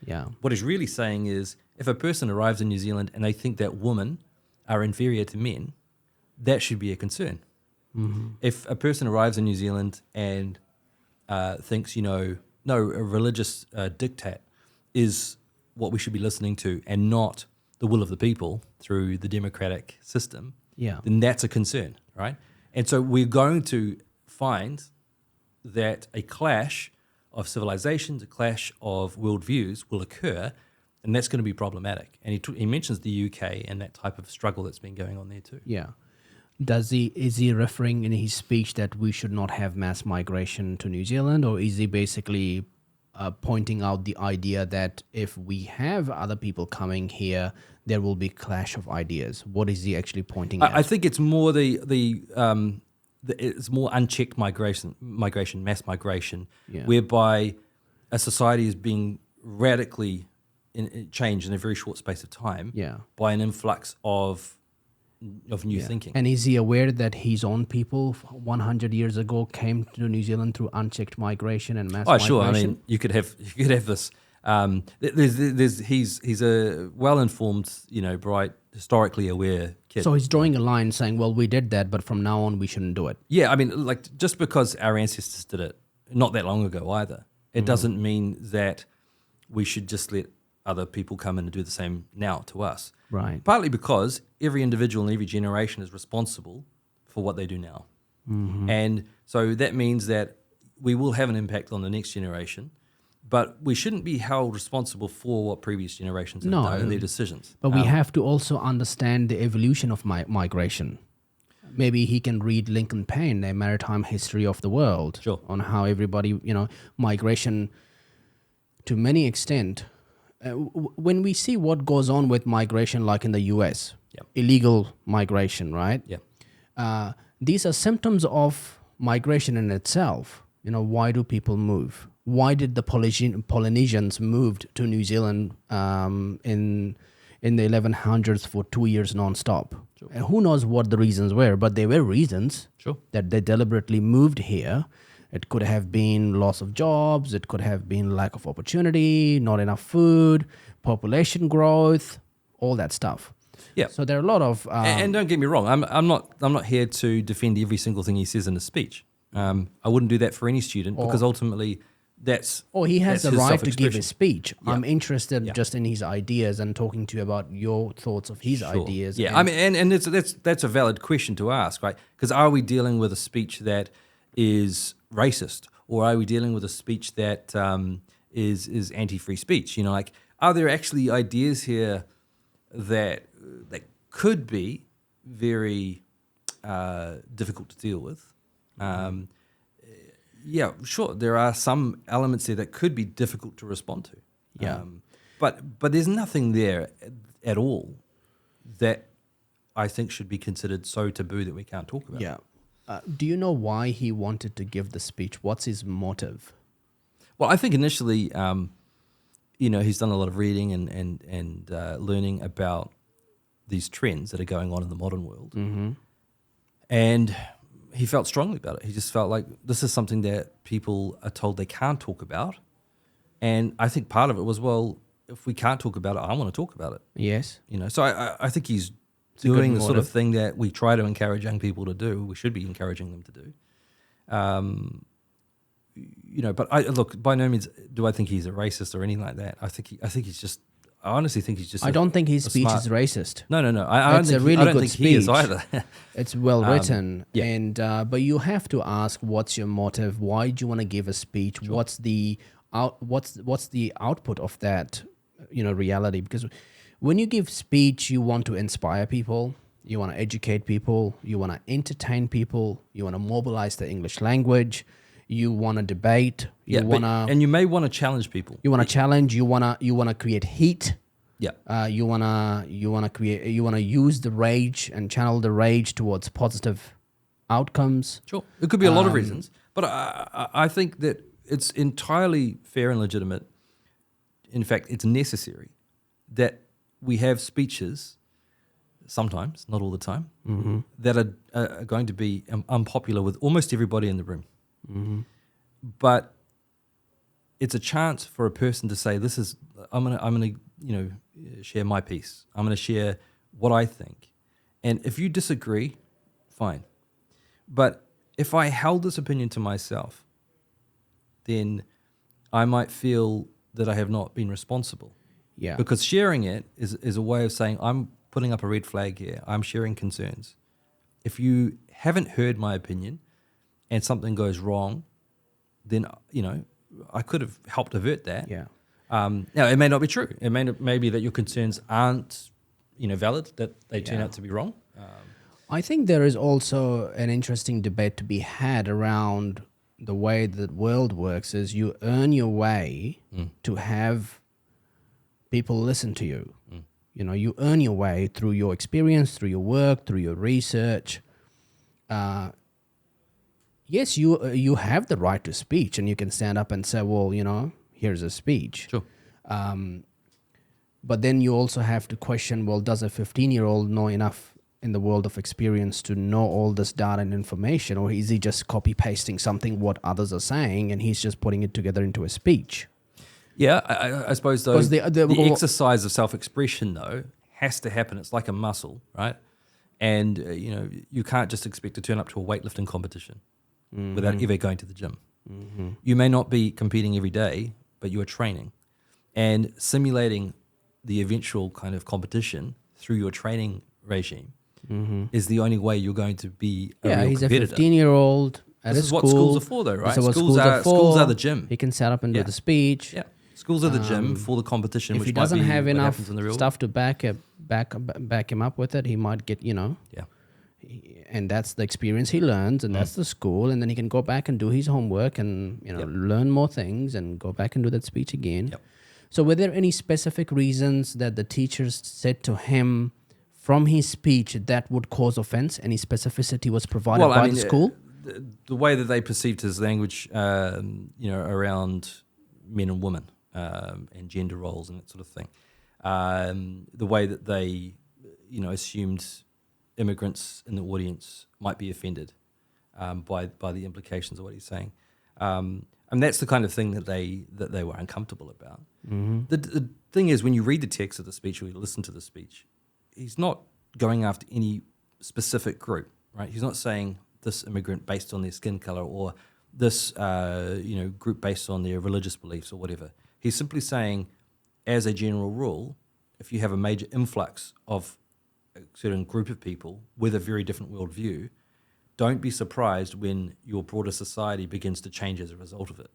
what he's really saying is if a person arrives in New Zealand and they think that women are inferior to men, that should be a concern. Mm-hmm. If a person arrives in New Zealand and thinks, no, a religious diktat is what we should be listening to and not the will of the people through the democratic system, then that's a concern, right? And so we're going to find that a clash of civilizations, a clash of worldviews will occur, and that's going to be problematic. And he mentions the UK and that type of struggle that's been going on there too. Yeah. Is he referring in his speech that we should not have mass migration to New Zealand, or is he basically pointing out the idea that if we have other people coming here, there will be clash of ideas? What is he actually pointing at? I think it's more it's more unchecked migration, mass migration, Yeah. whereby a society is being radically changed in a very short space of time Yeah. by an influx of new thinking. And is he aware that his own people 100 years ago came to New Zealand through unchecked migration and mass Oh, migration? sure. I mean, you could have this. He's a well-informed, bright, historically aware kid. So he's drawing a line saying, well, we did that, but from now on we shouldn't do it. Yeah, I mean, like, just because our ancestors did it not that long ago either, it doesn't mean that we should just let other people come in and do the same now to us. Right. Partly because every individual in every generation is responsible for what they do now. And so that means that we will have an impact on the next generation, but we shouldn't be held responsible for what previous generations have done and their decisions. But we have to also understand the evolution of migration. Maybe he can read Lincoln Payne, A Maritime History of the World, Sure. on how everybody, migration to many extent. When we see what goes on with migration, like in the US, Yep. illegal migration, right? Yeah. These are symptoms of migration in itself. Why do people move? Why did the Polynesians moved to New Zealand in the 1100s for 2 years non-stop? Sure. And who knows what the reasons were, but there were reasons Sure. that they deliberately moved here. It could have been loss of jobs. It could have been lack of opportunity, not enough food, population growth, all that stuff. Yeah. So there are a lot of And don't get me wrong, I'm not here to defend every single thing he says in his speech. I wouldn't do that for any student because ultimately that's he has that's the his right to give self-expression. his speech. Yeah. I'm interested Yeah. just in his ideas and talking to you about your thoughts of his Sure. ideas. Yeah, and- I mean, and that's a valid question to ask, right? Because are we dealing with a speech that is racist, or are we dealing with a speech that is anti-free speech? Like, are there actually ideas here that could be very difficult to deal with? Yeah, sure. There are some elements there that could be difficult to respond to. Yeah. But there's nothing there at all that I think should be considered so taboo that we can't talk about. Yeah. Do you know why he wanted to give the speech? What's his motive? Well, I think initially, he's done a lot of reading and learning about these trends that are going on in the modern world. Mm-hmm. And he felt strongly about it. He just felt like this is something that people are told they can't talk about. And I think part of it was, well, if we can't talk about it, I want to talk about it. Yes. So I think he's a good doing the sort of motive. thing that we try to encourage young people to do. We should be encouraging them to do. But look, by no means do I think he's a racist or anything like that. I honestly think he's just. I don't think his a speech smart- is racist. No. I don't It's think a really I don't good think he is speech. either. It's well written, yeah. and but you have to ask, what's your motive? Why do you want to give a speech? Sure. What's the output of that? Reality. Because when you give speech, you want to inspire people, you want to educate people, you want to entertain people, you want to mobilize the English language, you want to debate, and you may want to challenge people. you want to challenge, you want to create heat. Yeah. You wanna use the rage and channel the rage towards positive outcomes. Sure. It could be a lot of reasons, but I think that it's entirely fair and legitimate. In fact, it's necessary that we have speeches, sometimes, not all the time, that are going to be unpopular with almost everybody in the room. Mm-hmm. But it's a chance for a person to say, I'm gonna share my piece. I'm gonna share what I think. And if you disagree, fine. But if I held this opinion to myself, then I might feel that I have not been responsible. Yeah. Because sharing it is a way of saying, I'm putting up a red flag here. I'm sharing concerns. If you haven't heard my opinion and something goes wrong, then, I could have helped avert that. Yeah. Now, it may not be true. It may be that your concerns aren't, valid, that they turn Yeah. out to be wrong. I think there is also an interesting debate to be had around the way the world works is you earn your way to have people listen to you. You know, you earn your way through your experience, through your work, through your research. Yes, you have the right to speech, and you can stand up and say, well, you know, here's a speech. Sure. But then you also have to question, well, does a 15-year-old know enough in the world of experience to know all this data and information, or is he just copy-pasting something what others are saying, and he's just putting it together into a speech? Yeah, I suppose, though, 'Cause the exercise of self-expression, though, has to happen. It's like a muscle, right? And, you know, you can't just expect to turn up to a weightlifting competition without ever going to the gym. You may not be competing every day, but you are training. And simulating the eventual kind of competition through your training regime is the only way you're going to be a real he's competitor. a 15-year-old at This a is school. what schools are for, though, right? This is what Schools are the gym. He can set up and do Yeah. the speech. Yeah, schools are the gym for the competition, If which he might doesn't be have what enough happens in the real stuff to back him up with it, he might get, you know, Yeah. and that's the experience he learns, and that's the school, and then he can go back and do his homework and, you know, learn more things and go back and do that speech again. Yep. So were there any specific reasons that the teachers said to him from his speech that would cause offense? Any specificity was provided by the school? The way that they perceived his language, you know, around men and women and gender roles and that sort of thing, the way that they, you know, assumed immigrants in the audience might be offended by the implications of what he's saying, and that's the kind of thing that they were uncomfortable about. The thing is, when you read the text of the speech or you listen to the speech, he's not going after any specific group, right? He's not saying this immigrant based on their skin color or this you know, group based on their religious beliefs or whatever. He's simply saying, as a general rule, if you have a major influx of a certain group of people with a very different worldview, don't be surprised when your broader society begins to change as a result of it.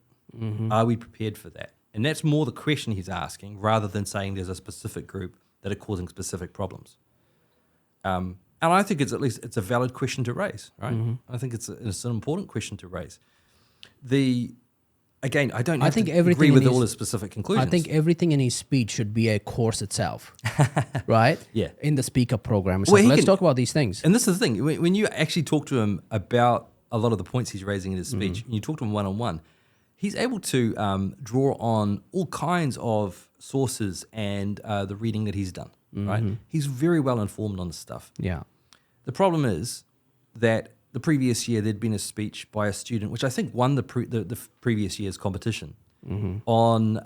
Are we prepared for that? And that's more the question he's asking, rather than saying there's a specific group that are causing specific problems. And I think it's a valid question to raise, right? I think it's an important question to raise. Again, I don't have to agree with all his specific conclusions. I think everything in his speech should be a course itself, right? Yeah. In the speaker program. Well, Let's talk about these things. And this is the thing. When you actually talk to him about a lot of the points he's raising in his speech, and you talk to him one-on-one, he's able to draw on all kinds of sources and the reading that he's done, right? He's very well informed on this stuff. Yeah. The problem is that the previous year there'd been a speech by a student, which I think won the previous year's competition on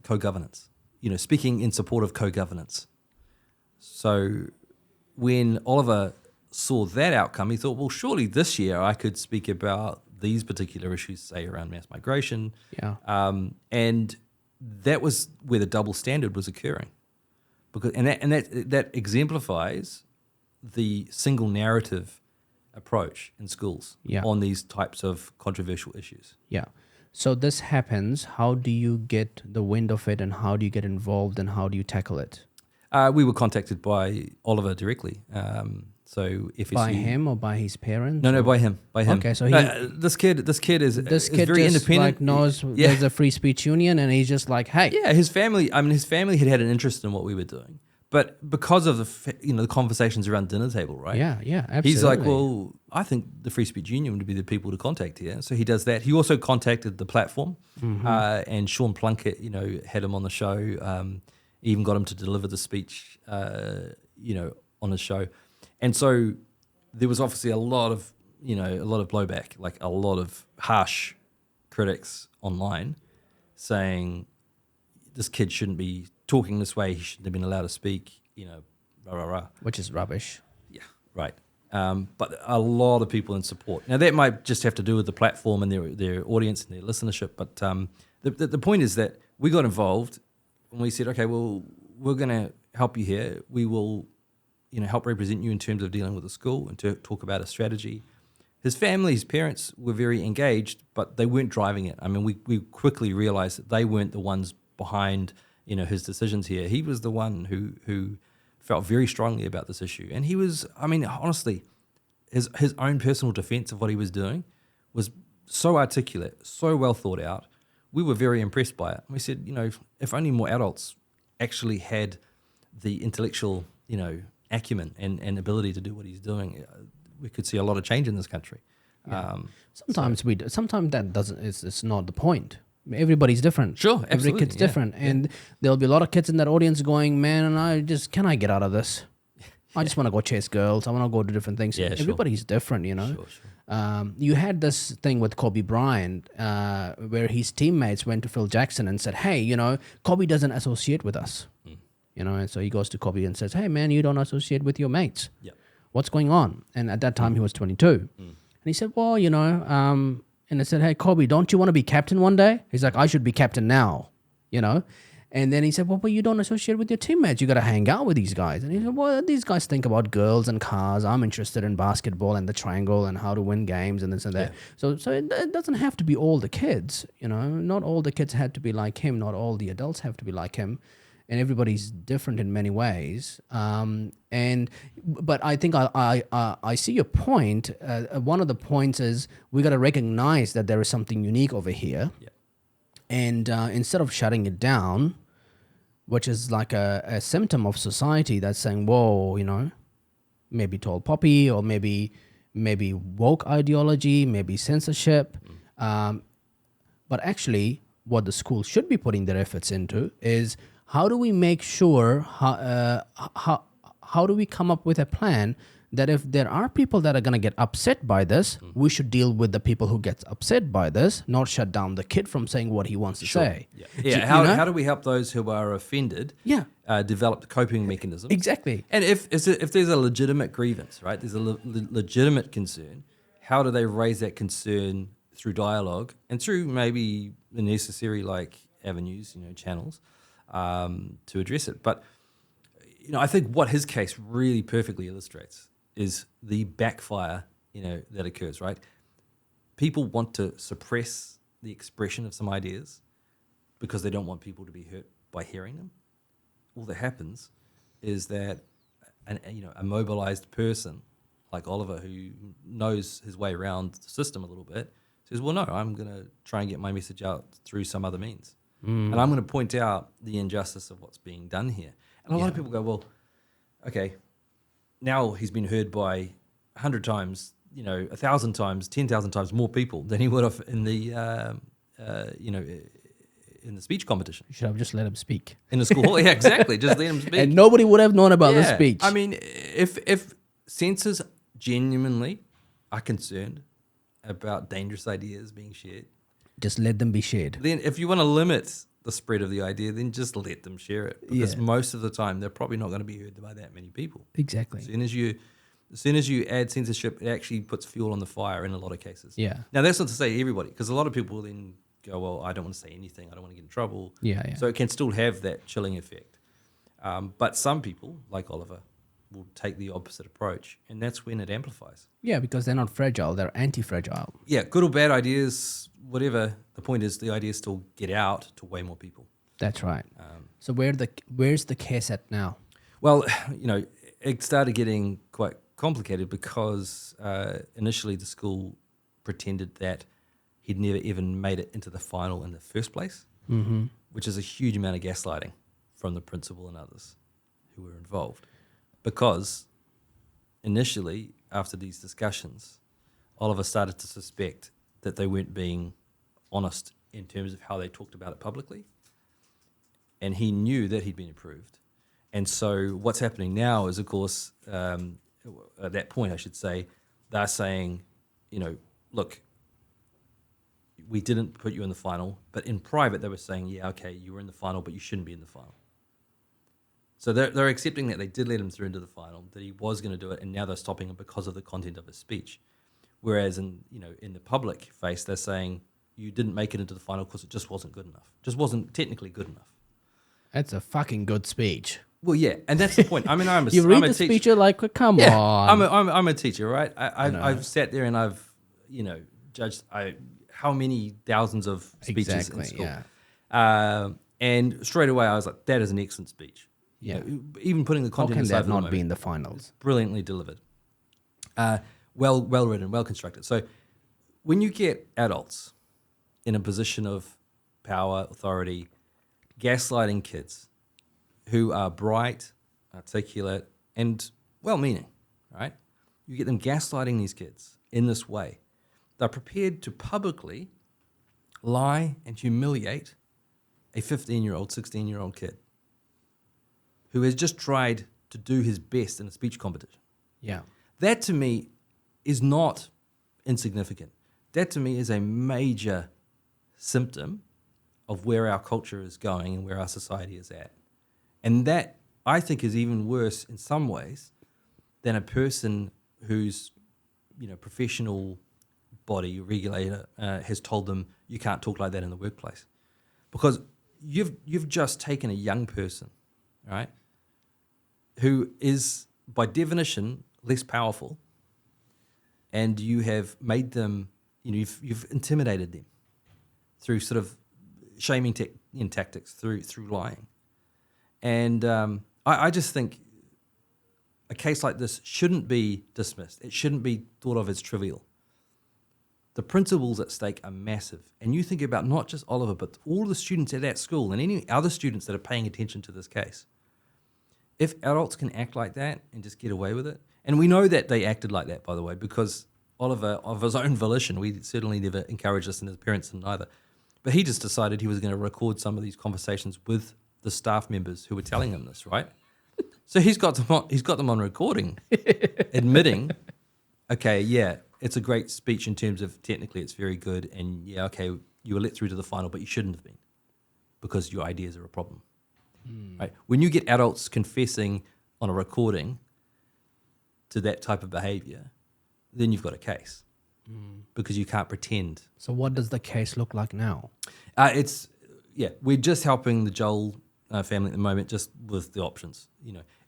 co-governance, you know, speaking in support of co-governance. So when Oliver saw that outcome, he thought, well, surely this year I could speak about these particular issues, say around mass migration. Yeah. And that was where the double standard was occurring, because that exemplifies the single narrative approach in schools on these types of controversial issues. Yeah. So this happens. How do you get the wind of it, and how do you get involved, and how do you tackle it? We were contacted by Oliver directly. So FSU, By him or by his parents? No, by him. Okay, so this kid is very just independent. Like knows there's a free speech union, and he's just like, hey. Yeah, his family had an interest in what we were doing, but because of the conversations around dinner table, right? Yeah, absolutely. He's like, well, I think the Free Speech Union would be the people to contact here. So he does that. He also contacted the platform, and Sean Plunkett, had him on the show. Even got him to deliver the speech, on his show. And so there was obviously a lot of blowback, like a lot of harsh critics online saying this kid shouldn't be talking this way. He shouldn't have been allowed to speak, rah, rah, rah. Which is rubbish. Yeah, right. But a lot of people in support. Now, that might just have to do with the platform and their audience and their listenership. But the point is that we got involved and we said, okay, well, we're going to help you here. We will help represent you in terms of dealing with the school and to talk about a strategy. His family, his parents were very engaged, but they weren't driving it. I mean, we quickly realized that they weren't the ones behind, his decisions here. He was the one who felt very strongly about this issue. And he was, I mean, honestly, his own personal defense of what he was doing was so articulate, so well thought out. We were very impressed by it. We said, if only more adults actually had the intellectual, acumen and ability to do what he's doing, we could see a lot of change in this country. Yeah. Sometimes that doesn't. It's not the point. Everybody's different. Sure, Every absolutely, kid's different, and there'll be a lot of kids in that audience going, "Man, can I get out of this? I just want to go chase girls. I want to go do different things." Yeah, sure. Everybody's different, Sure. You had this thing with Kobe Bryant, where his teammates went to Phil Jackson and said, "Hey, Kobe doesn't associate with us." And so he goes to Kobe and says, "Hey, man, you don't associate with your mates. Yeah. What's going on?" And at that time, he was 22. And he said, "Well, and I said, 'Hey, Kobe, don't you want to be captain one day?' He's like, 'I should be captain now,' And then he said, 'Well, but you don't associate with your teammates. You got to hang out with these guys.' And he said, 'Well, these guys think about girls and cars. I'm interested in basketball and the triangle and how to win games and this and that.' So it doesn't have to be all the kids. Not all the kids had to be like him. Not all the adults have to be like him. And everybody's different in many ways. But I think I see your point. One of the points is we got to recognize that there is something unique over here. Yeah. And instead of shutting it down, which is like a symptom of society that's saying, whoa, maybe tall poppy or maybe woke ideology, maybe censorship. But actually, what the school should be putting their efforts into is how do we make sure, how do we come up with a plan that if there are people that are going to get upset by this, we should deal with the people who get upset by this, not shut down the kid from saying what he wants to say. Yeah. How do we help those who are offended develop the coping mechanism? Exactly. And if there's a legitimate grievance, right, there's a legitimate concern, how do they raise that concern through dialogue and through maybe the necessary avenues, channels to address it? But I think what his case really perfectly illustrates is the backfire, that occurs, right? People want to suppress the expression of some ideas because they don't want people to be hurt by hearing them. All that happens is that a mobilized person like Oliver, who knows his way around the system a little bit, says, well, no, I'm going to try and get my message out through some other means. And I'm going to point out the injustice of what's being done here. And a lot of people go, well, okay, now he's been heard by 100 times, 1,000 times, 10,000 times more people than he would have in the, in the speech competition. You should have just let him speak. In the school, yeah, exactly. Just let him speak. And nobody would have known about the speech. I mean, if censors genuinely are concerned about dangerous ideas being shared, just let them be shared. then if you want to limit the spread of the idea, then just let them share it. Because most of the time, they're probably not going to be heard by that many people. Exactly. As soon as you add censorship, it actually puts fuel on the fire in a lot of cases. Yeah. Now, that's not to say everybody, because a lot of people then go, well, I don't want to say anything. I don't want to get in trouble. Yeah. So it can still have that chilling effect. But some people, like Oliver, will take the opposite approach, and that's when it amplifies. Yeah, because they're not fragile. They're anti-fragile. Yeah, good or bad ideas, whatever. The point is the ideas still get out to way more people. That's right. So where's the case at now? Well, it started getting quite complicated because initially the school pretended that he'd never even made it into the final in the first place, which is a huge amount of gaslighting from the principal and others who were involved. Because initially, after these discussions, Oliver started to suspect that they weren't being honest in terms of how they talked about it publicly. And he knew that he'd been approved. And so what's happening now is, of course, at that point, I should say, they're saying, look, we didn't put you in the final. But in private, they were saying, yeah, okay, you were in the final, but you shouldn't be in the final. So they're accepting that they did let him through into the final, that he was going to do it, and now they're stopping him because of the content of his speech. Whereas in the public face, they're saying you didn't make it into the final because it just wasn't good enough. Just wasn't technically good enough. That's a fucking good speech. Well, yeah, and that's the point. I mean, I'm a you read I'm a the teacher. speech, you're like, come on. I'm a teacher, right? I've sat there and I've judged how many thousands of speeches in school. Yeah. And straight away I was like, that is an excellent speech. Yeah. Even putting the How content can aside that for the not moment, be in the finals? brilliantly delivered, well written, well constructed. So when you get adults in a position of power, authority, gaslighting kids who are bright, articulate, and well-meaning, right? You get them gaslighting these kids in this way. They're prepared to publicly lie and humiliate a 15-year-old, 16-year-old kid who has just tried to do his best in a speech competition. Yeah. That to me is not insignificant. That to me is a major symptom of where our culture is going and where our society is at. And that, I think, is even worse in some ways than a person whose professional body regulator has told them you can't talk like that in the workplace. Because you've just taken a young person, right, who is by definition less powerful, and you have made them, you've intimidated them through sort of shaming tactics, through lying. And I just think a case like this shouldn't be dismissed. It shouldn't be thought of as trivial. The principles at stake are massive. And you think about not just Oliver, but all the students at that school and any other students that are paying attention to this case. If adults can act like that and just get away with it, and we know that they acted like that, by the way, because Oliver, of his own volition, we certainly never encouraged this, and his parents didn't either, but he just decided he was going to record some of these conversations with the staff members who were telling him this, right? So he's got them on recording, admitting, okay, yeah, it's a great speech in terms of technically it's very good, and yeah, okay, you were let through to the final, but you shouldn't have been because your ideas are a problem. Right? When you get adults confessing on a recording to that type of behavior, then you've got a case because you can't pretend. So what does the case look like now? We're just helping the Joel family at the moment, just with the options.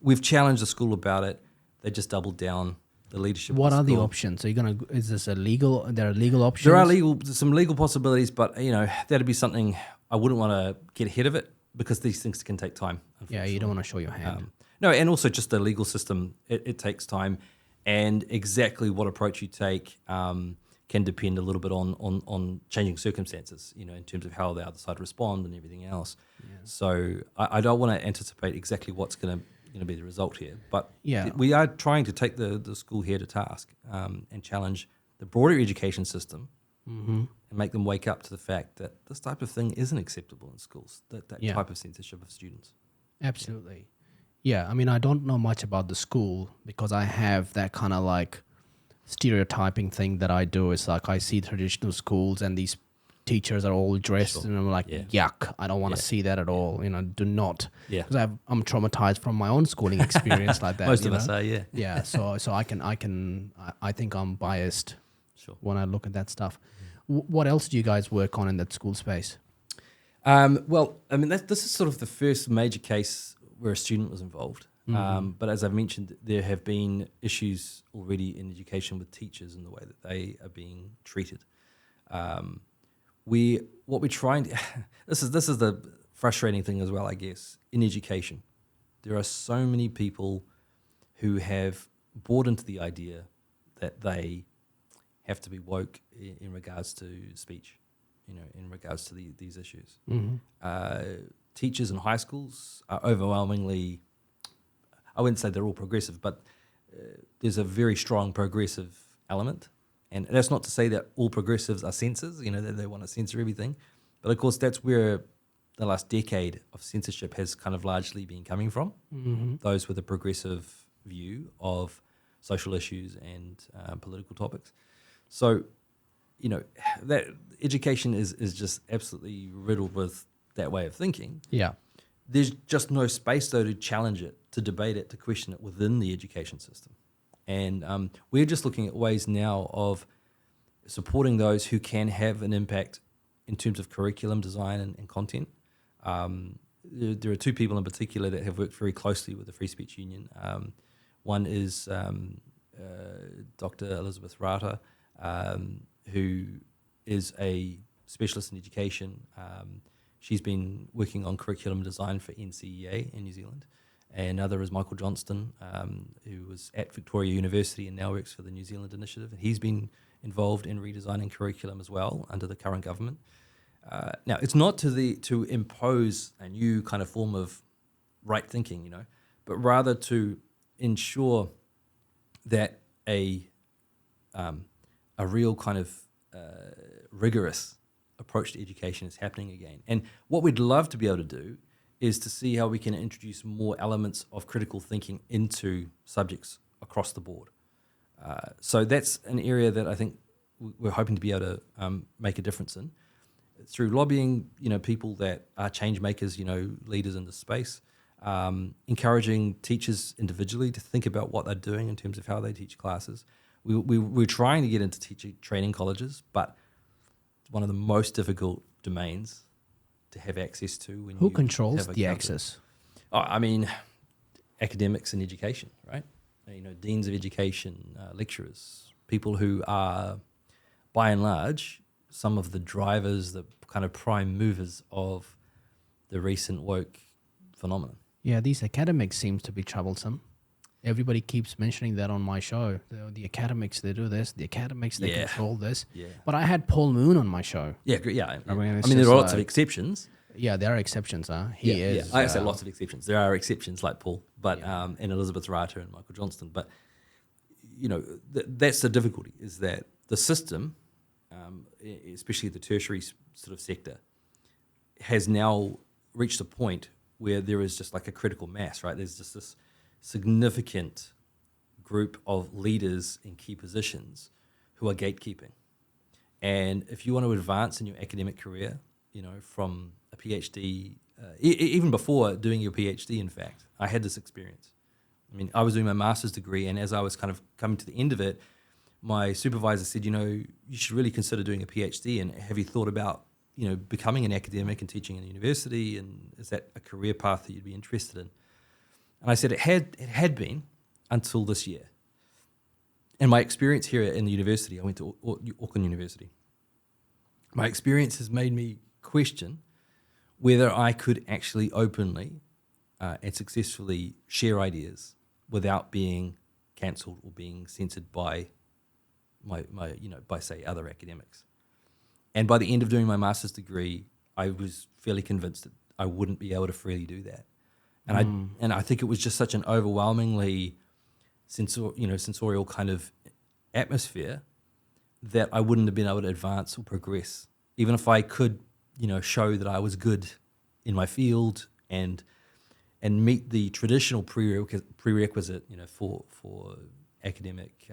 We've challenged the school about it. They just doubled down. The leadership. What are the school. options? Is this a legal? There are legal options. There are some legal possibilities, but that'd be something I wouldn't want to get ahead of it because these things can take time. Yeah, you don't want to show your hand. No, and also just the legal system, it takes time, and exactly what approach you take can depend a little bit on changing circumstances, in terms of how the other side respond and everything else. Yeah. So I don't want to anticipate exactly what's going to be the result here, but we are trying to take the school here to task and challenge the broader education system and make them wake up to the fact that this type of thing isn't acceptable in schools, that type of censorship of students. Absolutely. Yeah, I mean, I don't know much about the school because I have that kind of like stereotyping thing that I do. It's like I see traditional schools and these teachers are all dressed and I'm like, yuck, I don't want to see that at all. Do not. Yeah. Because I'm traumatized from my own schooling experience like that. Most of us are, yeah. Yeah, so I think I'm biased when I look at that stuff. What else do you guys work on in that school space? Well, I mean, this is sort of the first major case where a student was involved. But as I've mentioned, there have been issues already in education with teachers and the way that they are being treated. What we're trying to, this is the frustrating thing as well, I guess, in education. There are so many people who have bought into the idea that they have to be woke in regards to speech, in regards to these issues. Teachers in high schools are overwhelmingly, I wouldn't say they're all progressive, but there's a very strong progressive element. And that's not to say that all progressives are censors, that they want to censor everything. But of course, that's where the last decade of censorship has kind of largely been coming from. Those with a progressive view of social issues and political topics. So, that education is just absolutely riddled with that way of thinking. Yeah. There's just no space, though, to challenge it, to debate it, to question it within the education system. And we're just looking at ways now of supporting those who can have an impact in terms of curriculum design and content. There are two people in particular that have worked very closely with the Free Speech Union. One is Dr. Elizabeth Rata, who is a specialist in education. She's been working on curriculum design for NCEA in New Zealand. and another is Michael Johnston, who was at Victoria University and now works for the New Zealand Initiative. He's been involved in redesigning curriculum as well under the current government. Now, it's not to impose a new kind of form of right thinking, but rather to ensure that a real kind of rigorous approach to education is happening again. And what we'd love to be able to do is to see how we can introduce more elements of critical thinking into subjects across the board. So that's an area that I think we're hoping to be able to make a difference in through lobbying, people that are change makers, leaders in this space, encouraging teachers individually to think about what they're doing in terms of how they teach classes. We're trying to get into teacher training colleges, but it's one of the most difficult domains to have access to. When Who controls the access? Academics in education, right? Deans of education, lecturers, people who are, by and large, some of the drivers, the kind of prime movers of the recent woke phenomenon. Yeah, these academics seems to be troublesome. Everybody keeps mentioning that on my show. The academics, they do this. The academics, they control this. Yeah. But I had Paul Moon on my show. Yeah. I mean, there are lots of exceptions. Yeah, there are exceptions. He is. Yeah. I say lots of exceptions. There are exceptions like Paul, but and Elizabeth Rata and Michael Johnston. But that's the difficulty, is that the system, especially the tertiary sort of sector, has now reached a point where there is just like a critical mass, right? There's just this significant group of leaders in key positions who are gatekeeping. And if you want to advance in your academic career, from a PhD, even before doing your PhD, in fact, I had this experience. I was doing my master's degree, and as I was kind of coming to the end of it, my supervisor said, you should really consider doing a PhD, and have you thought about, becoming an academic and teaching in a university, and is that a career path that you'd be interested in? And I said it had been until this year. And my experience here in the university, I went to Auckland University. My experience has made me question whether I could actually openly and successfully share ideas without being cancelled or being censored by by say other academics. And by the end of doing my master's degree, I was fairly convinced that I wouldn't be able to freely do that. And I think it was just such an overwhelmingly sensorial kind of atmosphere that I wouldn't have been able to advance or progress, even if I could, show that I was good in my field and meet the traditional prerequisite, for academic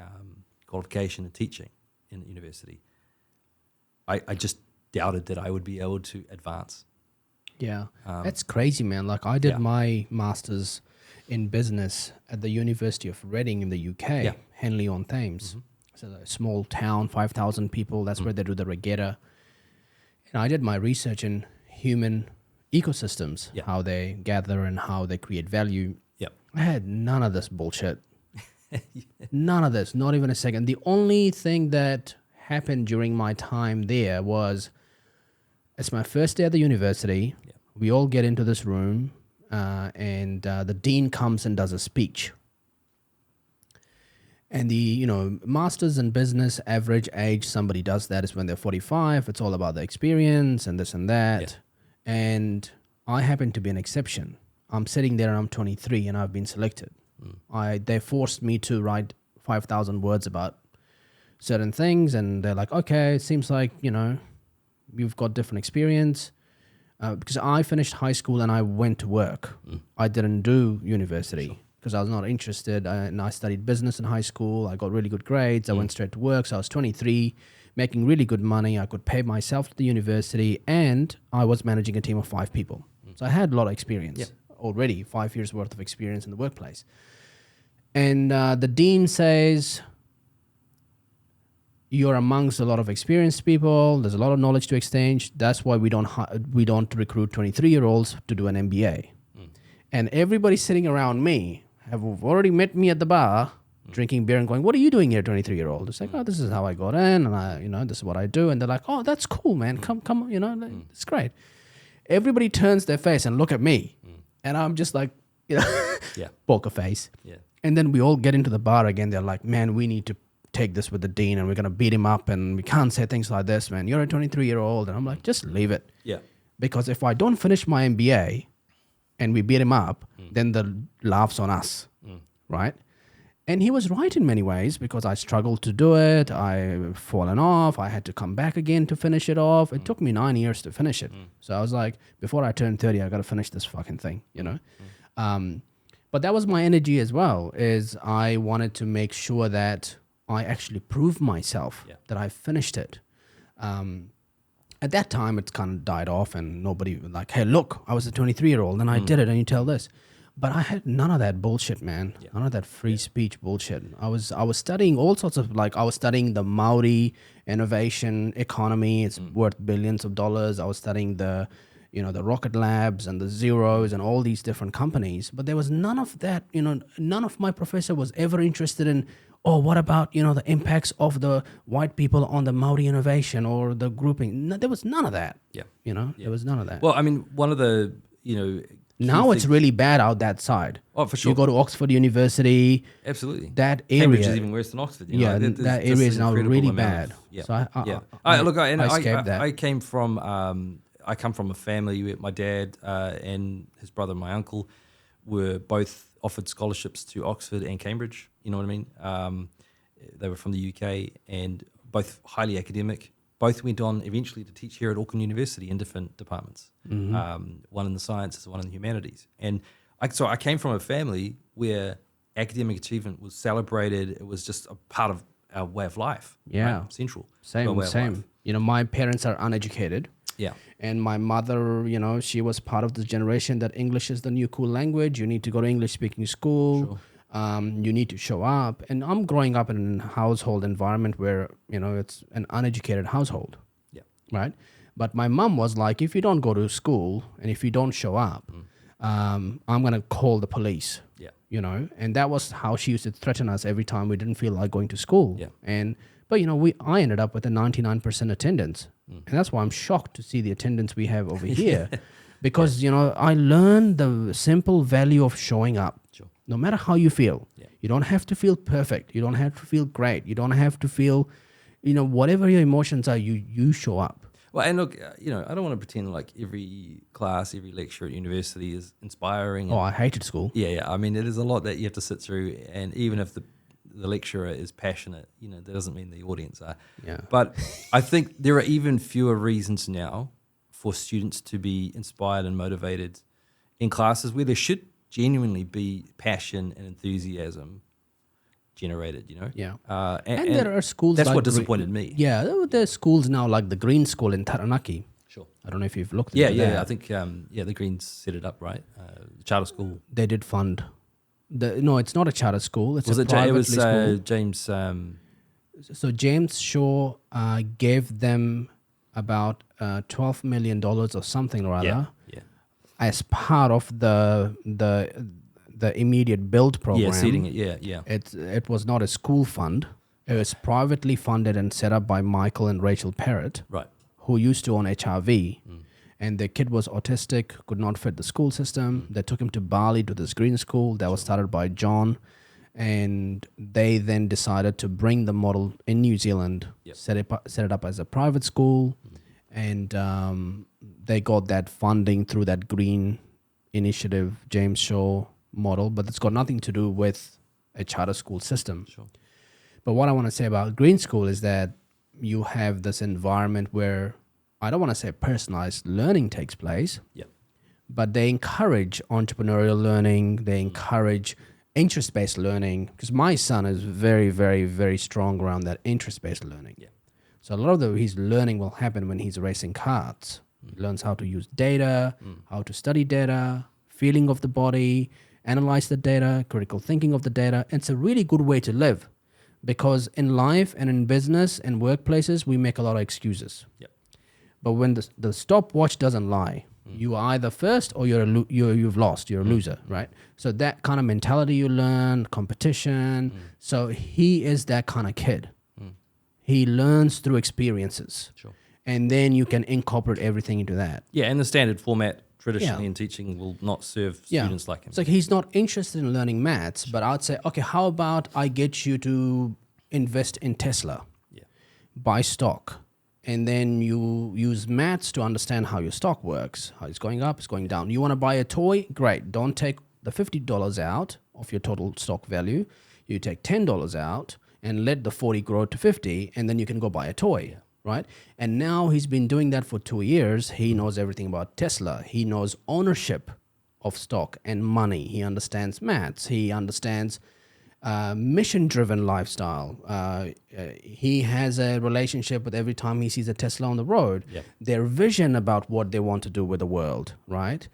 qualification and teaching in the university. I just doubted that I would be able to advance. Yeah, that's crazy, man. Like I did my master's in business at the University of Reading in the UK, Henley-on-Thames. Mm-hmm. So a small town, 5,000 people. That's where they do the regatta. And I did my research in human ecosystems, how they gather and how they create value. Yep. I had none of this bullshit. None of this, not even a second. The only thing that happened during my time there was, it's my first day at the university. Yep. We all get into this room, and the dean comes and does a speech. And the, masters in business, average age somebody does that is when they're 45. It's all about the experience and this and that. Yeah. And I happen to be an exception. I'm sitting there and I'm 23 and I've been selected. They forced me to write 5,000 words about certain things, and they're like, okay, it seems like, you've got different experience. Because I finished high school and I went to work. I didn't do university because I was not interested. And I studied business in high school. I got really good grades. I went straight to work. So I was 23, making really good money. I could pay myself to the university, and I was managing a team of 5 people. So I had a lot of experience already, 5 years worth of experience in the workplace. And the dean says, you're amongst a lot of experienced people. There's a lot of knowledge to exchange. That's why we don't recruit 23-year-olds to do an MBA. And everybody sitting around me have already met me at the bar, drinking beer and going, what are you doing here, 23-year-old? It's like, oh, this is how I got in, and this is what I do. And they're like, oh, that's cool, man. Come, it's great. Everybody turns their face and look at me. And I'm just like, you know, Yeah. poker face. Yeah. And then we all get into the bar again. They're like, man, we need to take this with the dean and we're going to beat him up and we can't say things like this, man. You're a 23-year-old. And I'm like, just leave it. Yeah. Because if I don't finish my MBA and we beat him up, then the laughs on us, right? And he was right in many ways because I struggled to do it. I've fallen off. I had to come back again to finish it off. It took me 9 years to finish it. So I was like, before I turn 30, I got to finish this fucking thing, you know? But that was my energy as well, is I wanted to make sure that I actually proved myself that I finished it. At that time, it's kind of died off and nobody was like, hey, look, I was a 23-year-old and I did it and you tell this. But I had none of that bullshit, man. None of that free speech bullshit. I was studying all sorts of, like, I was studying the Maori innovation economy. It's worth billions of dollars. I was studying the, you know, the Rocket Labs and the Zeros and all these different companies. But there was none of that, you know, none of my professor was ever interested in, oh, what about, you know, the impacts of the white people on the Maori innovation or the grouping. No, there was none of that. Yeah. You know, there was none of that. Well, I mean, one of the, you know, now it's really bad out that side. Oh, for sure. You go to Oxford University. Absolutely. That area. Cambridge is even worse than Oxford. You know? That area is now really bad. Yeah. So I came from, I come from a family where my dad and his brother and my uncle were both offered scholarships to Oxford and Cambridge. You know what I mean? They were from the UK and both highly academic. Both went on eventually to teach here at Auckland University in different departments. One in the sciences, one in the humanities. And so I came from a family where academic achievement was celebrated. It was just a part of our way of life. Yeah. Right? Central. Same. You know, my parents are uneducated. Yeah. And my mother, you know, she was part of this generation that English is the new cool language. You need to go to English-speaking school. Sure. You need to show up. And I'm growing up in a household environment where, you know, it's an uneducated household. Yeah. Right? But my mom was like, if you don't go to school and if you don't show up, I'm going to call the police. Yeah. You know, and that was how she used to threaten us every time we didn't feel like going to school. Yeah. But, you know, I ended up with a 99% attendance. And that's why I'm shocked to see the attendance we have over here. Because, you know, I learned the simple value of showing up. Sure. No matter how you feel. Yeah. You don't have to feel perfect. You don't have to feel great. You don't have to feel, you know, whatever your emotions are, you show up. Well, and look, you know, I don't want to pretend like every class, every lecture at university is inspiring. Oh, I hated school. Yeah. I mean, it is a lot that you have to sit through. And even if the lecturer is passionate, you know, that doesn't mean the audience are. Yeah. But I think there are even fewer reasons now for students to be inspired and motivated in classes where there should genuinely be passion and enthusiasm generated, you know? Yeah. And there are schools that's like what disappointed me. Yeah, there are schools now like the Green School in Taranaki. Sure. I don't know if you've looked at Yeah, that. I think, the Greens set it up, right? Charter school. They did fund. No, it's not a charter school. It's Was a it? privately It was school. James. So James Shaw gave them about $12 million or something or other Yeah. as part of the immediate build program. Yeah, seeding it. Yeah. It was not a school fund. It was privately funded and set up by Michael and Rachel Parrott, Right. who used to own HRV. And their kid was autistic, could not fit the school system. They took him to Bali to this green school that was started by John. And they then decided to bring the model in New Zealand, set it up as a private school. And they got that funding through that green initiative, James Shaw model. But it's got nothing to do with a charter school system. Sure. But what I want to say about green school is that you have this environment where I don't want to say personalized learning takes place, but they encourage entrepreneurial learning. They encourage interest-based learning because my son is very, very, very strong around that interest-based learning. Yeah. So a lot of his learning will happen when he's racing karts. He learns how to use data, how to study data, feeling of the body, analyze the data, critical thinking of the data. It's a really good way to live because in life and in business and workplaces, we make a lot of excuses. Yep. But when the stopwatch doesn't lie, you are either first or you've lost. You're a loser, right? So that kind of mentality you learn, competition. So he is that kind of kid. He learns through experiences. Sure. And then you can incorporate everything into that. Yeah, and the standard format traditionally Yeah. in teaching will not serve Yeah. students like him. It's like he's not interested in learning maths, but I'd say, okay, how about I get you to invest in Tesla, Yeah. buy stock, and then you use maths to understand how your stock works, how it's going up, it's going down. You want to buy a toy? Great. Don't take the $50 out of your total stock value. You take $10 out and let the 40 grow to 50, and then you can go buy a toy. Right? And now he's been doing that for 2 years. He knows everything about Tesla. He knows ownership of stock and money. He understands maths. He understands mission-driven lifestyle. He has a relationship with every time he sees a Tesla on the road. Yep. Their vision about what they want to do with the world, right?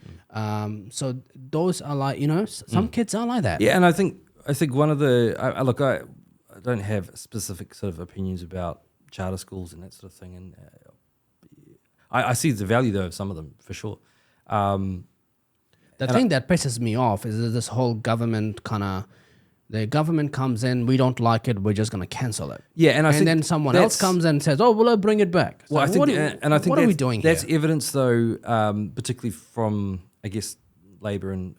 So those are like, some kids are like that. Yeah, and I think one of the I don't have specific sort of opinions about charter schools and that sort of thing, and I see the value though of some of them for sure. The thing that pisses me off is this whole government the government comes in, we don't like it, we're just going to cancel it. Yeah, and I think then someone else comes and says, "Oh, well, I'll bring it back." It's Well, like, I think, what are we doing here? That's evidence, though, particularly from I guess Labor and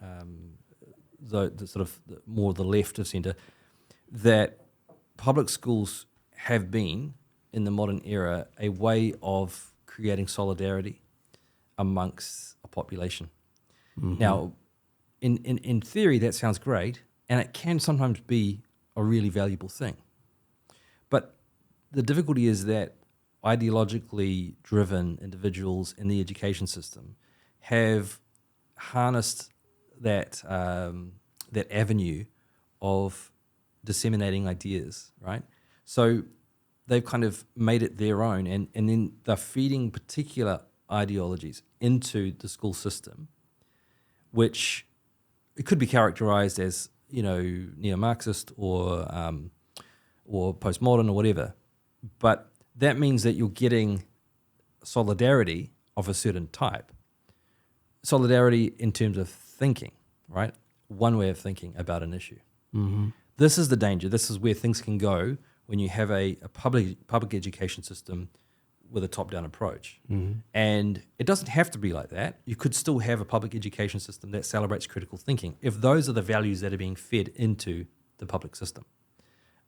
the sort of more the left of centre, that public schools have been in the modern era a way of creating solidarity amongst a population. Mm-hmm. Now, in theory, that sounds great, and it can sometimes be a really valuable thing. But the difficulty is that ideologically driven individuals in the education system have harnessed that that avenue of disseminating ideas, right? So they've kind of made it their own, and then they're feeding particular ideologies into the school system, which it could be characterized as, neo-Marxist or postmodern or whatever. But that means that you're getting solidarity of a certain type. Solidarity in terms of thinking, right? One way of thinking about an issue. Mm-hmm. This is the danger. This is where things can go when you have a public education system with a top-down approach. Mm-hmm. And it doesn't have to be like that. You could still have a public education system that celebrates critical thinking if those are the values that are being fed into the public system.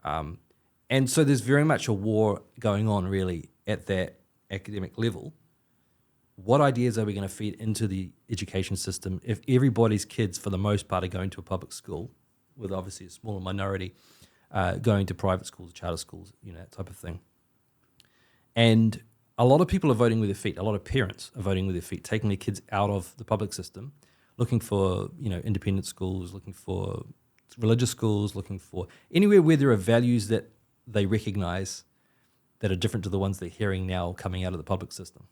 And so there's very much a war going on really at that academic level. What ideas are we going to feed into the education system if everybody's kids, for the most part, are going to a public school, with obviously a smaller minority going to private schools, charter schools, that type of thing. And a lot of people are voting with their feet. A lot of parents are voting with their feet, taking their kids out of the public system, looking for independent schools, looking for religious schools, looking for anywhere where there are values that they recognise that are different to the ones they're hearing now coming out of the public system.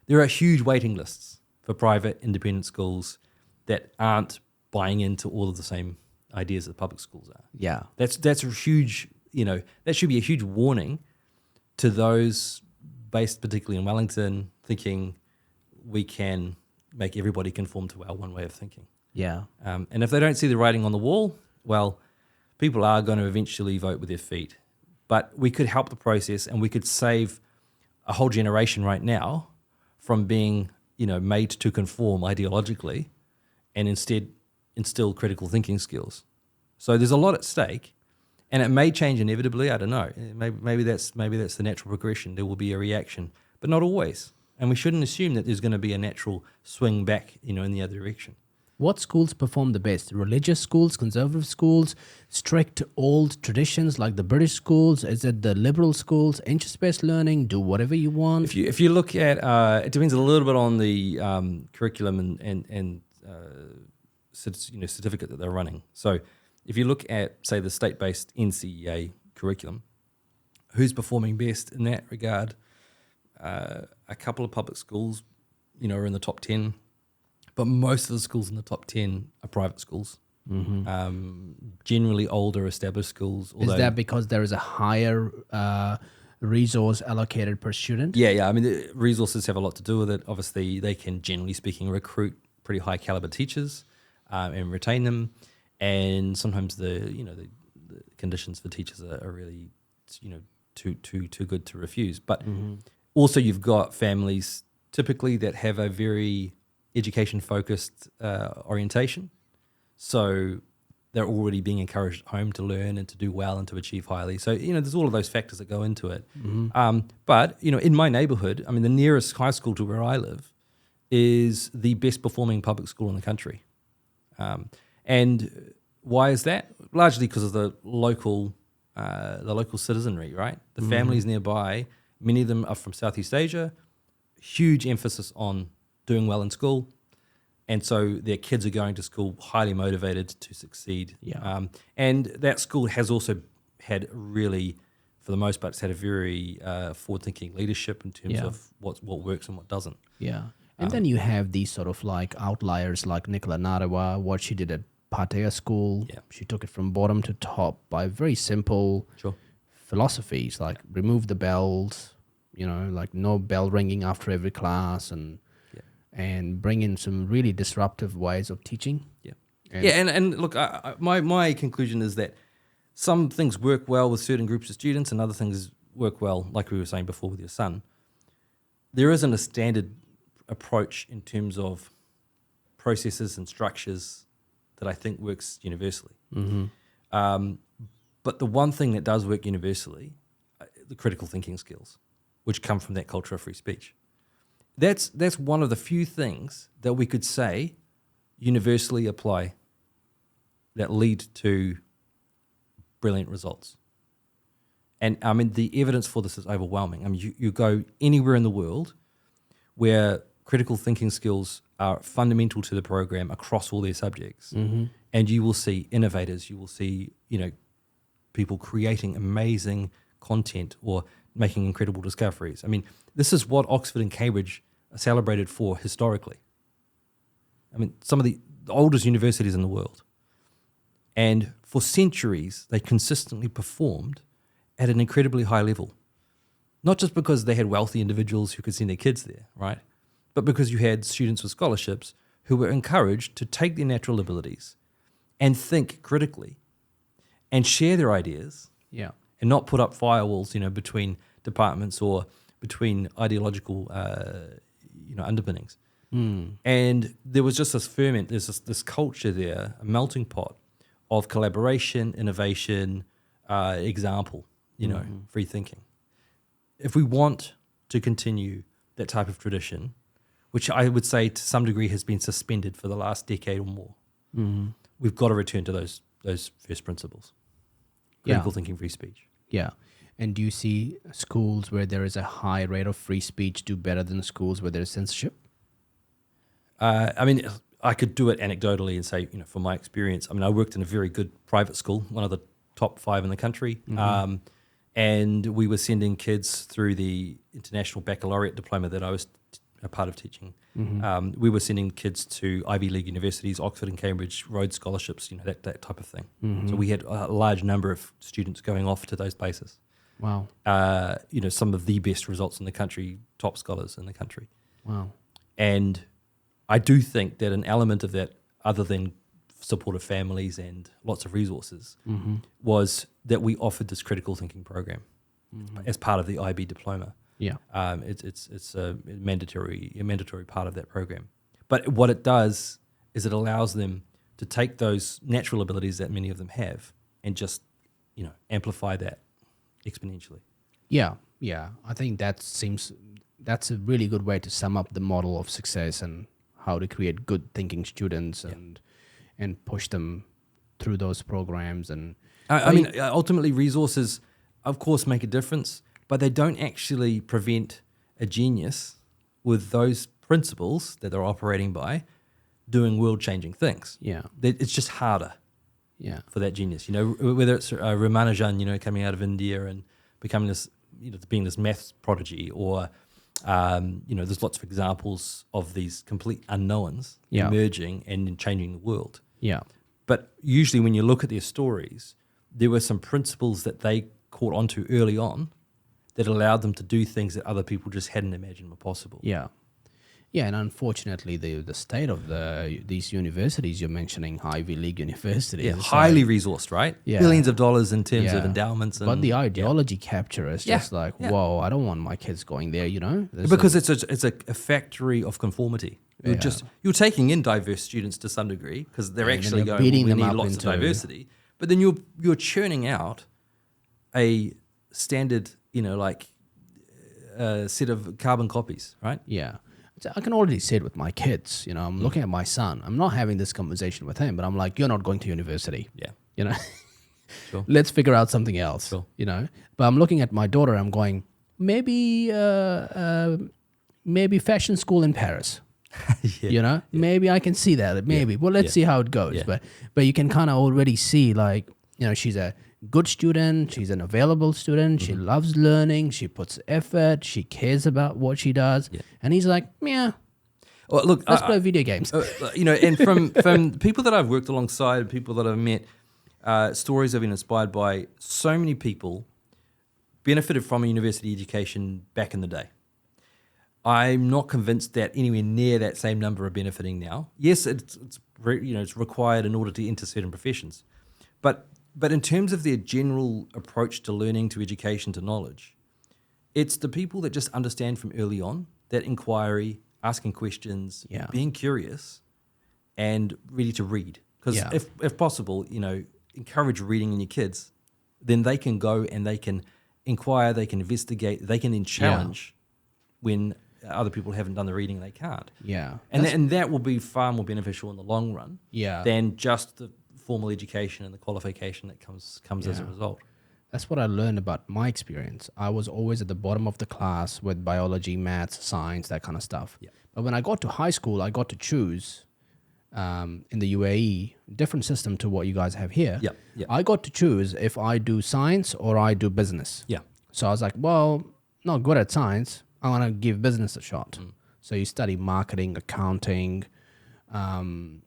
There are huge waiting lists for private independent schools that aren't buying into all of the same ideas that public schools are. Yeah. That's a huge, that should be a huge warning to those based particularly in Wellington, thinking we can make everybody conform to our one way of thinking. Yeah. And if they don't see the writing on the wall, well, people are going to eventually vote with their feet. But we could help the process, and we could save a whole generation right now from being, made to conform ideologically, and instead instill critical thinking skills. So there's a lot at stake, and it may change inevitably. I don't know. Maybe that's the natural progression. There will be a reaction, but not always. And we shouldn't assume that there's going to be a natural swing back, in the other direction. What schools perform the best? Religious schools, conservative schools, strict old traditions like the British schools? Is it the liberal schools, interest-based learning, do whatever you want? If you look at, it depends a little bit on the curriculum and certificate that they're running. So if you look at, say, the state-based NCEA curriculum, who's performing best in that regard? A couple of public schools, are in the top 10. But most of the schools in the top 10 are private schools, generally older established schools. Is that because there is a higher resource allocated per student? Yeah. I mean, the resources have a lot to do with it. Obviously, they can, generally speaking, recruit pretty high caliber teachers and retain them. And sometimes the conditions for teachers are really, too good to refuse. But also you've got families typically that have a very education-focused orientation. So they're already being encouraged at home to learn and to do well and to achieve highly. So, there's all of those factors that go into it. But, in my neighborhood, I mean, the nearest high school to where I live is the best performing public school in the country. And why is that? Largely because of the local citizenry, right? The families nearby, many of them are from Southeast Asia, huge emphasis on doing well in school. And so their kids are going to school highly motivated to succeed. Yeah. And that school has also had really, for the most part, it's had a very forward-thinking leadership in terms of what works and what doesn't. Yeah. And then you have these sort of like outliers like Nicola Narawa, what she did at Pattaya School. Yeah. She took it from bottom to top by very simple philosophies, like remove the bells, like no bell ringing after every class, and bring in some really disruptive ways of teaching. Yeah. And And look, my conclusion is that some things work well with certain groups of students and other things work well, like we were saying before with your son. There isn't a standard approach in terms of processes and structures that I think works universally. But the one thing that does work universally, the critical thinking skills, which come from that culture of free speech. That's one of the few things that we could say universally apply that lead to brilliant results. And I mean, the evidence for this is overwhelming. I mean, you go anywhere in the world where critical thinking skills are fundamental to the program across all their subjects, and you will see innovators, you will see, people creating amazing content or making incredible discoveries. I mean, this is what Oxford and Cambridge are celebrated for historically. I mean, some of the oldest universities in the world. And for centuries, they consistently performed at an incredibly high level. Not just because they had wealthy individuals who could send their kids there, right? But because you had students with scholarships who were encouraged to take their natural abilities and think critically and share their ideas and not put up firewalls, between departments or between ideological, underpinnings. And there was just this ferment, there's this culture there, a melting pot of collaboration, innovation, example, free thinking. If we want to continue that type of tradition, which I would say to some degree has been suspended for the last decade or more, we've got to return to those first principles. Critical thinking, free speech. Yeah. And do you see schools where there is a high rate of free speech do better than schools where there is censorship? I mean, I could do it anecdotally and say, from my experience, I mean, I worked in a very good private school, one of the top 5 in the country. And we were sending kids through the international baccalaureate diploma that I was a part of teaching. We were sending kids to Ivy League universities, Oxford and Cambridge, Rhodes scholarships, that type of thing. So we had a large number of students going off to those places. Wow. Some of the best results in the country, top scholars in the country. Wow. And I do think that an element of that, other than supportive families and lots of resources, was that we offered this critical thinking program as part of the IB diploma. Yeah. It's a mandatory part of that program. But what it does is it allows them to take those natural abilities that many of them have and just, amplify that exponentially. Yeah. I think that's a really good way to sum up the model of success and how to create good thinking students and push them through those programs. And I mean, ultimately resources, of course, make a difference, but they don't actually prevent a genius with those principles that they're operating by doing world-changing things. Yeah. It's just harder for that genius. Whether it's Ramanujan, coming out of India and becoming this, being this maths prodigy, or, there's lots of examples of these complete unknowns emerging and changing the world. Yeah. But usually when you look at their stories, there were some principles that they caught onto early on that allowed them to do things that other people just hadn't imagined were possible. Yeah. Yeah, and unfortunately, the state of these universities you're mentioning, Ivy League universities, highly resourced, right? Yeah. Billions of dollars in terms of endowments. But the ideology capture is just whoa, I don't want my kids going there, Because it's a factory of conformity. You're taking in diverse students to some degree because they're And then actually you're going, beating we them need up lots of into- diversity. But then you're churning out a standard, set of carbon copies, right? Yeah. So I can already see it with my kids. I'm looking at my son. I'm not having this conversation with him, but I'm like, you're not going to university. Yeah. You know, Sure. let's figure out something else. Sure. But I'm looking at my daughter. I'm going, maybe fashion school in Paris. Yeah. Maybe I can see that. Maybe. Well, let's see how it goes. Yeah. But you can kind of already see, like, she's a good student. She's an available student. She loves learning. She puts effort. She cares about what she does. Yeah. And he's like, yeah, Well, look, let's play video games. and from people that I've worked alongside, people that I've met, stories I've been inspired by. So many people benefited from a university education back in the day. I'm not convinced that anywhere near that same number are benefiting now. Yes, it's required in order to enter certain professions, but in terms of their general approach to learning, to education, to knowledge, it's the people that just understand from early on that inquiry, asking questions, Yeah. being curious, and ready to read. Because Yeah. if possible, encourage reading in your kids, then they can go and they can inquire, they can investigate, they can then challenge when other people haven't done the reading and they can't. Yeah. And that will be far more beneficial in the long run Yeah. than just the formal education and the qualification that comes as a Yeah. result. That's what I learned about my experience. I was always at the bottom of the class with biology, maths, science, that kind of stuff. Yeah. But when I got to high school, I got to choose in the UAE, different system to what you guys have here. Yeah, yeah. I got to choose if I do science or I do business. Yeah. So I was like, well, not good at science. I want to give business a shot. So you study marketing, accounting, and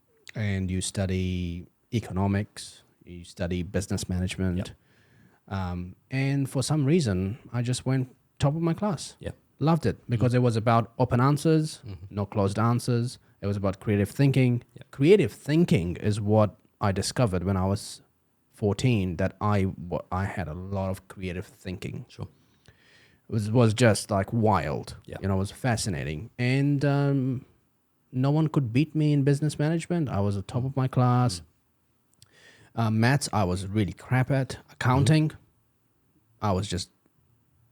you study economics, you study business management. And for some reason, I just went top of my class. Yeah. Loved it because it was about open answers, no closed answers. It was about creative thinking. Yeah. Creative thinking is what I discovered when I was 14, that I had a lot of creative thinking. Sure. It was just like wild. Yeah. It was fascinating. And no one could beat me in business management. I was at top of my class. Maths, I was really crap at. Accounting, I was just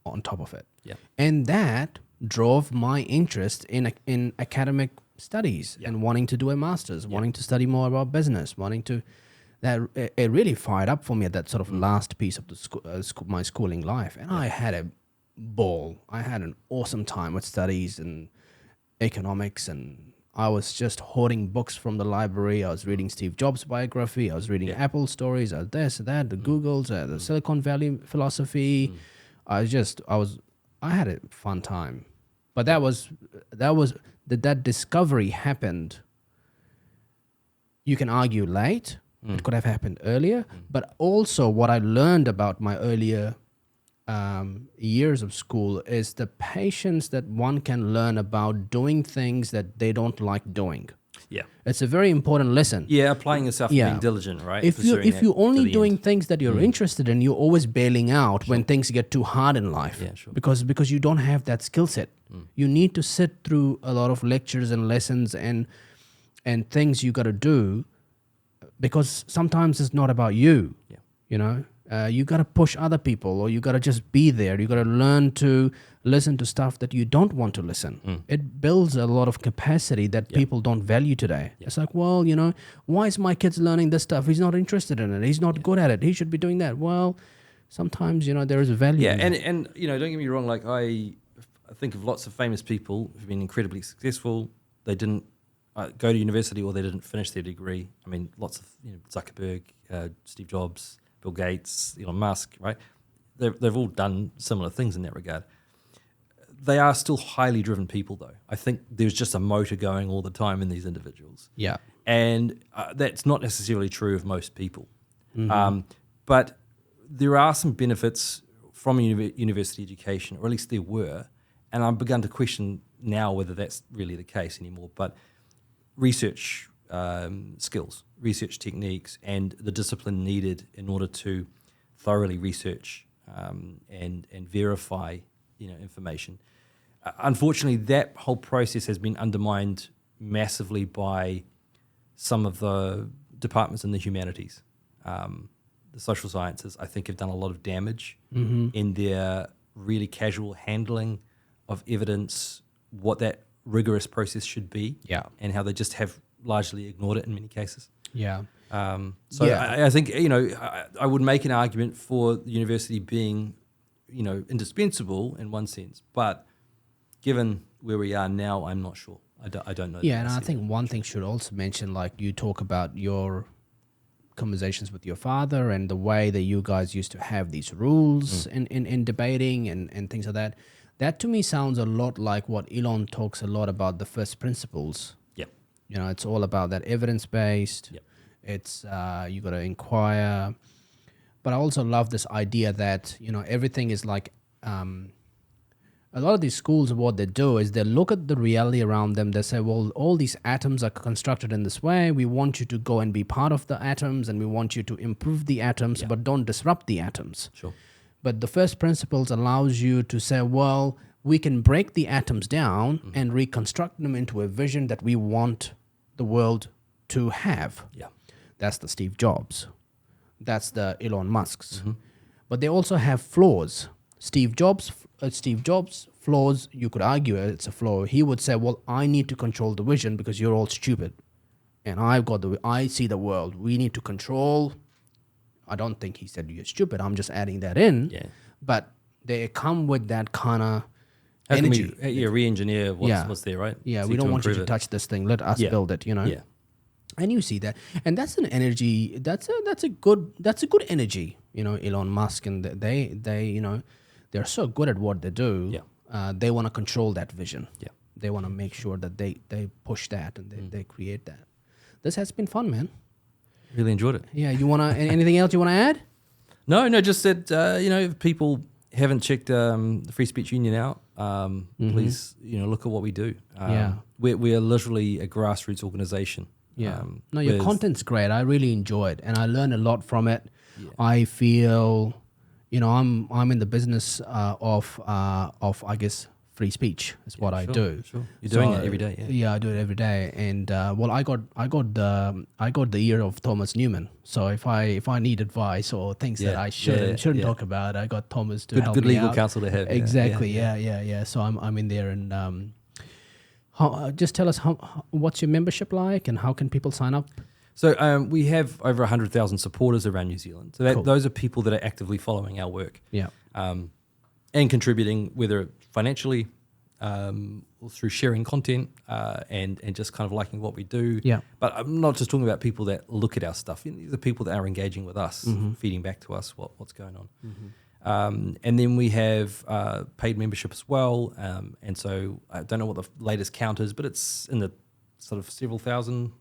on top of it. Yeah. And that drove my interest in academic studies and wanting to do a master's, wanting to study more about business, it really fired up for me at that sort of last piece of the my schooling life. And I had a ball. I had an awesome time with studies and economics, and I was just hoarding books from the library. I was reading Steve Jobs' biography. I was reading Apple stories. I was this, that, the Googles, the Silicon Valley philosophy. I had a fun time. But that discovery happened. You can argue late. It could have happened earlier. But also what I learned about my earlier years of school is the patience that one can learn about doing things that they don't like doing. Yeah. It's a very important lesson. Yeah, applying yourself, being diligent, right? If you're only doing end. things that you're interested in, you're always bailing out when things get too hard in life. Yeah, sure. Because you don't have that skill set. You need to sit through a lot of lectures and lessons and things you got to do, because sometimes it's not about you. Yeah. You got to push other people, or you got to just be there. You got to learn to listen to stuff that you don't want to listen. It builds a lot of capacity that people don't value today. It's like, well, why is my kid's learning this stuff? He's not interested in it. He's not good at it. He should be doing that. Well, sometimes, there is a value. Yeah, in it. and don't get me wrong, like I think of lots of famous people who've been incredibly successful. They didn't go to university, or they didn't finish their degree. I mean, lots of Zuckerberg, Steve Jobs, Bill Gates, Elon Musk, right? They've all done similar things in that regard. They are still highly driven people, though. I think there's just a motor going all the time in these individuals. Yeah. And that's not necessarily true of most people. But there are some benefits from university education, or at least there were, and I've begun to question now whether that's really the case anymore. But research skills, research techniques, and the discipline needed in order to thoroughly research and verify information. Unfortunately, that whole process has been undermined massively by some of the departments in the humanities. The social sciences, I think, have done a lot of damage in their really casual handling of evidence, what that rigorous process should be, Yeah. and how they just have largely ignored it in many cases. Yeah. So Yeah. I think, I would make an argument for the university being, indispensable in one sense, but given where we are now, I'm not sure. I don't know. Yeah, and that I see think one thing should also mention, like you talk about your conversations with your father and the way that you guys used to have these rules in debating and things like that. That to me sounds a lot like what Elon talks a lot about, the first principles. Yep. It's all about that evidence-based. Yep. It's you got to inquire. But I also love this idea that, everything is like, a lot of these schools, what they do is they look at the reality around them. They say, well, all these atoms are constructed in this way. We want you to go and be part of the atoms, and we want you to improve the atoms, but don't disrupt the atoms. Sure. But the first principles allows you to say, well, we can break the atoms down and reconstruct them into a vision that we want the world to have. Yeah. That's the Steve Jobs. That's the Elon Musks. But they also have flaws. Steve Jobs' flaws, you could argue it's a flaw. He would say, well, I need to control the vision because you're all stupid. And I see the world. We need to control. I don't think he said you're stupid. I'm just adding that in. Yeah. But they come with that kind of How can energy. we re-engineer what's there, right? Yeah, Seek we don't want you improve to it. touch this thing. Let us Yeah. build it, Yeah. And you see that, and that's an energy. That's a good energy. Elon Musk and they're so good at what they do. Yeah. They want to control that vision. Yeah. They want to make sure that they push that and they create that. This has been fun, man. Really enjoyed it. Yeah, you wanna anything else you wanna add? No, just that if people haven't checked the Free Speech Union out, please look at what we do. Yeah. We are literally a grassroots organisation. Yeah. No, your with- content's great. I really enjoy it, and I learn a lot from it. Yeah. I feel, I'm in the business of I guess free speech is what I sure, do. Sure. You're doing it every day. Yeah. Yeah, I do it every day, and I got the ear of Thomas Newman. So if I need advice or things that Yeah, I shouldn't yeah. talk about, I got Thomas to help Good me legal out. counsel to have. Yeah, Exactly. Yeah. So I'm in there, and just tell us what's your membership like, and how can people sign up? So we have over 100,000 supporters around New Zealand. So Cool. those are people that are actively following our work. Yeah. And contributing, whether financially or through sharing content and just kind of liking what we do. Yeah. But I'm not just talking about people that look at our stuff. These are people that are engaging with us, feeding back to us what's going on. And then we have paid membership as well. And so I don't know what the latest count is, but it's in the sort of several thousand,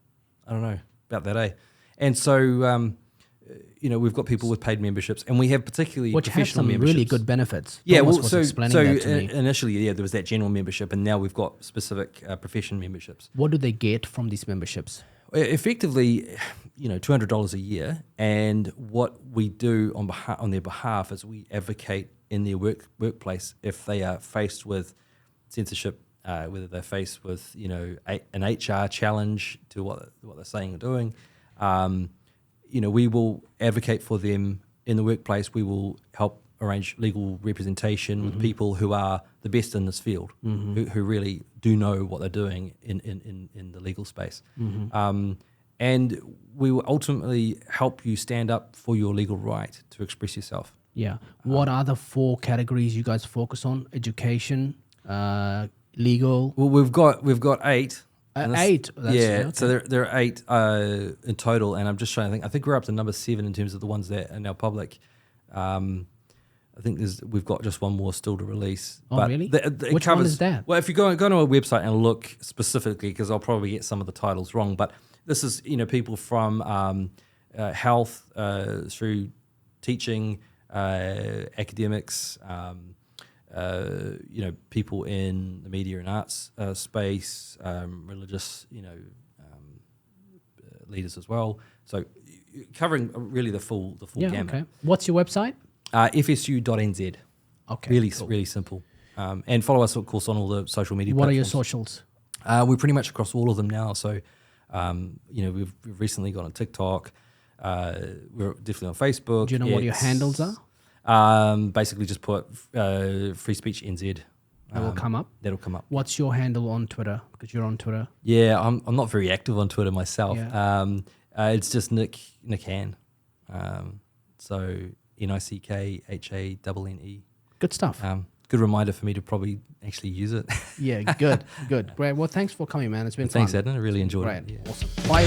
I don't know, about that, eh? And so... we've got people with paid memberships, and we have particularly Which have professional some memberships. really good benefits. Yeah, Thomas well, was so explaining that to me. initially, there was that general membership, and now we've got specific profession memberships. What do they get from these memberships? Effectively, $200 a year, and what we do on their behalf is we advocate in their workplace if they are faced with censorship, whether they're faced with an HR challenge to what they're saying or doing. We will advocate for them in the workplace. We will help arrange legal representation with people who are the best in this field, who really do know what they're doing in the legal space. And we will ultimately help you stand up for your legal right to express yourself. Yeah. What are the 4 categories you guys focus on? Education, legal. Well, we've got 8. And 8. Okay. So there are 8 in total, and I'm just trying to think. I think we're up to number 7 in terms of the ones that are now public. I think we've got just one more still to release. Oh, but really? It Which one is that? Well, if you go to our website and look specifically, because I'll probably get some of the titles wrong, but this is people from health through teaching, academics. People in the media and arts space, religious, leaders as well. So covering really the full gamut. Okay. What's your website? FSU.nz. Okay. Really, cool. really simple. And follow us, of course, on all the social media What are platforms. your socials? We're pretty much across all of them now. So, we've recently got on TikTok. We're definitely on Facebook. Do you know what your handles are? Basically, just put Free Speech NZ. That will come up. That'll come up. What's your handle on Twitter? Because you're on Twitter. Yeah, I'm not very active on Twitter myself. Yeah. It's just Nick Hanne. So NickHanne. Good stuff. Good reminder for me to probably actually use it. Yeah, good. Great. Well, thanks for coming, man. It's been Thanks, fun. Adnan. I really enjoyed Great. it. Yeah. Awesome. Bye, everybody.